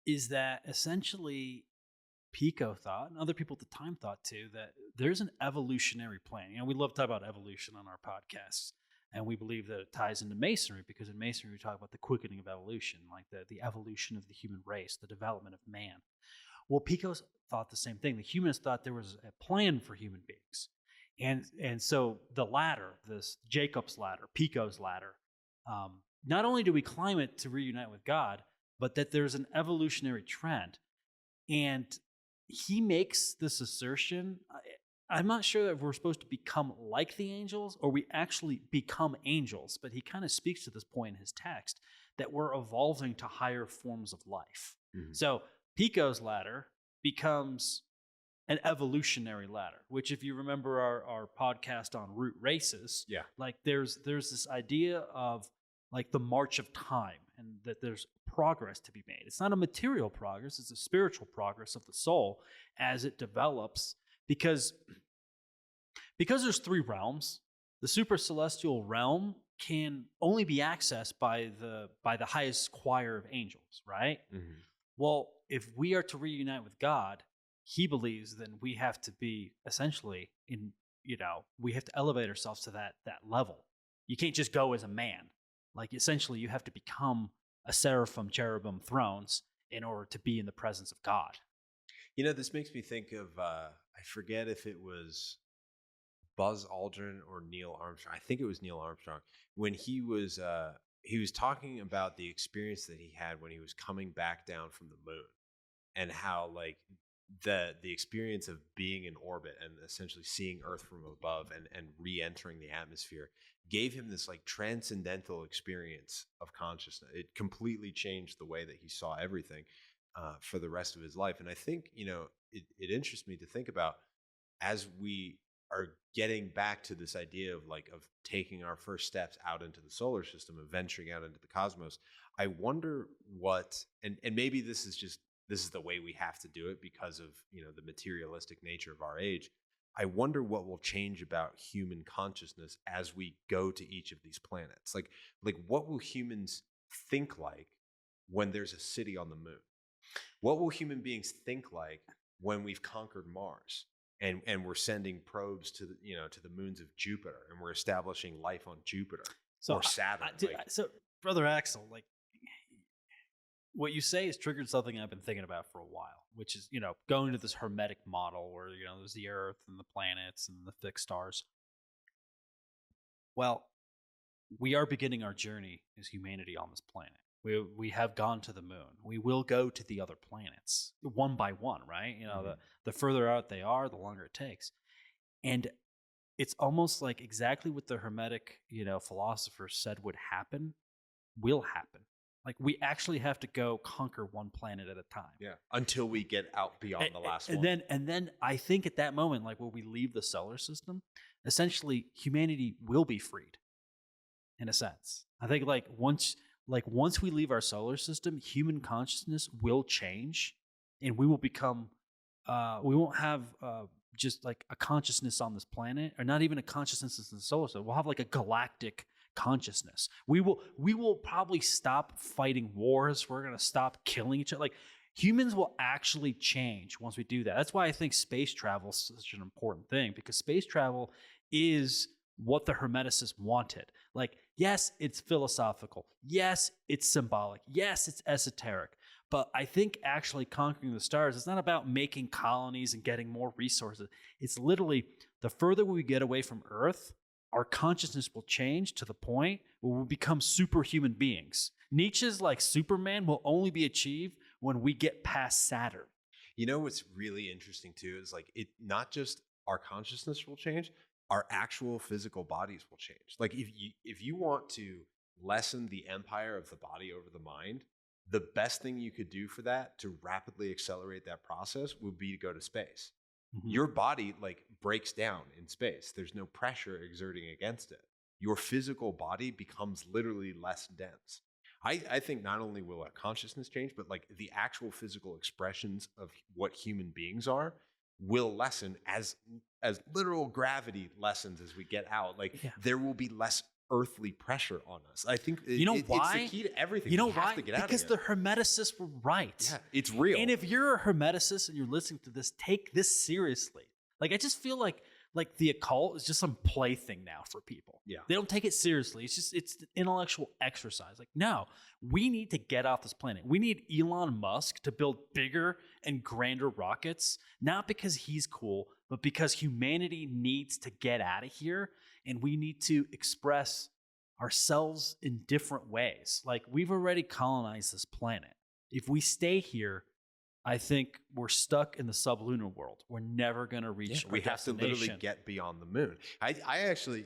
is that essentially Pico thought, and other people at the time thought too, that there's an evolutionary plan. We love to talk about evolution on our podcasts, and we believe that it ties into Masonry, because in Masonry we talk about the quickening of evolution, like the evolution of the human race, the development of man. Well, Pico thought the same thing. The humanists thought there was a plan for human beings. And so the ladder, this Jacob's ladder, Pico's ladder, not only do we climb it to reunite with God, but that there's an evolutionary trend. And he makes this assertion. I'm not sure that we're supposed to become like the angels or we actually become angels, but he kind of speaks to this point in his text, that we're evolving to higher forms of life. Mm-hmm. So Pico's ladder becomes an evolutionary ladder, which, if you remember our podcast on root races, like there's this idea of like the march of time, and that there's progress to be made. It's not a material progress, it's a spiritual progress of the soul as it develops, because there's three realms. The super celestial realm can only be accessed by the highest choir of angels, right? Mm-hmm. Well, if we are to reunite with God, he believes then we have to be essentially we have to elevate ourselves to that level. You can't just go as a man. Like, essentially, you have to become a seraphim, cherubim, thrones in order to be in the presence of God. This makes me think of, I forget if it was Buzz Aldrin or Neil Armstrong. I think it was Neil Armstrong, when he was talking about the experience that he had when he was coming back down from the moon, and how, like, the experience of being in orbit and essentially seeing Earth from above and re-entering the atmosphere gave him this like transcendental experience of consciousness. It completely changed the way that he saw everything. for the rest of his life. And I think, it interests me to think about as we are getting back to this idea of taking our first steps out into the solar system, of venturing out into the cosmos. I wonder what, and maybe this is the way we have to do it because of, the materialistic nature of our age. I wonder what will change about human consciousness as we go to each of these planets. Like what will humans think like when there's a city on the moon? What will human beings think like when we've conquered Mars and we're sending probes to the moons of Jupiter, and we're establishing life on Jupiter or Saturn? So, Brother Axel, what you say has triggered something I've been thinking about for a while, which is, going to this hermetic model where, there's the Earth and the planets and the fixed stars. Well, we are beginning our journey as humanity on this planet. We have gone to the moon. We will go to the other planets one by one, right? The further out they are, the longer it takes. And it's almost like exactly what the hermetic, philosophers said would happen will happen. We actually have to go conquer one planet at a time. Yeah. Until we get out beyond the last one. And then I think at that moment, when we leave the solar system, essentially humanity will be freed in a sense. I think once we leave our solar system, human consciousness will change, and we will become, we won't have just a consciousness on this planet, or not even a consciousness in the solar system. We'll have a galactic consciousness. We will probably stop fighting wars. We're going to stop killing each other. Humans will actually change once we do that. That's why I think space travel is such an important thing, because space travel is what the Hermeticists wanted. Yes, it's philosophical. Yes, it's symbolic. Yes, it's esoteric. But I think actually conquering the stars is not about making colonies and getting more resources. It's literally the further we get away from Earth, our consciousness will change to the point where we'll become superhuman beings. Nietzsche's Superman will only be achieved when we get past Saturn. What's really interesting too is it not just our consciousness will change, our actual physical bodies will change. If you want to lessen the empire of the body over the mind, the best thing you could do for that, to rapidly accelerate that process, would be to go to space. Mm-hmm. Your body breaks down in space. There's no pressure exerting against it. Your physical body becomes literally less dense. I think not only will our consciousness change, but the actual physical expressions of what human beings are will lessen as literal gravity lessens as we get out. There will be less earthly pressure on us. I think why? It's the key to everything. You know why? Have to get out because the Hermeticists were right. Yeah, it's real. And if you're a Hermeticist and you're listening to this, take this seriously. I just feel like the occult is just some plaything now for people. Yeah. They don't take it seriously. It's an intellectual exercise. No, we need to get off this planet. We need Elon Musk to build bigger and grander rockets, not because he's cool, but because humanity needs to get out of here, and we need to express ourselves in different ways. We've already colonized this planet. If we stay here, I think we're stuck in the sublunar world. We're never going to reach our we have to destination. literally get beyond the moon. I actually,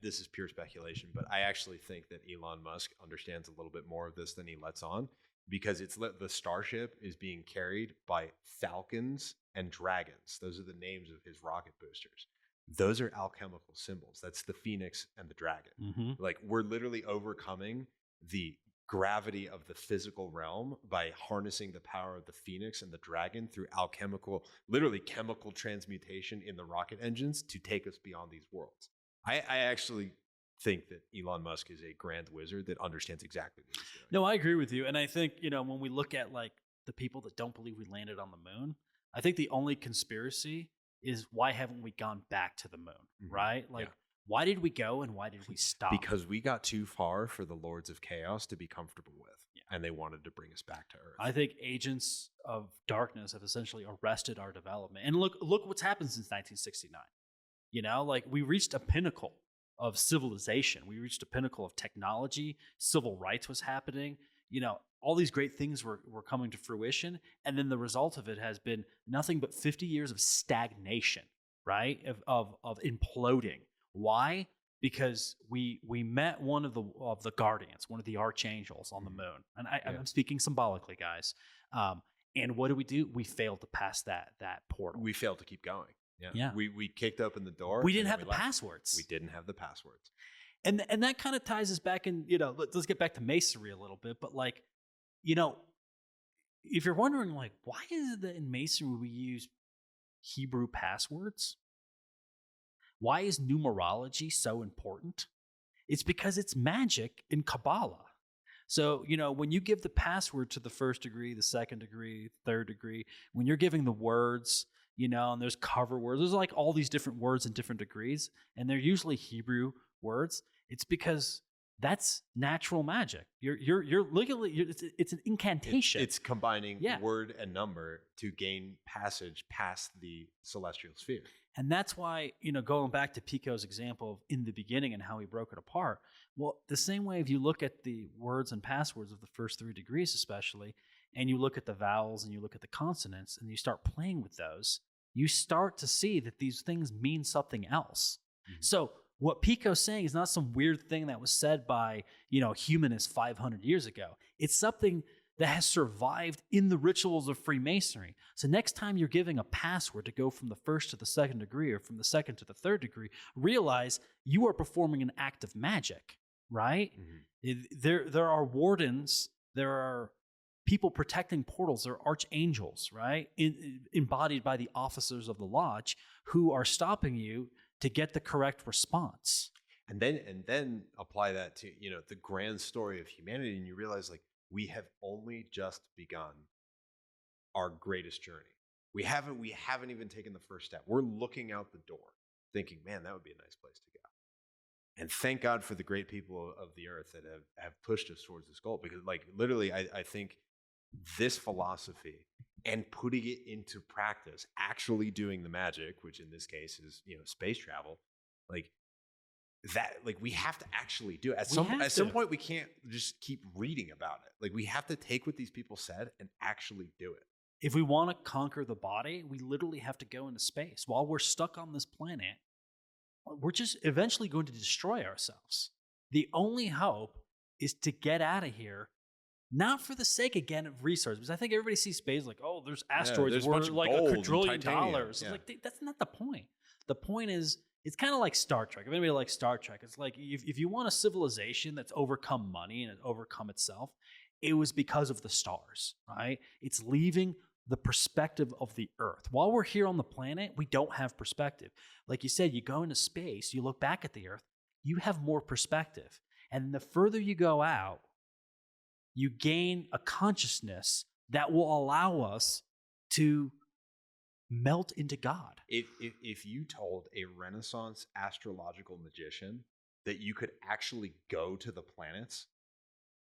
this is pure speculation, but I actually think that Elon Musk understands a little bit more of this than he lets on, because the Starship is being carried by falcons and dragons. Those are the names of his rocket boosters. Those are alchemical symbols. That's the phoenix and the dragon. Mm-hmm. We're literally overcoming the gravity of the physical realm by harnessing the power of the phoenix and the dragon through literally chemical transmutation in the rocket engines to take us beyond these worlds. I actually think that Elon Musk is a grand wizard that understands exactly what he's doing. No, I agree with you. And I think, when we look at the people that don't believe we landed on the moon, I think the only conspiracy is why haven't we gone back to the moon, mm-hmm. right? Why did we go and why did we stop? Because we got too far for the Lords of Chaos to be comfortable with, and they wanted to bring us back to Earth. I think agents of darkness have essentially arrested our development. And look what's happened since 1969. We reached a pinnacle of civilization. We reached a pinnacle of technology. Civil rights was happening. All these great things were coming to fruition. And then the result of it has been nothing but 50 years of stagnation, right? Of imploding. Why? because we met one of the guardians, one of the archangels on the moon, and I'm speaking symbolically, guys. And what do? We failed to pass that portal. We failed to keep going. Yeah. We kicked open the door. We didn't have the passwords. We didn't have the passwords. And that kind of ties us back in, let's get back to Masonry a little bit. But like, if you're wondering, like, why is it that in Masonry we use Hebrew passwords? Why is numerology so important? It's because it's magic in Kabbalah. So, when you give the password to the first degree, the second degree, third degree, when you're giving the words, and there's cover words, there's like all these different words in different degrees, and they're usually Hebrew words. It's because that's natural magic. You're legally, it's an incantation. It's combining word and number to gain passage past the celestial sphere. And that's why, going back to Pico's example of in the beginning and how he broke it apart, well, the same way if you look at the words and passwords of the first 3 degrees especially, and you look at the vowels and you look at the consonants and you start playing with those, you start to see that these things mean something else. Mm-hmm. So what Pico's saying is not some weird thing that was said by, humanists 500 years ago. It's something that has survived in the rituals of Freemasonry. So next time you're giving a password to go from the first to the second degree or from the second to the third degree, realize you are performing an act of magic, right? Mm-hmm. There are wardens, there are people protecting portals, there are archangels, right? Embodied by the officers of the lodge who are stopping you to get the correct response. And then apply that to, the grand story of humanity, and you realize, like, we have only just begun our greatest journey. We haven't even taken the first step. We're looking out the door thinking, man, that would be a nice place to go. And thank God for the great people of the earth that have pushed us towards this goal. Because, like, literally, I think this philosophy and putting it into practice, actually doing the magic, which in this case is, space travel, like, that, like, we have to actually do it. At some point, we can't just keep reading about it. Like, we have to take what these people said and actually do it. If we want to conquer the body, we literally have to go into space. While we're stuck on this planet, we're just eventually going to destroy ourselves. The only hope is to get out of here, not for the sake, again, of resources. Because I think everybody sees space like, oh, there's asteroids there's worth like $1 quadrillion dollars. Yeah. Like, that's not the point. The point is, it's kind of like Star Trek. If anybody likes Star Trek, it's like if you want a civilization that's overcome money and overcome itself, it was because of the stars, right? It's leaving the perspective of the earth. While we're here on the planet, we don't have perspective. Like you said, you go into space, you look back at the earth, you have more perspective. And the further you go out, you gain a consciousness that will allow us to melt into God. If you told a Renaissance astrological magician that you could actually go to the planets,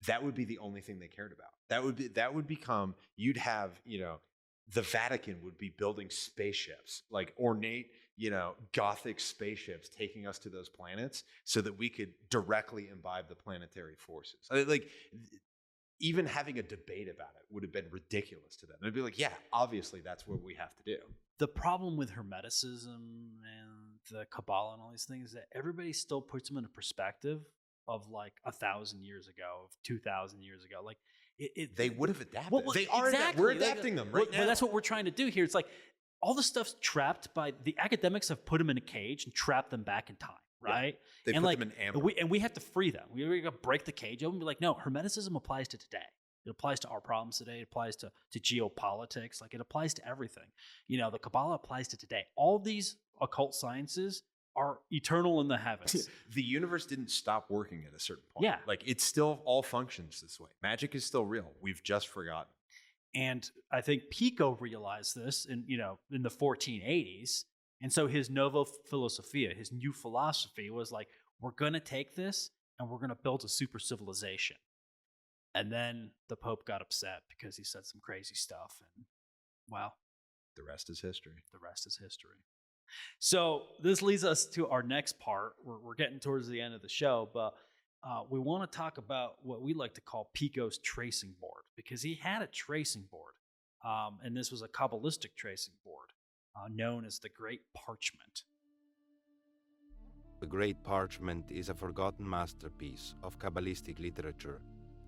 that would be the only thing they cared about. That would become, you'd have, the Vatican would be building spaceships, like ornate, Gothic spaceships taking us to those planets so that we could directly imbibe the planetary forces. Like, even having a debate about it would have been ridiculous to them. They'd be like, yeah, obviously that's what we have to do. The problem with Hermeticism and the Kabbalah and all these things is that everybody still puts them in a perspective of like 1,000 years ago, of 2,000 years ago. Like they would have adapted. Well, they are exactly. We're adapting them right now. But that's what we're trying to do here. It's like all the stuff's trapped by the academics have put them in a cage and trapped them back in time. Right? Yeah. They put them in amber. And we have to free them. We got to break the cage open and be like, no, Hermeticism applies to today. It applies to our problems today. It applies to geopolitics. Like, it applies to everything. The Kabbalah applies to today. All these occult sciences are eternal in the heavens. The universe didn't stop working at a certain point. Yeah. Like, it still all functions this way. Magic is still real. We've just forgotten. And I think Pico realized this in the 1480s. And so his Nova Philosophia, his new philosophy, was like, we're going to take this and we're going to build a super civilization. And then the Pope got upset because he said some crazy stuff. And, well, the rest is history. The rest is history. So this leads us to our next part. We're getting towards the end of the show, but we want to talk about what we like to call Pico's tracing board, because he had a tracing board. And this was a Kabbalistic tracing board. Known as the Great Parchment. The great parchment is a forgotten masterpiece of Kabbalistic literature.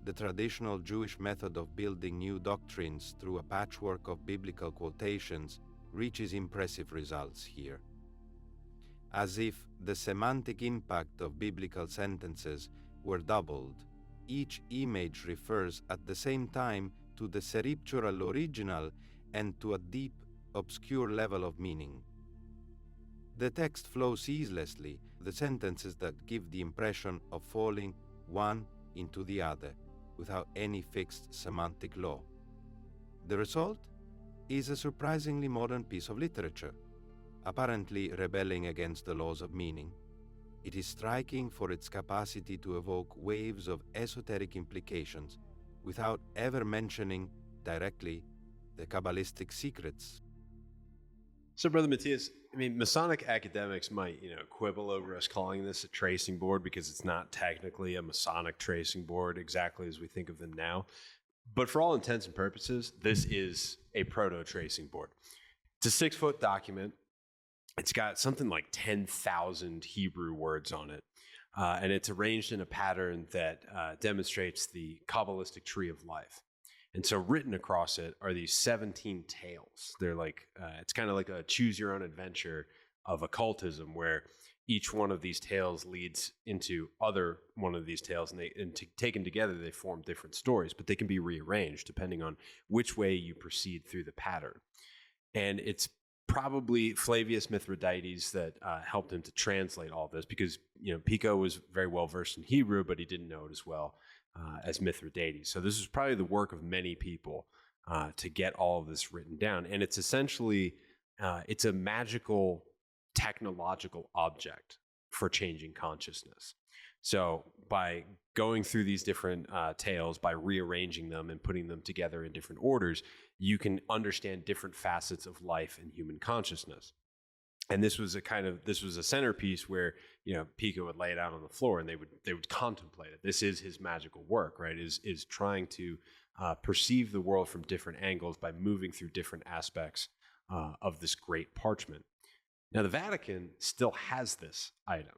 The traditional Jewish method of building new doctrines through a patchwork of biblical quotations reaches impressive results here. As if the semantic impact of biblical sentences were doubled, each image refers at the same time to the scriptural original and to a deep, obscure level of meaning. The text flows ceaselessly, the sentences that give the impression of falling one into the other, without any fixed semantic law. The result is a surprisingly modern piece of literature, apparently rebelling against the laws of meaning. It is striking for its capacity to evoke waves of esoteric implications without ever mentioning directly the Kabbalistic secrets. So, Brother Matthias, I mean, Masonic academics might, quibble over us calling this a tracing board because it's not technically a Masonic tracing board exactly as we think of them now. But for all intents and purposes, this is a proto-tracing board. It's a 6-foot document. It's got something like 10,000 Hebrew words on it. And it's arranged in a pattern that demonstrates the Kabbalistic tree of life. And so written across it are these 17 tales. They're like, it's kind of like a choose your own adventure of occultism, where each one of these tales leads into other one of these tales, and taken together, they form different stories, but they can be rearranged depending on which way you proceed through the pattern. And it's probably Flavius Mithridates that helped him to translate all this, because Pico was very well versed in Hebrew, but he didn't know it as well as Mithridates. So this is probably the work of many people to get all of this written down. And it's essentially, it's a magical technological object for changing consciousness. So by going through these different tales, by rearranging them and putting them together in different orders, you can understand different facets of life and human consciousness. And this was a centerpiece where, Pico would lay it out on the floor and they would contemplate it. This is his magical work, right? Is trying to perceive the world from different angles by moving through different aspects of this great parchment. Now, the Vatican still has this item,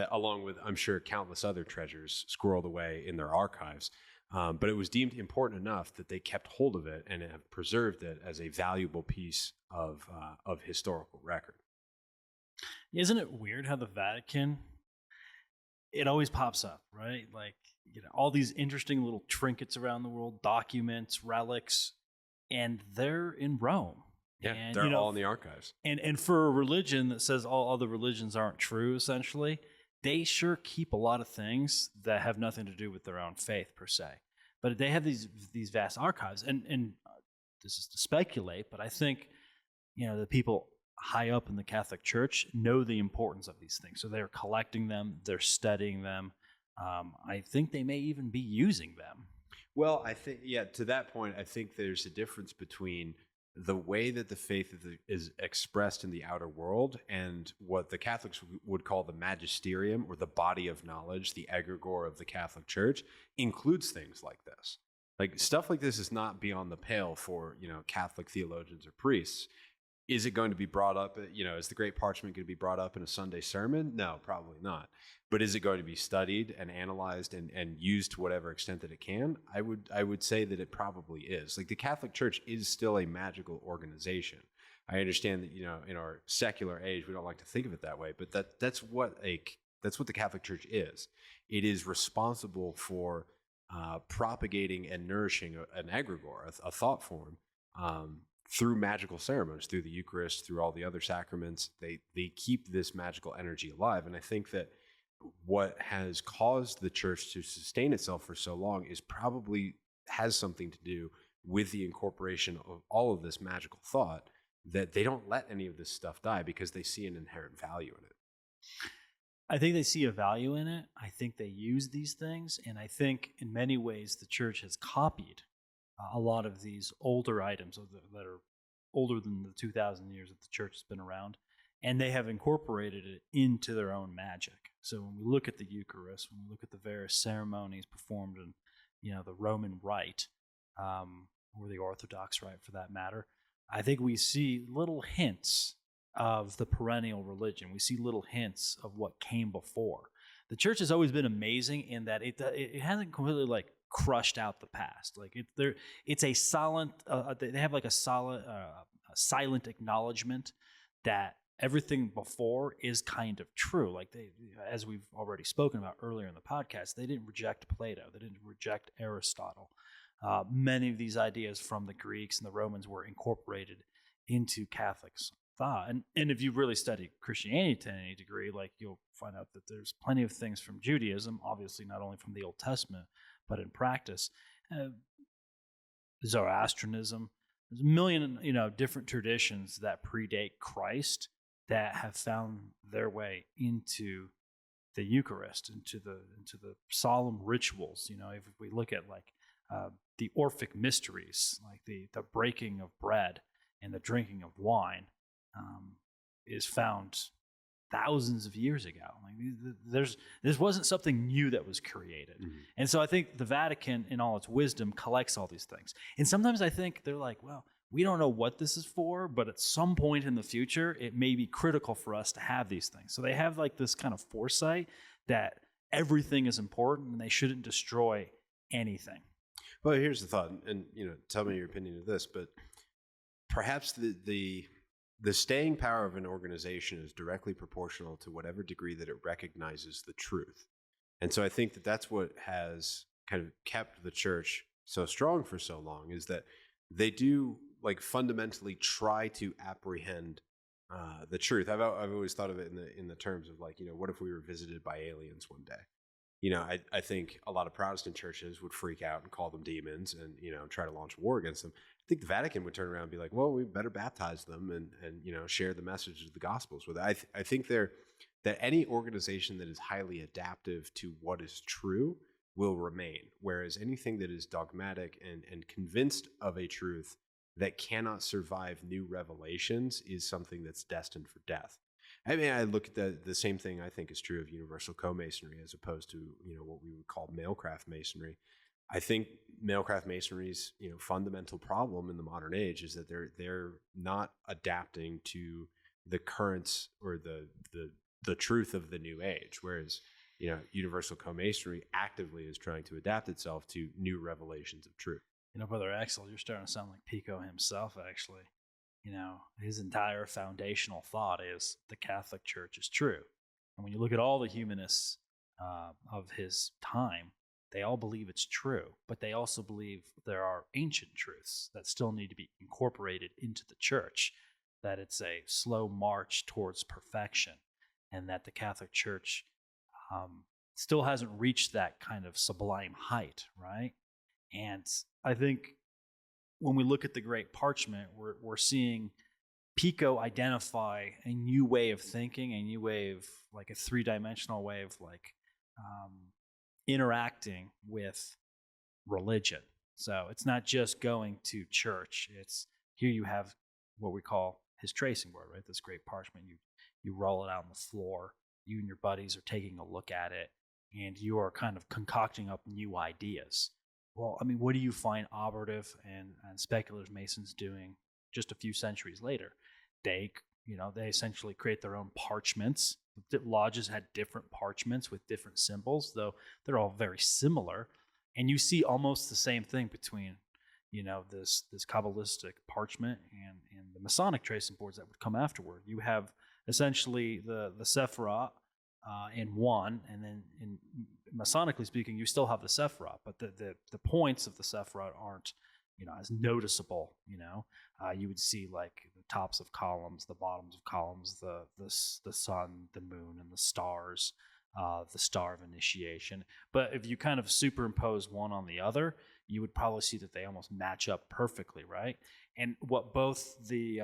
along with, I'm sure, countless other treasures squirreled away in their archives. But it was deemed important enough that they kept hold of it and have preserved it as a valuable piece of historical record. Isn't it weird how the Vatican, it always pops up, right? Like, all these interesting little trinkets around the world, documents, relics, and they're in Rome. Yeah, and, they're all in the archives. And for a religion that says all other religions aren't true, essentially, they sure keep a lot of things that have nothing to do with their own faith per se. But they have these vast archives. And this is to speculate, but I think, the people high up in the Catholic Church know the importance of these things. So they're collecting them, they're studying them. I think they may even be using them. Well, I think, to that point, I think there's a difference between the way that the faith is expressed in the outer world and what the Catholics would call the magisterium, or the body of knowledge, the egregore of the Catholic Church, includes things like this. Like, stuff like this is not beyond the pale for, Catholic theologians or priests. Is it going to be brought up, is the Great Parchment going to be brought up in a Sunday sermon? No, probably not. But is it going to be studied and analyzed and used to whatever extent that it can? I would say that it probably is. Like, the Catholic Church is still a magical organization. I understand that, in our secular age, we don't like to think of it that way, but that's what the Catholic Church is. It is responsible for propagating and nourishing an egregore, a thought form, through magical ceremonies, through the Eucharist, through all the other sacraments. They keep this magical energy alive. And I think that what has caused the church to sustain itself for so long has something to do with the incorporation of all of this magical thought, that they don't let any of this stuff die because they see an inherent value in it. I think they see a value in it. I think they use these things. And I think in many ways the church has copied a lot of these older items that are older than the 2,000 years that the church has been around, and they have incorporated it into their own magic. So when we look at the Eucharist, when we look at the various ceremonies performed in, the Roman Rite, or the Orthodox Rite for that matter, I think we see little hints of the perennial religion. We see little hints of what came before. The church has always been amazing in that it hasn't completely like crushed out the past. Like it's a solid. They have like a solid, silent acknowledgement that everything before is kind of true. Like as we've already spoken about earlier in the podcast, they didn't reject Plato. They didn't reject Aristotle. Many of these ideas from the Greeks and the Romans were incorporated into Catholic thought. And if you really study Christianity to any degree, like you'll find out that there's plenty of things from Judaism, obviously not only from the Old Testament, but in practice. Zoroastrianism, there's a million, different traditions that predate Christ that have found their way into the Eucharist, into the solemn rituals. If we look at like the Orphic mysteries, like the breaking of bread and the drinking of wine, is found thousands of years ago. Like this wasn't something new that was created. Mm-hmm. And so I think the Vatican, in all its wisdom, collects all these things. And sometimes I think they're like, well, we don't know what this is for, but at some point in the future, it may be critical for us to have these things. So they have like this kind of foresight that everything is important and they shouldn't destroy anything. Well, here's the thought, and tell me your opinion of this, but perhaps the staying power of an organization is directly proportional to whatever degree that it recognizes the truth. And so I think that that's what has kind of kept the church so strong for so long, is that they do like fundamentally try to apprehend the truth. I've always thought of it in the terms of like, what if we were visited by aliens one day? I think a lot of Protestant churches would freak out and call them demons and, try to launch war against them. I think the Vatican would turn around and be like, well, we better baptize them and share the message of the Gospels with it. I think that any organization that is highly adaptive to what is true will remain, whereas anything that is dogmatic and convinced of a truth that cannot survive new revelations is something that's destined for death. I mean, I look at the same thing I think is true of universal Co-Masonry as opposed to, what we would call mailcraft masonry. I think mailcraft masonry's, fundamental problem in the modern age is that they're not adapting to the currents or the truth of the new age, whereas, universal Co-Masonry actively is trying to adapt itself to new revelations of truth. Brother Axel, you're starting to sound like Pico himself, actually. His entire foundational thought is the Catholic Church is true. And when you look at all the humanists of his time, they all believe it's true, but they also believe there are ancient truths that still need to be incorporated into the church, that it's a slow march towards perfection, and that the Catholic Church still hasn't reached that kind of sublime height, right? And I think when we look at the Great Parchment, we're seeing Pico identify a new way of thinking, a new way of like a three-dimensional way of like interacting with religion. So it's not just going to church. It's here you have what we call his tracing board, right? This Great Parchment. You roll it out on the floor. You and your buddies are taking a look at it, and you are kind of concocting up new ideas. Well, I mean, what do you find operative and speculative Masons doing just a few centuries later? They essentially create their own parchments. Lodges had different parchments with different symbols, though they're all very similar. And you see almost the same thing between, this Kabbalistic parchment and the Masonic tracing boards that would come afterward. You have essentially the Sephirot in one, and then in Masonically speaking, you still have the Sephirot, but the points of the Sephirot aren't, as noticeable. You would see like the tops of columns, the bottoms of columns, the sun, the moon, and the stars, the star of initiation. But if you kind of superimpose one on the other, you would probably see that they almost match up perfectly, right? And what both the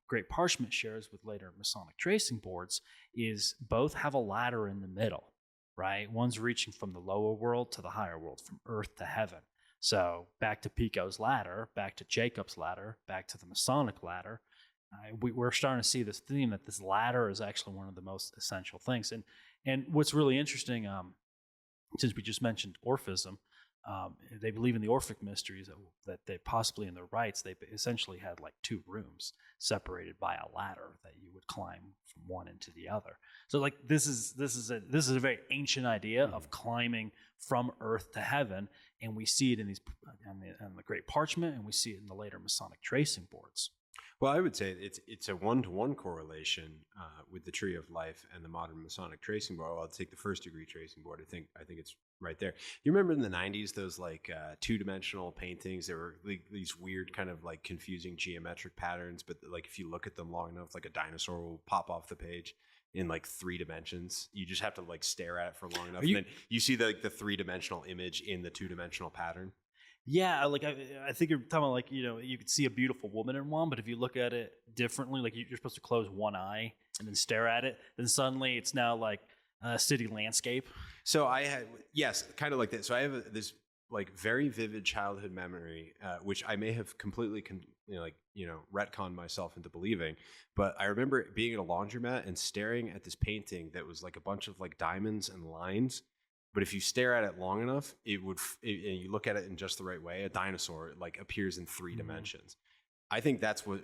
Great Parchment shares with later Masonic tracing boards is both have a ladder in the middle, right? One's reaching from the lower world to the higher world, from earth to heaven. So back to Pico's ladder, back to Jacob's ladder, back to the Masonic ladder. We're starting to see this theme that this ladder is actually one of the most essential things. And what's really interesting, since we just mentioned Orphism, They believe in the Orphic mysteries that they possibly in the rites they essentially had like two rooms separated by a ladder that you would climb from one into the other. So like this is a very ancient idea of climbing from earth to heaven, and we see it in these on the Great Parchment, and we see it in the later Masonic tracing boards. Well, I would say it's a one-to-one correlation with the Tree of Life and the modern Masonic tracing board. Well, I'll take the first degree tracing board. I think it's right there. You remember in the 90s those like two-dimensional paintings? There were like, these weird kind of like confusing geometric patterns, but like if you look at them long enough, like a dinosaur will pop off the page in like 3 dimensions. You just have to like stare at it for long enough, and then you see the 3-dimensional image in the 2-dimensional pattern. Yeah, like I think you're talking about like, you could see a beautiful woman in one, but if you look at it differently, like you're supposed to close one eye and then stare at it, then suddenly it's now like a city landscape. So I had, yes, kind of like that. So I have this like very vivid childhood memory, which I may have completely retconned myself into believing, but I remember being at a laundromat and staring at this painting that was like a bunch of like diamonds and lines. But if you stare at it long enough, and you look at it in just the right way, a dinosaur like appears in 3 dimensions. I think that's what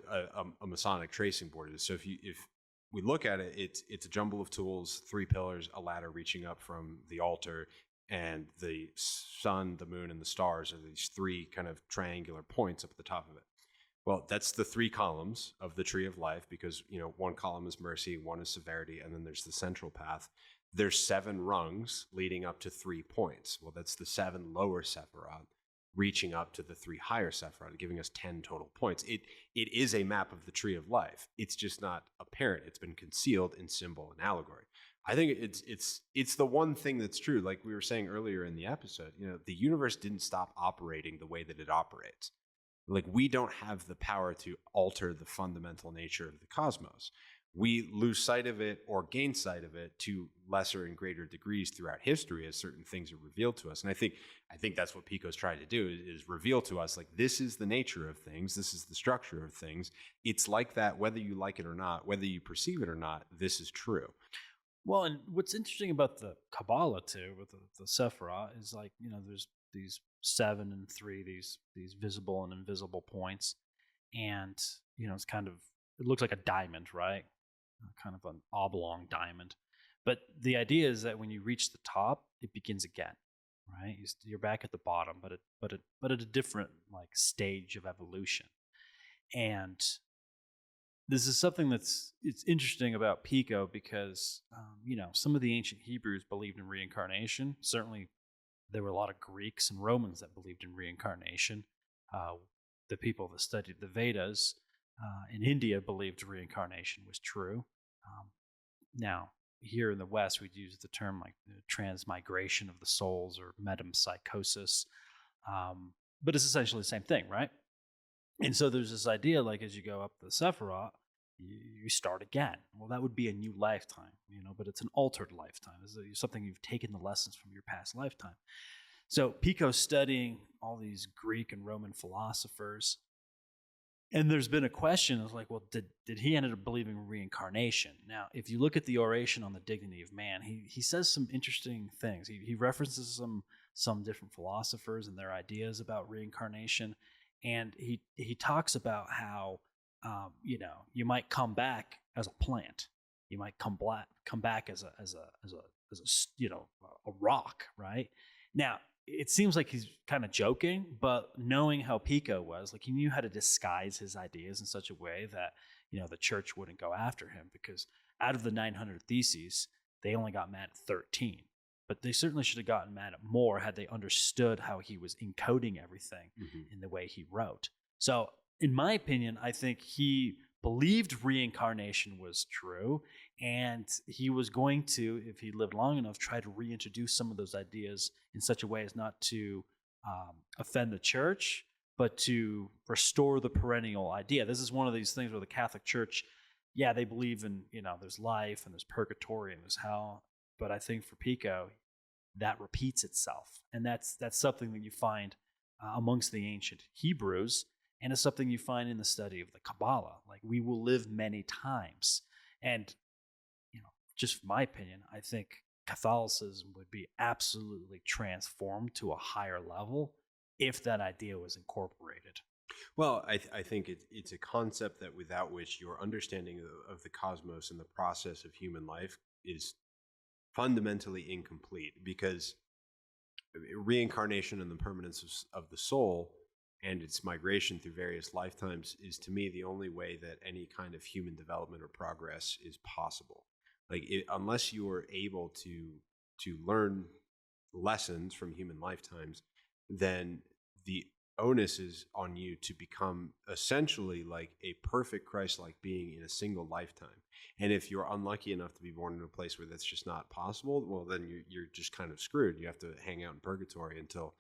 a Masonic tracing board is. So if we look at it, it's a jumble of tools, 3 pillars, a ladder reaching up from the altar, and the sun, the moon, and the stars are these 3 kind of triangular points up at the top of it. Well, that's the 3 columns of the Tree of Life, because one column is mercy, one is severity, and then there's the central path. There's 7 rungs leading up to 3 points. Well, that's the 7 lower Sephiroth reaching up to the 3 higher Sephiroth, giving us 10 total points. It is a map of the Tree of Life. It's just not apparent. It's been concealed in symbol and allegory. I think it's the one thing that's true. Like we were saying earlier in the episode, the universe didn't stop operating the way that it operates. Like we don't have the power to alter the fundamental nature of the cosmos. We lose sight of it or gain sight of it to lesser and greater degrees throughout history as certain things are revealed to us. And I think that's what Pico's trying to do is reveal to us, like, this is the nature of things. This is the structure of things. It's like that, whether you like it or not, whether you perceive it or not, this is true. Well, and what's interesting about the Kabbalah too, with the Sephiroth, is like, there's these 7 and 3, these visible and invisible points. And, it's kind of, it looks like a diamond, right? Kind of an oblong diamond. But the idea is that when you reach the top, it begins again, right? You're back at the bottom, but at a different like stage of evolution. And this is something it's interesting about Pico because, some of the ancient Hebrews believed in reincarnation. Certainly there were a lot of Greeks and Romans that believed in reincarnation. The people that studied the Vedas in India believed reincarnation was true. Now, here in the West, we'd use the term like the transmigration of the souls or metempsychosis, but it's essentially the same thing, right? And so there's this idea, like as you go up the Sephiroth, you start again. Well, that would be a new lifetime, but it's an altered lifetime. It's something you've taken the lessons from your past lifetime. So Pico's studying all these Greek and Roman philosophers. And there's been a question of like, well, did he end up believing in reincarnation? Now, if you look at the oration on the dignity of man, he says some interesting things. He references some different philosophers and their ideas about reincarnation, and he talks about how you might come back as a plant, you might come back as a rock, right? Now, it seems like he's kind of joking, but knowing how Pico was, like he knew how to disguise his ideas in such a way that, the church wouldn't go after him, because out of the 900 theses, they only got mad at 13. But they certainly should have gotten mad at more had they understood how he was encoding everything in the way he wrote. So in my opinion, I think he believed reincarnation was true, and he was going to, if he lived long enough, try to reintroduce some of those ideas in such a way as not to offend the church, but to restore the perennial idea. This is one of these things where the Catholic Church, yeah, they believe in, there's life and there's purgatory and there's hell, but I think for Pico, that repeats itself. And that's something that you find amongst the ancient Hebrews, and it's something you find in the study of the Kabbalah. Like, we will live many times. And, just my opinion, I think Catholicism would be absolutely transformed to a higher level if that idea was incorporated. Well, I think it's a concept that without which your understanding of the cosmos and the process of human life is fundamentally incomplete, because reincarnation and the permanence of the soul and its migration through various lifetimes is, to me, the only way that any kind of human development or progress is possible. Like, unless you are able to learn lessons from human lifetimes, then the onus is on you to become essentially like a perfect Christ-like being in a single lifetime. And if you're unlucky enough to be born in a place where that's just not possible, well, then you're just kind of screwed. You have to hang out in purgatory until,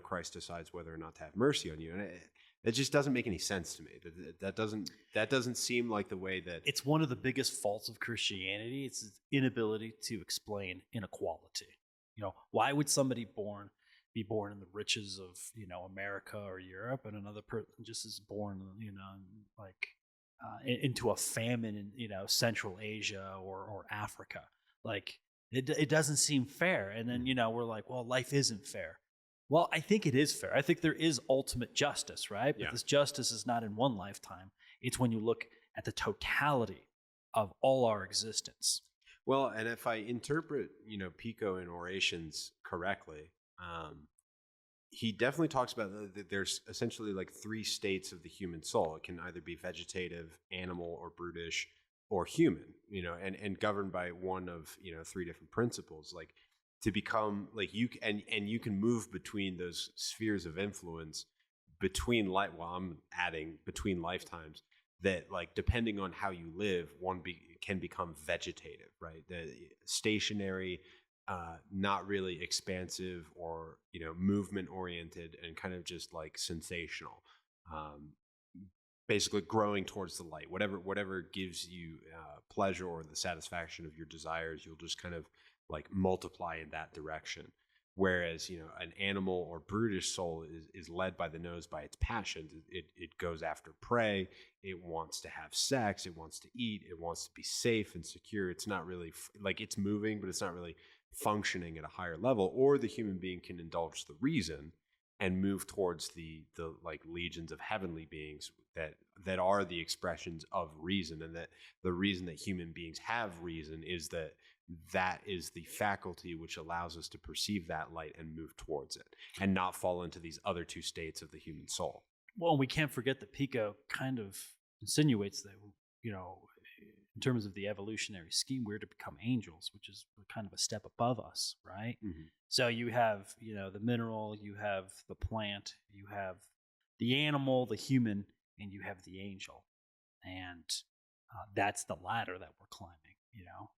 Christ decides whether or not to have mercy on you. And it just doesn't make any sense to me. That doesn't seem like the way that... It's one of the biggest faults of Christianity. It's its inability to explain inequality. Why would somebody be born in the riches of America or Europe, and another person just is born into a famine in Central Asia or Africa? Like, it doesn't seem fair. And then we're like, well, life isn't fair. Well, I think it is fair. I think there is ultimate justice, right? But this justice is not in one lifetime. It's when you look at the totality of all our existence. Well, and if I interpret Pico in Orations correctly, he definitely talks about that there's essentially like three states of the human soul. It can either be vegetative, animal, or brutish, or human, and governed by one of, three different principles. Like, to become like you can move between those spheres of influence between I'm adding between lifetimes, that, like, depending on how you live, can become vegetative, right? The stationary, not really expansive or movement oriented, and kind of just like sensational, basically growing towards the light. Whatever gives you pleasure or the satisfaction of your desires, you'll just kind of like multiply in that direction. Whereas an animal or brutish soul is led by the nose by its passions. It goes after prey. It wants to have sex. It wants to eat. It wants to be safe and secure. It's not really like it's moving, but it's not really functioning at a higher level. Or the human being can indulge the reason and move towards the like legions of heavenly beings that are the expressions of reason, and that the reason that human beings have reason is that is the faculty which allows us to perceive that light and move towards it, and not fall into these other two states of the human soul. Well, we can't forget that Pico kind of insinuates that, in terms of the evolutionary scheme, we're to become angels, which is kind of a step above us, right? Mm-hmm. So you have, the mineral, you have the plant, you have the animal, the human, and you have the angel. And that's the ladder that we're climbing.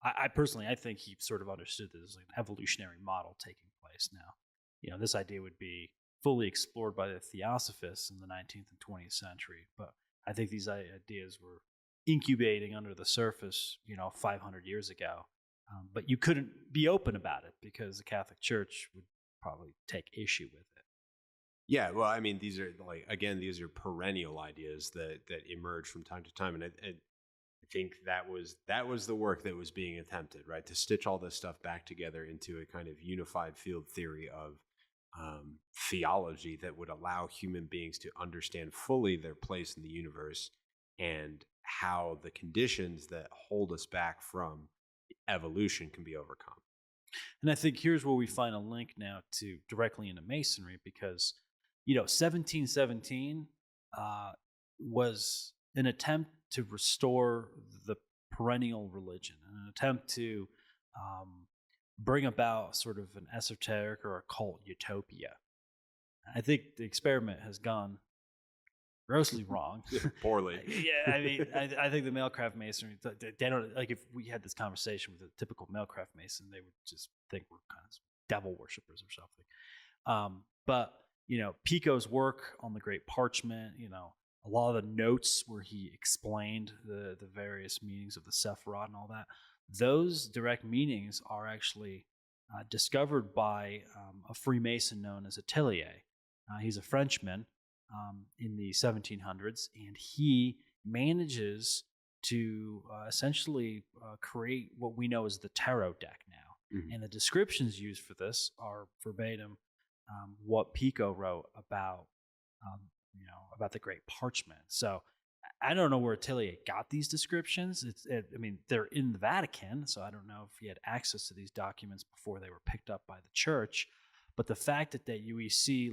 I personally, I think he sort of understood that there's like an evolutionary model taking place now. This idea would be fully explored by the theosophists in the 19th and 20th century. But I think these ideas were incubating under the surface, 500 years ago. But you couldn't be open about it because the Catholic Church would probably take issue with it. Yeah, well, I mean, these are perennial ideas that emerge from time to time, and I think that was the work that was being attempted, right? To stitch all this stuff back together into a kind of unified field theory of theology that would allow human beings to understand fully their place in the universe and how the conditions that hold us back from evolution can be overcome. And I think here's where we find a link now to directly into Masonry, because 1717 was an attempt to restore the perennial religion, an attempt to bring about sort of an esoteric or occult utopia. I think the experiment has gone grossly wrong. Poorly. Yeah, I mean, I think the Mailcraft Masonry, they don't, like, if we had this conversation with a typical Mailcraft Mason, they would just think we're kind of devil worshippers or something. But, Pico's work on the Great Parchment, a lot of the notes where he explained the various meanings of the Sephiroth and all that, those direct meanings are actually discovered by a Freemason known as Atelier. He's a Frenchman in the 1700s, and he manages to essentially create what we know as the tarot deck now. And the descriptions used for this are verbatim what Pico wrote about, about the Great Parchment. So I don't know where Atelier got these descriptions. I mean, they're in the Vatican, so I don't know if he had access to these documents before they were picked up by the church. But the fact that we see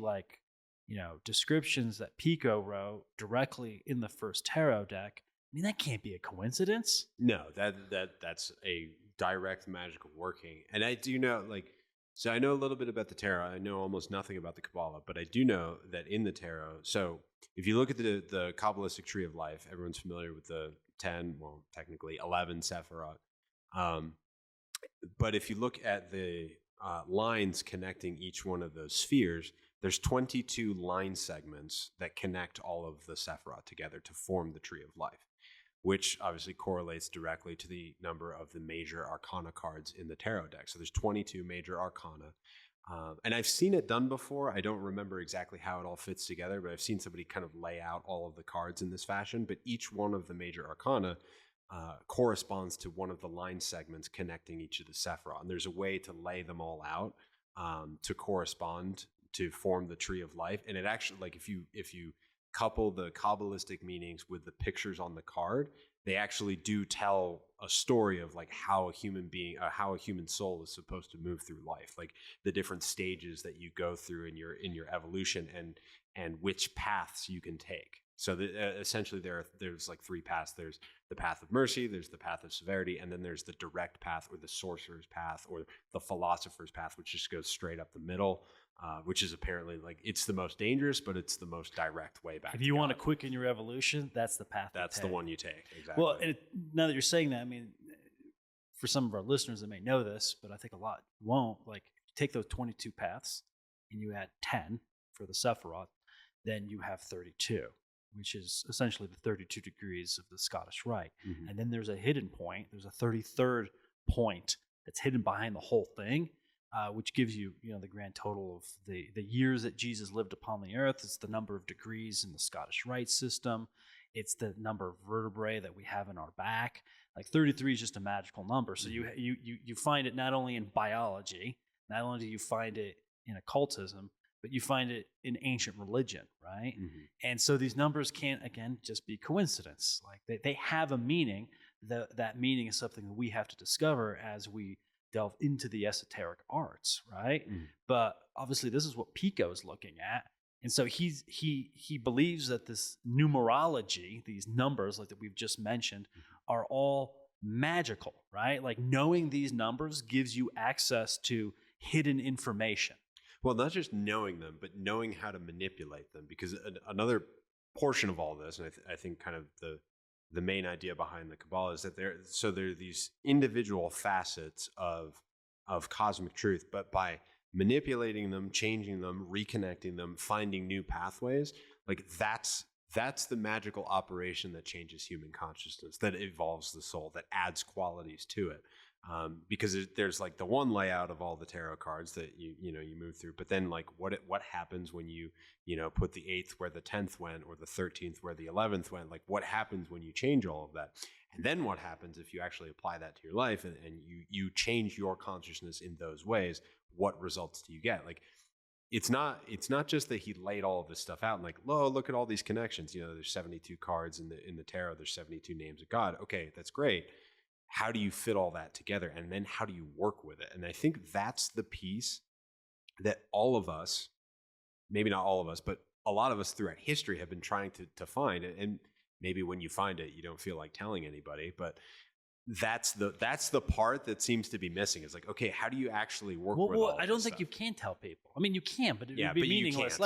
descriptions that Pico wrote directly in the first tarot deck, I mean, that can't be a coincidence. No, that's a direct magical working. And I do know, so I know a little bit about the tarot. I know almost nothing about the Kabbalah, but I do know that in the tarot, so if you look at the Kabbalistic tree of life, everyone's familiar with the 10, well, technically 11 Sephiroth. But if you look at the lines connecting each one of those spheres, there's 22 line segments that connect all of the Sephiroth together to form the tree of life, which obviously correlates directly to the number of the major arcana cards in the tarot deck. So there's 22 major arcana. And I've seen it done before. I don't remember exactly how it all fits together, but I've seen somebody kind of lay out all of the cards in this fashion. But each one of the major arcana corresponds to one of the line segments connecting each of the Sephiroth. And there's a way to lay them all out to correspond to form the tree of life. And it actually, if you couple the Kabbalistic meanings with the pictures on the card, they actually do tell a story of how a human being, how a human soul is supposed to move through life, like the different stages that you go through in your evolution, and which paths you can take. So essentially there's three paths. There's the path of mercy, there's the path of severity, and then there's the direct path, or the sorcerer's path, or the philosopher's path, which just goes straight up the middle. Which is apparently it's the most dangerous, but it's the most direct way back. If you want to quicken your evolution, that's the path. That's the one you take. Exactly. Well, now that you're saying that, I mean, for some of our listeners that may know this, but I think a lot won't. Take those 22 paths and you add 10 for the Sephiroth, then you have 32, which is essentially the 32 degrees of the Scottish Rite. Mm-hmm. And then there's a hidden point. There's a 33rd point that's hidden behind the whole thing. Which gives you, the grand total of the years that Jesus lived upon the earth. It's the number of degrees in the Scottish Rite system. It's the number of vertebrae that we have in our back. 33 is just a magical number. So you find it not only in biology, not only do you find it in occultism, but you find it in ancient religion, right? Mm-hmm. And so these numbers can't, again, just be coincidence. They have a meaning. That meaning is something that we have to discover as we delve into the esoteric arts, right? Mm. But obviously this is what Pico is looking at. And so he believes that this numerology, these numbers that we've just mentioned, are all magical, right? Knowing these numbers gives you access to hidden information. Well, not just knowing them, but knowing how to manipulate them. Because another portion of all this, and I think kind of the main idea behind the Kabbalah is that there are these individual facets of cosmic truth, but by manipulating them, changing them, reconnecting them, finding new pathways, that's the magical operation that changes human consciousness, that evolves the soul, that adds qualities to it. Because there's the one layout of all the tarot cards that you move through, but then what happens when you put the 8th where the 10th went, or the 13th where the 11th went? What happens when you change all of that? And then what happens if you actually apply that to your life and you change your consciousness in those ways? What results do you get? It's not just that he laid all of this stuff out and look at all these connections. There's 72 cards in the tarot. There's 72 names of God. Okay, that's great. How do you fit all that together? And then how do you work with it? And I think that's the piece that all of us, maybe not all of us, but a lot of us throughout history have been trying to find. And maybe when you find it, you don't feel like telling anybody, but that's the part that seems to be missing. It's okay, how do you actually work with all I don't think you can tell people. I mean, you can, but it would be meaningless.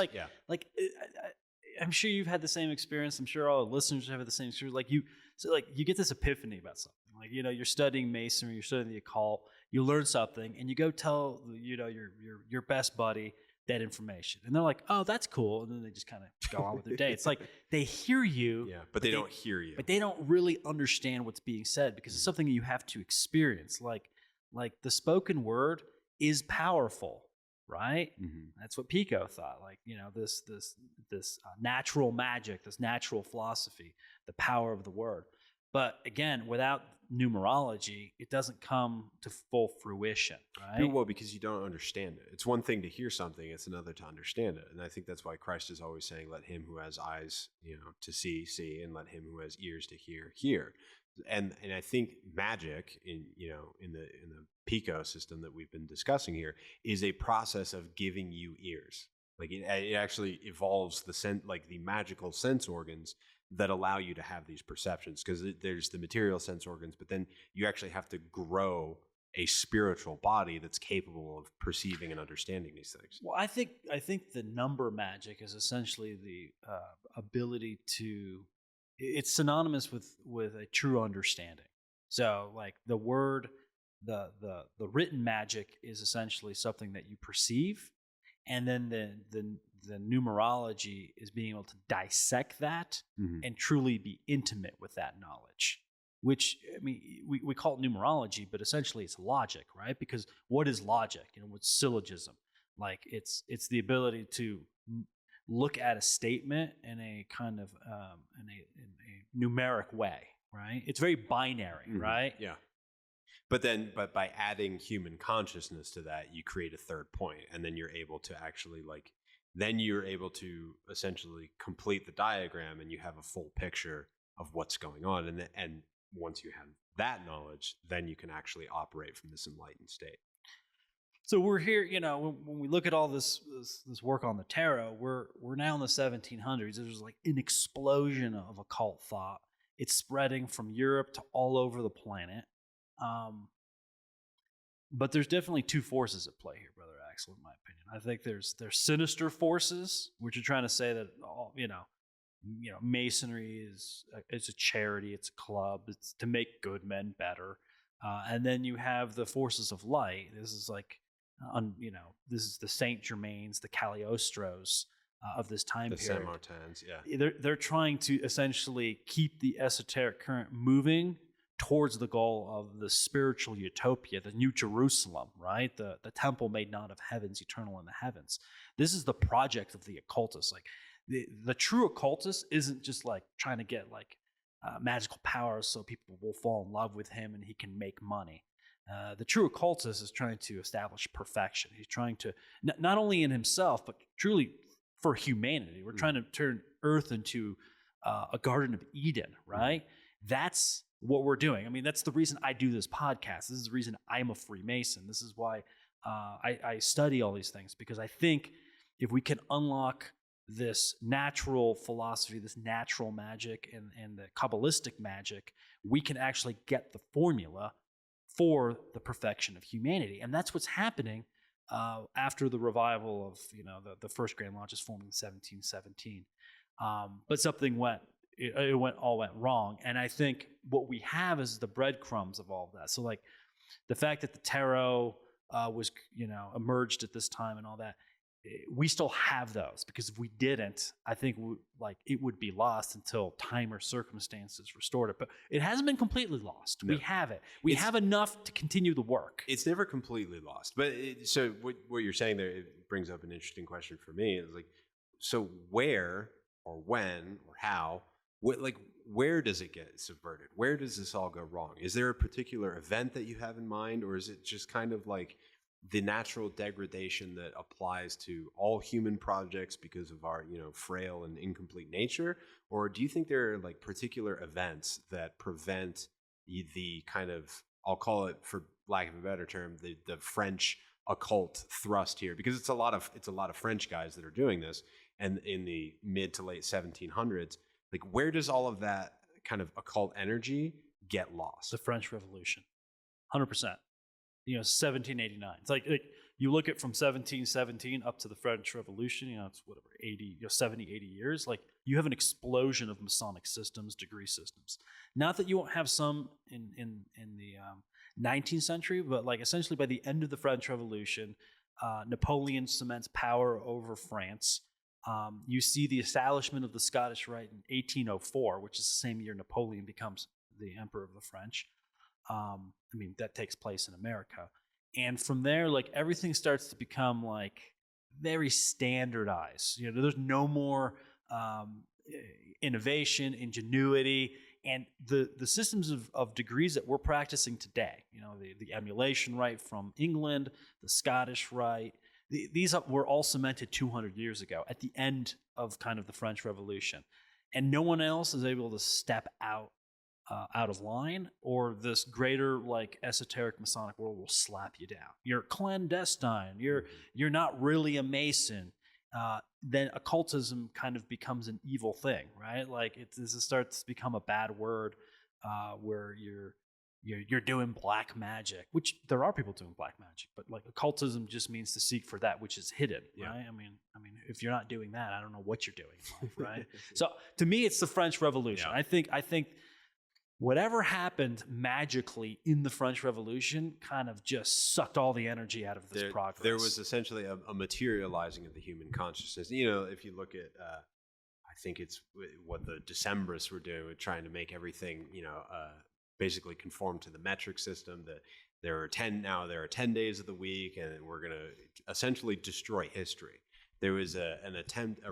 I'm sure you've had the same experience. I'm sure all the listeners have had the same experience. You get this epiphany about something. You're studying Masonry, you're studying the occult, you learn something, and you go tell your best buddy that information, and they're like, "Oh, that's cool," and then they just kind of go on with their day. It's they hear you, but they don't hear you. But they don't really understand what's being said because it's something you have to experience. Like the spoken word is powerful, right? Mm-hmm. That's what Pico thought. This natural magic, this natural philosophy, the power of the word. But again, without numerology, it doesn't come to full fruition, right? Well, because you don't understand it. It's one thing to hear something; it's another to understand it. And I think that's why Christ is always saying, "Let him who has eyes, to see, and let him who has ears to hear." And I think magic in the Pico system that we've been discussing here is a process of giving you ears. Like it actually evolves the magical sense organs that allow you to have these perceptions, because there's the material sense organs, but then you actually have to grow a spiritual body that's capable of perceiving and understanding these things. Well, I think the number magic is essentially the ability to. It's synonymous with a true understanding. So, like the word, the written magic is essentially something that you perceive, and then the numerology is being able to dissect that and truly be intimate with that knowledge. Which, I mean, we call it numerology, but essentially it's logic, right? Because what is logic? What's syllogism? Like it's the ability to look at a statement in a kind of in a numeric way, right? It's very binary, right? Yeah. But by adding human consciousness to that, you create a third point, and then you're able to actually then you're able to essentially complete the diagram, and you have a full picture of what's going on. And once you have that knowledge, then you can actually operate from this enlightened state. So we're here, when we look at all this work on the tarot, we're now in the 1700s. There's like an explosion of occult thought. It's spreading from Europe to all over the planet. But there's definitely two forces at play here, Brother Axel, in my opinion. I think there's sinister forces, which are trying to say that all, Masonry is a charity, it's a club, it's to make good men better. And then you have the forces of light. This is like, this is the Saint Germains, the Cagliostros of this time period. The Saint Martins, yeah. They're trying to essentially keep the esoteric current moving towards the goal of the spiritual utopia, the New Jerusalem, right? The temple made not of heavens, eternal in the heavens. This is the project of the occultist. Like the true occultist isn't just like trying to get like magical powers so people will fall in love with him and he can make money. The true occultist is trying to establish perfection. He's trying to, not only in himself, but truly for humanity. We're trying to turn Earth into a Garden of Eden, right? That's what we're doing. I mean, that's the reason I do this podcast. This is the reason I'm a Freemason. This is why I study all these things, because I think if we can unlock this natural philosophy, this natural magic, and the Kabbalistic magic, we can actually get the formula for the perfection of humanity. And that's what's happening after the revival of, the first Grand Lodge is formed in 1717. But something went wrong. And I think what we have is the breadcrumbs of all of that. So like the fact that the tarot was, emerged at this time and all that, we still have those, because if we didn't, I think it would be lost until time or circumstances restored it. But it hasn't been completely lost. No. We have it. We have enough to continue the work. It's never completely lost. But so what you're saying there, it brings up an interesting question for me. Is like, so where or when or how, where does it get subverted? Where does this all go wrong? Is there a particular event that you have in mind, or is it just kind of like the natural degradation that applies to all human projects because of our, frail and incomplete nature? Or do you think there are like particular events that prevent the kind of, I'll call it, for lack of a better term, the French occult thrust here? Because it's a lot of French guys that are doing this, and in the mid to late 1700s, like where does all of that kind of occult energy get lost? The French Revolution, 100%. 1789. It's like you look at from 1717 up to the French Revolution, it's whatever, 80, 70, 80 years. Like you have an explosion of Masonic systems, degree systems. Not that you won't have some in the 19th century, but like essentially by the end of the French Revolution, Napoleon cements power over France. You see the establishment of the Scottish Rite in 1804, which is the same year Napoleon becomes the Emperor of the French. That takes place in America. And from there, like everything starts to become like very standardized. There's no more innovation, ingenuity, And the systems of degrees that we're practicing today, the emulation rite from England, the Scottish rite, these were all cemented 200 years ago at the end of kind of the French Revolution. And no one else is able to step out of line, or this greater like esoteric Masonic world will slap you down. You're clandestine. You're not really a Mason. Then occultism kind of becomes an evil thing, right? Like this starts to become a bad word, where you're doing black magic, which there are people doing black magic, but like occultism just means to seek for that which is hidden, right? I mean, if you're not doing that, I don't know what you're doing in life, right? So to me, it's the French Revolution. I think whatever happened magically in the French Revolution kind of just sucked all the energy out of this progress. There was essentially a materializing of the human consciousness. If you look at, I think it's what the Decembrists were doing, with trying to make everything, basically conform to the metric system. That there are 10 days of the week, and we're going to essentially destroy history. There was a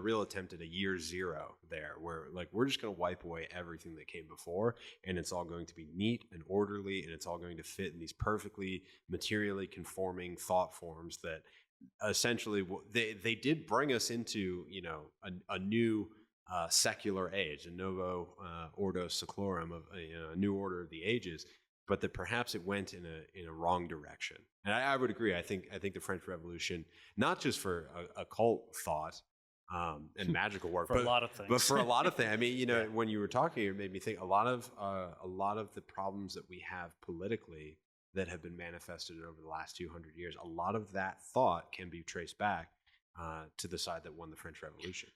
real attempt at a year zero there, where like we're just going to wipe away everything that came before, and it's all going to be neat and orderly, and it's all going to fit in these perfectly materially conforming thought forms that essentially they did bring us into a new secular age, a novo ordo seclorum of a new order of the ages. But that perhaps it went in a wrong direction. And I would agree. I think the French Revolution, not just for occult thought and magical work, for a lot of things. But for a lot of things. I mean, when you were talking, it made me think a lot of the problems that we have politically that have been manifested over the last 200 years. A lot of that thought can be traced back to the side that won the French Revolution.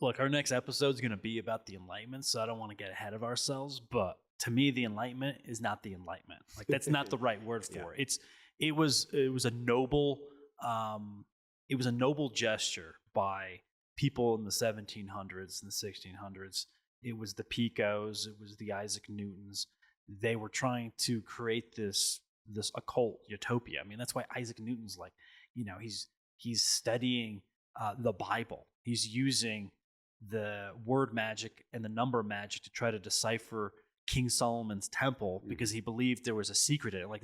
Look, our next episode is going to be about the Enlightenment, so I don't want to get ahead of ourselves, but to me, the Enlightenment is not the Enlightenment. Like that's not the right word for it. It was a noble gesture by people in the 1700s and the 1600s. It was the Picos. It was the Isaac Newtons. They were trying to create this occult utopia. I mean, that's why Isaac Newton's like, he's studying the Bible. He's using the word magic and the number magic to try to decipher King Solomon's temple, because he believed there was a secret in it. Like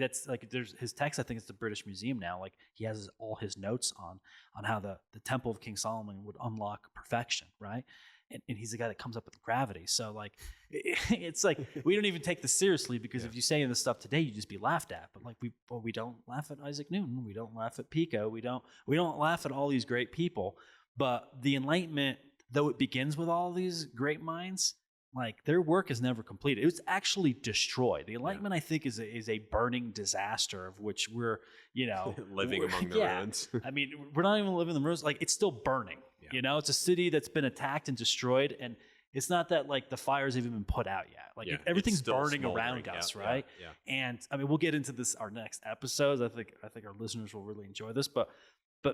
there's his text. I think it's the British Museum now. Like he has all his notes on how the temple of King Solomon would unlock perfection, right? And he's the guy that comes up with gravity. So like it's like we don't even take this seriously, because if you say this stuff today, you just be laughed at. But like we don't laugh at Isaac Newton. We don't laugh at Pico. We don't laugh at all these great people. But the Enlightenment, though it begins with all these great minds, like their work is never completed. It was actually destroyed. The Enlightenment, I think, is a burning disaster of which we're, living among the ruins. I mean, we're not even living in the ruins. Like it's still burning. Yeah. It's a city that's been attacked and destroyed, and it's not that like the fire's even been put out yet. Like everything's burning around us, right? Yeah. And I mean, we'll get into this our next episodes. I think our listeners will really enjoy this, but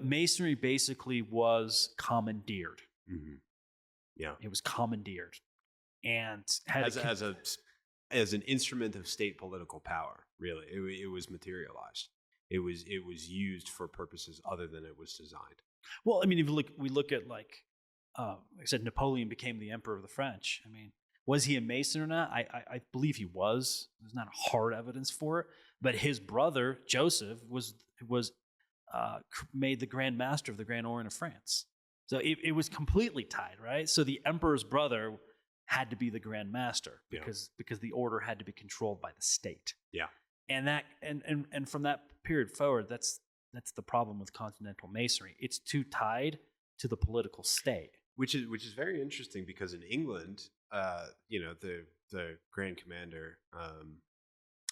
Masonry basically was commandeered. Mm-hmm. Yeah, it was commandeered, and as an instrument of state political power. Really, it was materialized. It was used for purposes other than it was designed. Well, I mean, if we look at like I said, Napoleon became the emperor of the French. I mean, was he a Mason or not? I believe he was. There's not hard evidence for it, but his brother Joseph was made the Grand Master of the Grand Orient of France. So it was completely tied, right? So the emperor's brother had to be the Grand Master because the order had to be controlled by the state. Yeah, and that and from that period forward, that's the problem with continental Masonry. It's too tied to the political state, which is very interesting, because in England, the Grand Commander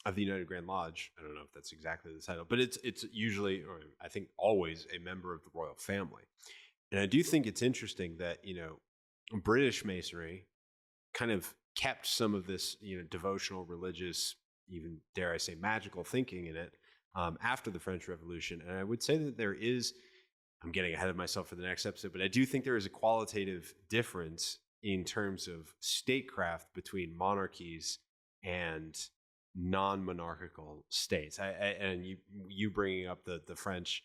of the United Grand Lodge, I don't know if that's exactly the title, but it's usually, or I think always, a member of the royal family. And I do think it's interesting that, British Masonry kind of kept some of this, devotional, religious, even dare I say magical thinking in it after the French Revolution. And I would say that there is, I'm getting ahead of myself for the next episode, but I do think there is a qualitative difference in terms of statecraft between monarchies and non-monarchical states. And you bringing up the French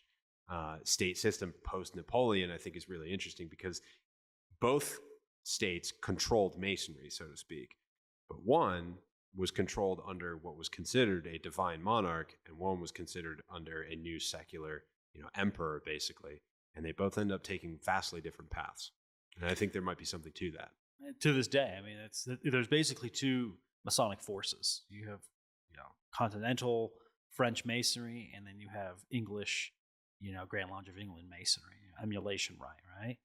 state system post-Napoleon, I think is really interesting, because both states controlled Masonry, so to speak. but one was controlled under what was considered a divine monarch, and one was considered under a new secular, emperor, basically. And they both end up taking vastly different paths. And I think there might be something to that. To this day, I mean, there's basically two Masonic forces. You have, continental French Masonry, and then you have English, Grand Lodge of England Masonry, emulation right?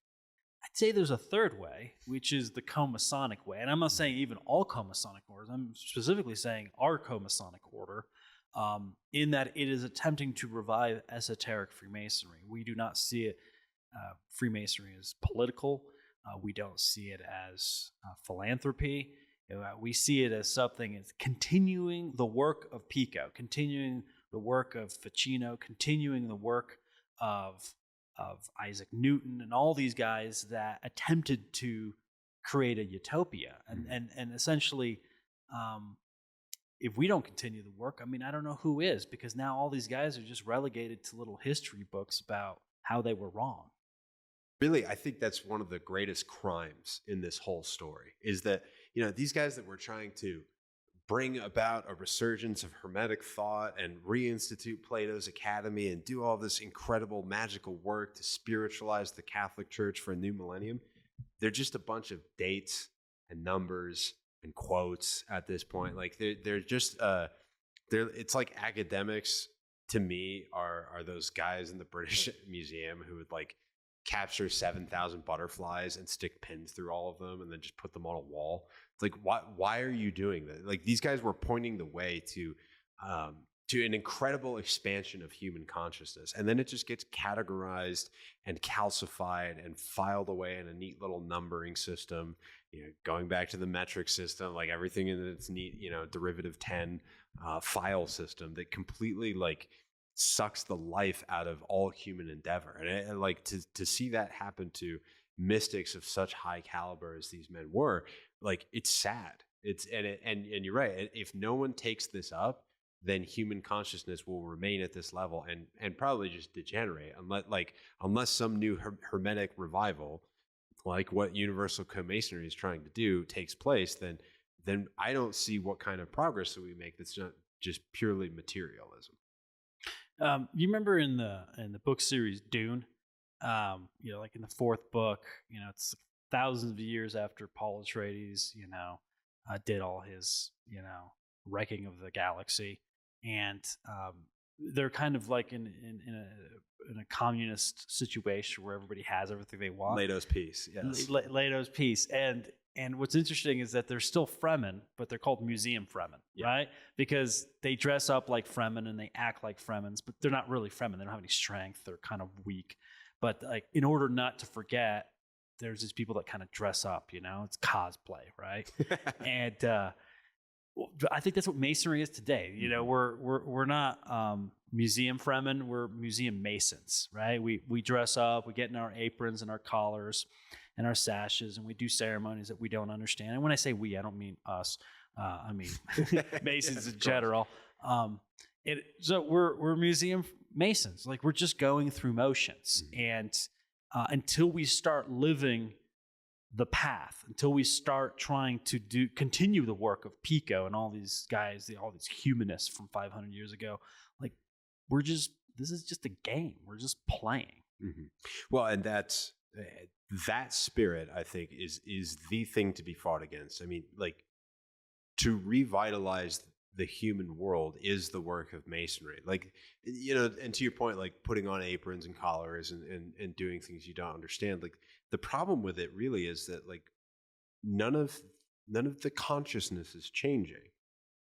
I'd say there's a third way, which is the Co-Masonic way. And I'm not saying even all Co-Masonic orders. I'm specifically saying our Co-Masonic order, in that it is attempting to revive esoteric Freemasonry. We do not see it, Freemasonry as political. We don't see it as philanthropy. We see it as something as continuing the work of Pico, continuing the work of Ficino, continuing the work of Isaac Newton and all these guys that attempted to create a utopia. And essentially, if we don't continue the work, I mean, I don't know who is, because now all these guys are just relegated to little history books about how they were wrong. Really, I think that's one of the greatest crimes in this whole story, is that, these guys that were trying to bring about a resurgence of Hermetic thought and reinstitute Plato's Academy and do all this incredible magical work to spiritualize the Catholic Church for a new millennium. They're just a bunch of dates and numbers and quotes at this point. Like they're just it's like academics to me are those guys in the British Museum who would like capture 7,000 butterflies and stick pins through all of them and then just put them on a wall. It's like, why are you doing that? Like, these guys were pointing the way to an incredible expansion of human consciousness. And then it just gets categorized and calcified and filed away in a neat little numbering system, going back to the metric system, like everything in its neat, derivative 10 file system that completely like sucks the life out of all human endeavor. And like to see that happen to mystics of such high caliber as these men were, like, it's sad. And you're right. If no one takes this up, then human consciousness will remain at this level and probably just degenerate unless some new hermetic revival, like what Universal Co-Masonry is trying to do, takes place. Then I don't see what kind of progress that we make that's not just purely materialism. You remember in the book series Dune, like in the fourth book, it's thousands of years after Paul Atreides, did all his, wrecking of the galaxy, and they're kind of like in a communist situation where everybody has everything they want. Leto's Peace, yes. Leto's Peace, and what's interesting is that they're still Fremen, but they're called museum Fremen, right? Because they dress up like Fremen and they act like Fremens, but they're not really Fremen. They don't have any strength. They're kind of weak. But like, in order not to forget, there's these people that kind of dress up, it's cosplay, right? And I think that's what Masonry is today. We're not museum Fremen, we're museum Masons, right? We dress up, we get in our aprons and our collars and our sashes, and we do ceremonies that we don't understand. And when I say we, I don't mean us. I mean Masons in general. So we're museum Masons. Like, we're just going through motions. And until we start living the path, until we start trying to continue the work of Pico and all these guys, all these humanists from 500 years ago, like, this is just a game. We're just playing. Mm-hmm. Well, and that spirit, I think, is the thing to be fought against. I mean, like, to revitalize the human world is the work of Masonry. Like, and to your point, like putting on aprons and collars and doing things you don't understand. Like, the problem with it really is that, like, none of the consciousness is changing.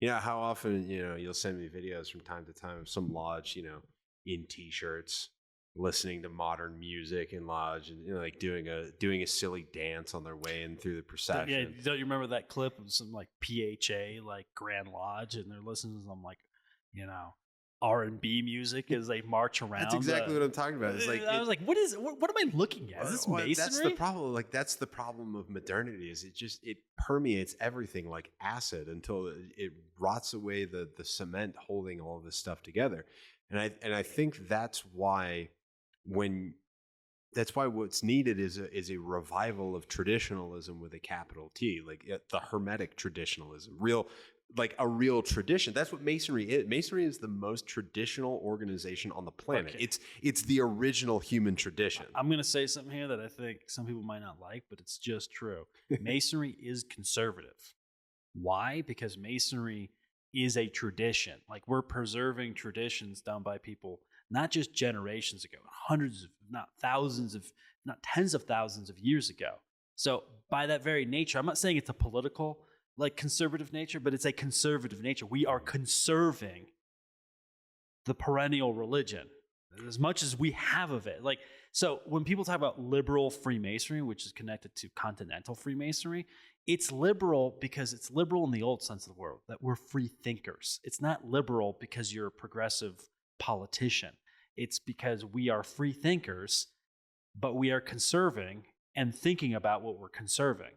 How often, you'll send me videos from time to time of some lodge, in t-shirts, listening to modern music in lodge, and like doing a silly dance on their way in through the procession. Yeah, don't you remember that clip of some like PHA, like Grand Lodge, and they're listening to some like, R&B music as they march around? That's exactly what I'm talking about. It's like, I was like, what am I looking at? Is this Masonry? That's the problem. Like, that's the problem of modernity, is it permeates everything like acid until it rots away the cement holding all of this stuff together. And I think that's why when that's why what's needed is a revival of traditionalism with a capital T, like the Hermetic traditionalism, like a real tradition. That's what Masonry is. Masonry is the most traditional organization on the planet. Okay. It's the original human tradition. I'm going to say something here that I think some people might not like, but it's just true. Masonry is conservative. Why? Because Masonry is a tradition. Like, we're preserving traditions done by people not just generations ago, hundreds of, not thousands of, not tens of thousands of years ago. So by that very nature, I'm not saying it's a political, like, conservative nature, but it's a conservative nature. We are conserving the perennial religion as much as we have of it. Like, so when people talk about liberal Freemasonry, which is connected to continental Freemasonry, it's liberal because it's liberal in the old sense of the word, that we're free thinkers. It's not liberal because you're a progressive politician. It's because we are free thinkers, but we are conserving and thinking about what we're conserving.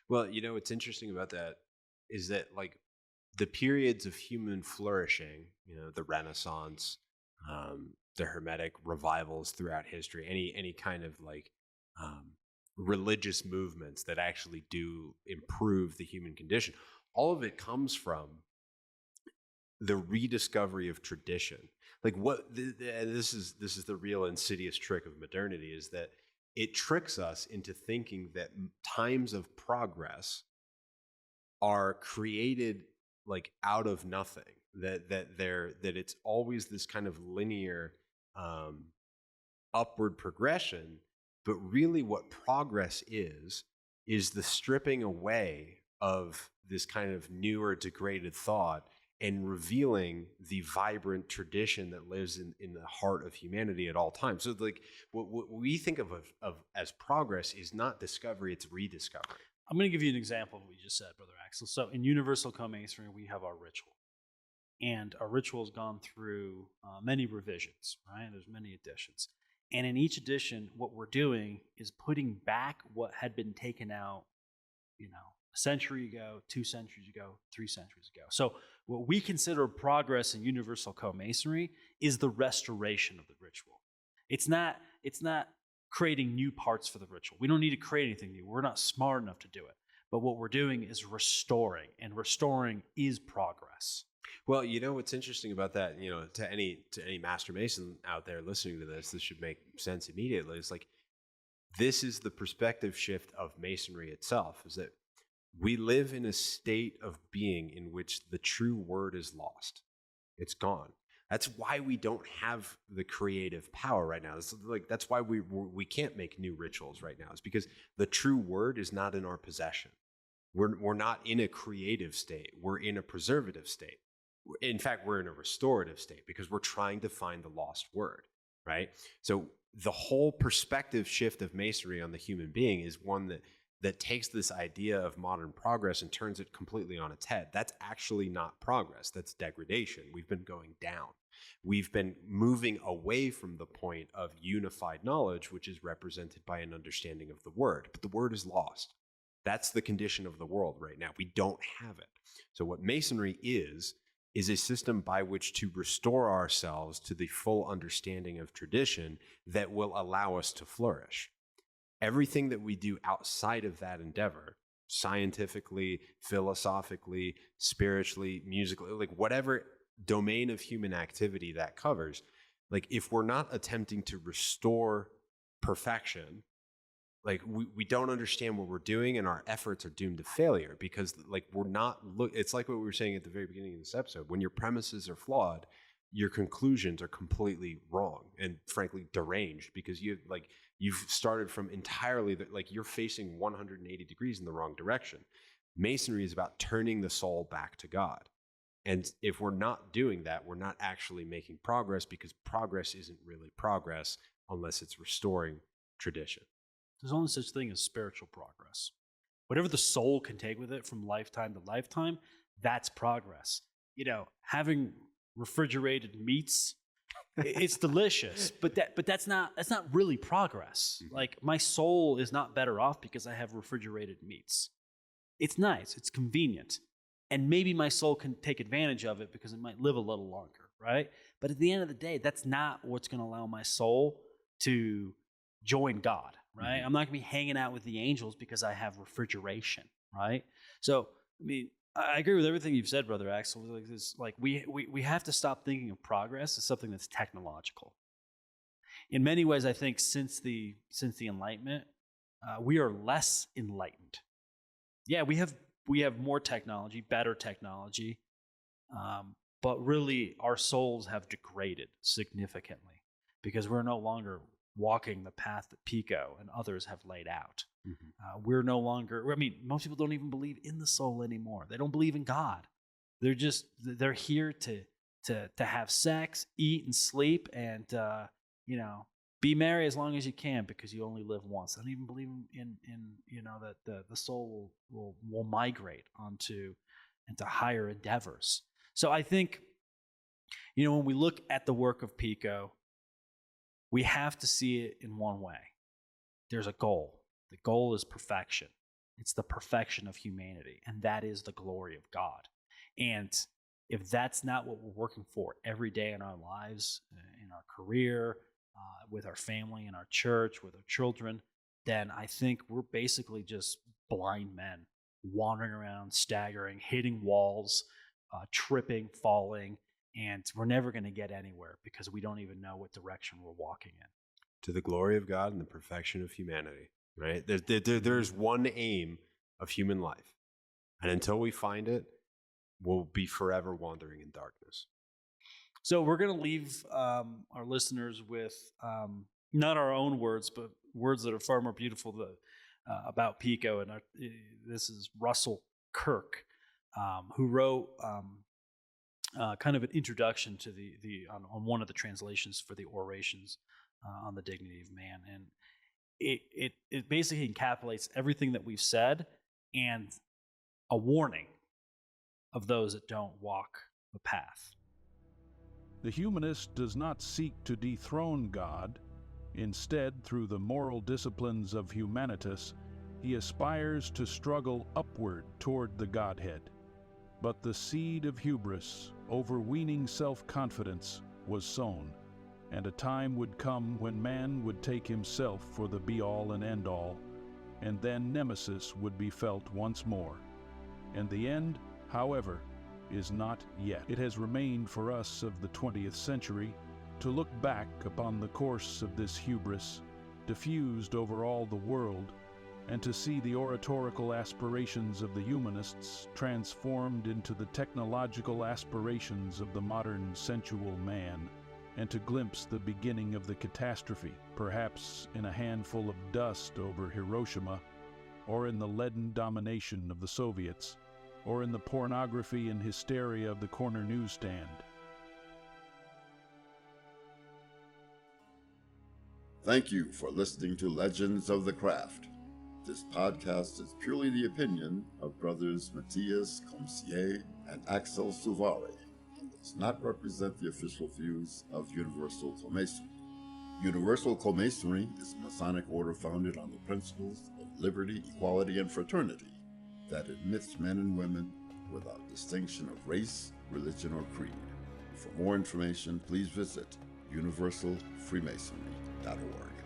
Well, what's interesting about that is that, like, the periods of human flourishing, the Renaissance, the Hermetic revivals throughout history, any kind of like religious movements that actually do improve the human condition, all of it comes from the rediscovery of tradition. Like, this is the real insidious trick of modernity, is that it tricks us into thinking that times of progress are created like out of nothing, that it's always this kind of linear upward progression. But really what progress is the stripping away of this kind of newer degraded thought and revealing the vibrant tradition that lives in the heart of humanity at all times. So, like, what we think of as progress is not discovery, it's rediscovery. I'm going to give you an example of what you just said, Brother Axel. So in Universal Co-Masonry, we have our ritual. And our ritual has gone through many revisions, right? There's many editions. And in each edition, what we're doing is putting back what had been taken out, a century ago, 2 centuries ago, 3 centuries ago. So what we consider progress in Universal Co-Masonry is the restoration of the ritual. It's not creating new parts for the ritual. We don't need to create anything new. We're not smart enough to do it. But what we're doing is restoring, and restoring is progress. Well, what's interesting about that, to any Master Mason out there listening to this should make sense immediately. It's like, this is the perspective shift of Masonry itself, is that we live in a state of being in which the true word is lost. It's gone. That's why we don't have the creative power right now. That's why we can't make new rituals right now. It's because the true word is not in our possession. We're not in a creative state. We're in a preservative state. In fact, we're in a restorative state because we're trying to find the lost word, right? So the whole perspective shift of Masonry on the human being is one that takes this idea of modern progress and turns it completely on its head. That's actually not progress. That's degradation. We've been going down. We've been moving away from the point of unified knowledge, which is represented by an understanding of the word. But the word is lost. That's the condition of the world right now. We don't have it. So what Masonry is a system by which to restore ourselves to the full understanding of tradition that will allow us to flourish. Everything that we do outside of that endeavor, scientifically, philosophically, spiritually, musically, like whatever domain of human activity that covers, like if we're not attempting to restore perfection, like we don't understand what we're doing, and our efforts are doomed to failure because like we're not it's like what we were saying at the very beginning of this episode. When your premises are flawed, your conclusions are completely wrong and frankly deranged because you've started from entirely like you're facing 180 degrees in the wrong direction. Masonry is about turning the soul back to God. And if we're not doing that, we're not actually making progress, because progress isn't really progress unless it's restoring tradition. There's only such thing as spiritual progress. Whatever the soul can take with it from lifetime to lifetime, that's progress. Having refrigerated meats, it's delicious, but that's not really progress. Mm-hmm. Like, my soul is not better off because I have refrigerated meats. It's nice, it's convenient, and maybe my soul can take advantage of it because it might live a little longer, right? But at the end of the day, that's not what's going to allow my soul to join God, right? I'm not going to be hanging out with the angels because I have refrigeration, right? So, I mean, I agree with everything you've said, Brother Axel. We have to stop thinking of progress as something that's technological. In many ways, I think since the Enlightenment, we are less enlightened. Yeah, we have more technology, better technology, but really our souls have degraded significantly because we're no longer walking the path that Pico and others have laid out. We're no longer, I mean, most people don't even believe in the soul anymore. They don't believe in God. They're here to have sex, eat, and sleep, and be merry as long as you can because you only live once. They don't even believe in that the soul will migrate into higher endeavors. So I think, when we look at the work of Pico, we have to see it in one way. There's a goal. The goal is perfection. It's the perfection of humanity, and that is the glory of God. And if that's not what we're working for every day in our lives, in our career, with our family, in our church, with our children, then I think we're basically just blind men wandering around, staggering, hitting walls, tripping, falling, and we're never going to get anywhere because we don't even know what direction we're walking in. To the glory of God and the perfection of humanity, right? There's one aim of human life. And until we find it, we'll be forever wandering in darkness. So we're going to leave our listeners with not our own words, but words that are far more beautiful about Pico. And this is Russell Kirk, who wrote kind of an introduction to on one of the translations for the orations on the dignity of man. And it basically encapsulates everything that we've said and a warning of those that don't walk the path. The humanist does not seek to dethrone God. Instead, through the moral disciplines of humanitas, he aspires to struggle upward toward the Godhead. But the seed of hubris, overweening self-confidence, was sown, and a time would come when man would take himself for the be-all and end-all, and then nemesis would be felt once more. And the end, however, is not yet. It has remained for us of the 20th century to look back upon the course of this hubris, diffused over all the world, and to see the oratorical aspirations of the humanists transformed into the technological aspirations of the modern sensual man, and to glimpse the beginning of the catastrophe, perhaps in a handful of dust over Hiroshima, or in the leaden domination of the Soviets, or in the pornography and hysteria of the corner newsstand. Thank you for listening to Legends of the Craft. This podcast is purely the opinion of brothers Matthias Comsier and Axel Suvari and does not represent the official views of Universal Co-Masonry. Universal Co-Masonry is a Masonic order founded on the principles of liberty, equality, and fraternity that admits men and women without distinction of race, religion, or creed. For more information, please visit universalfreemasonry.org.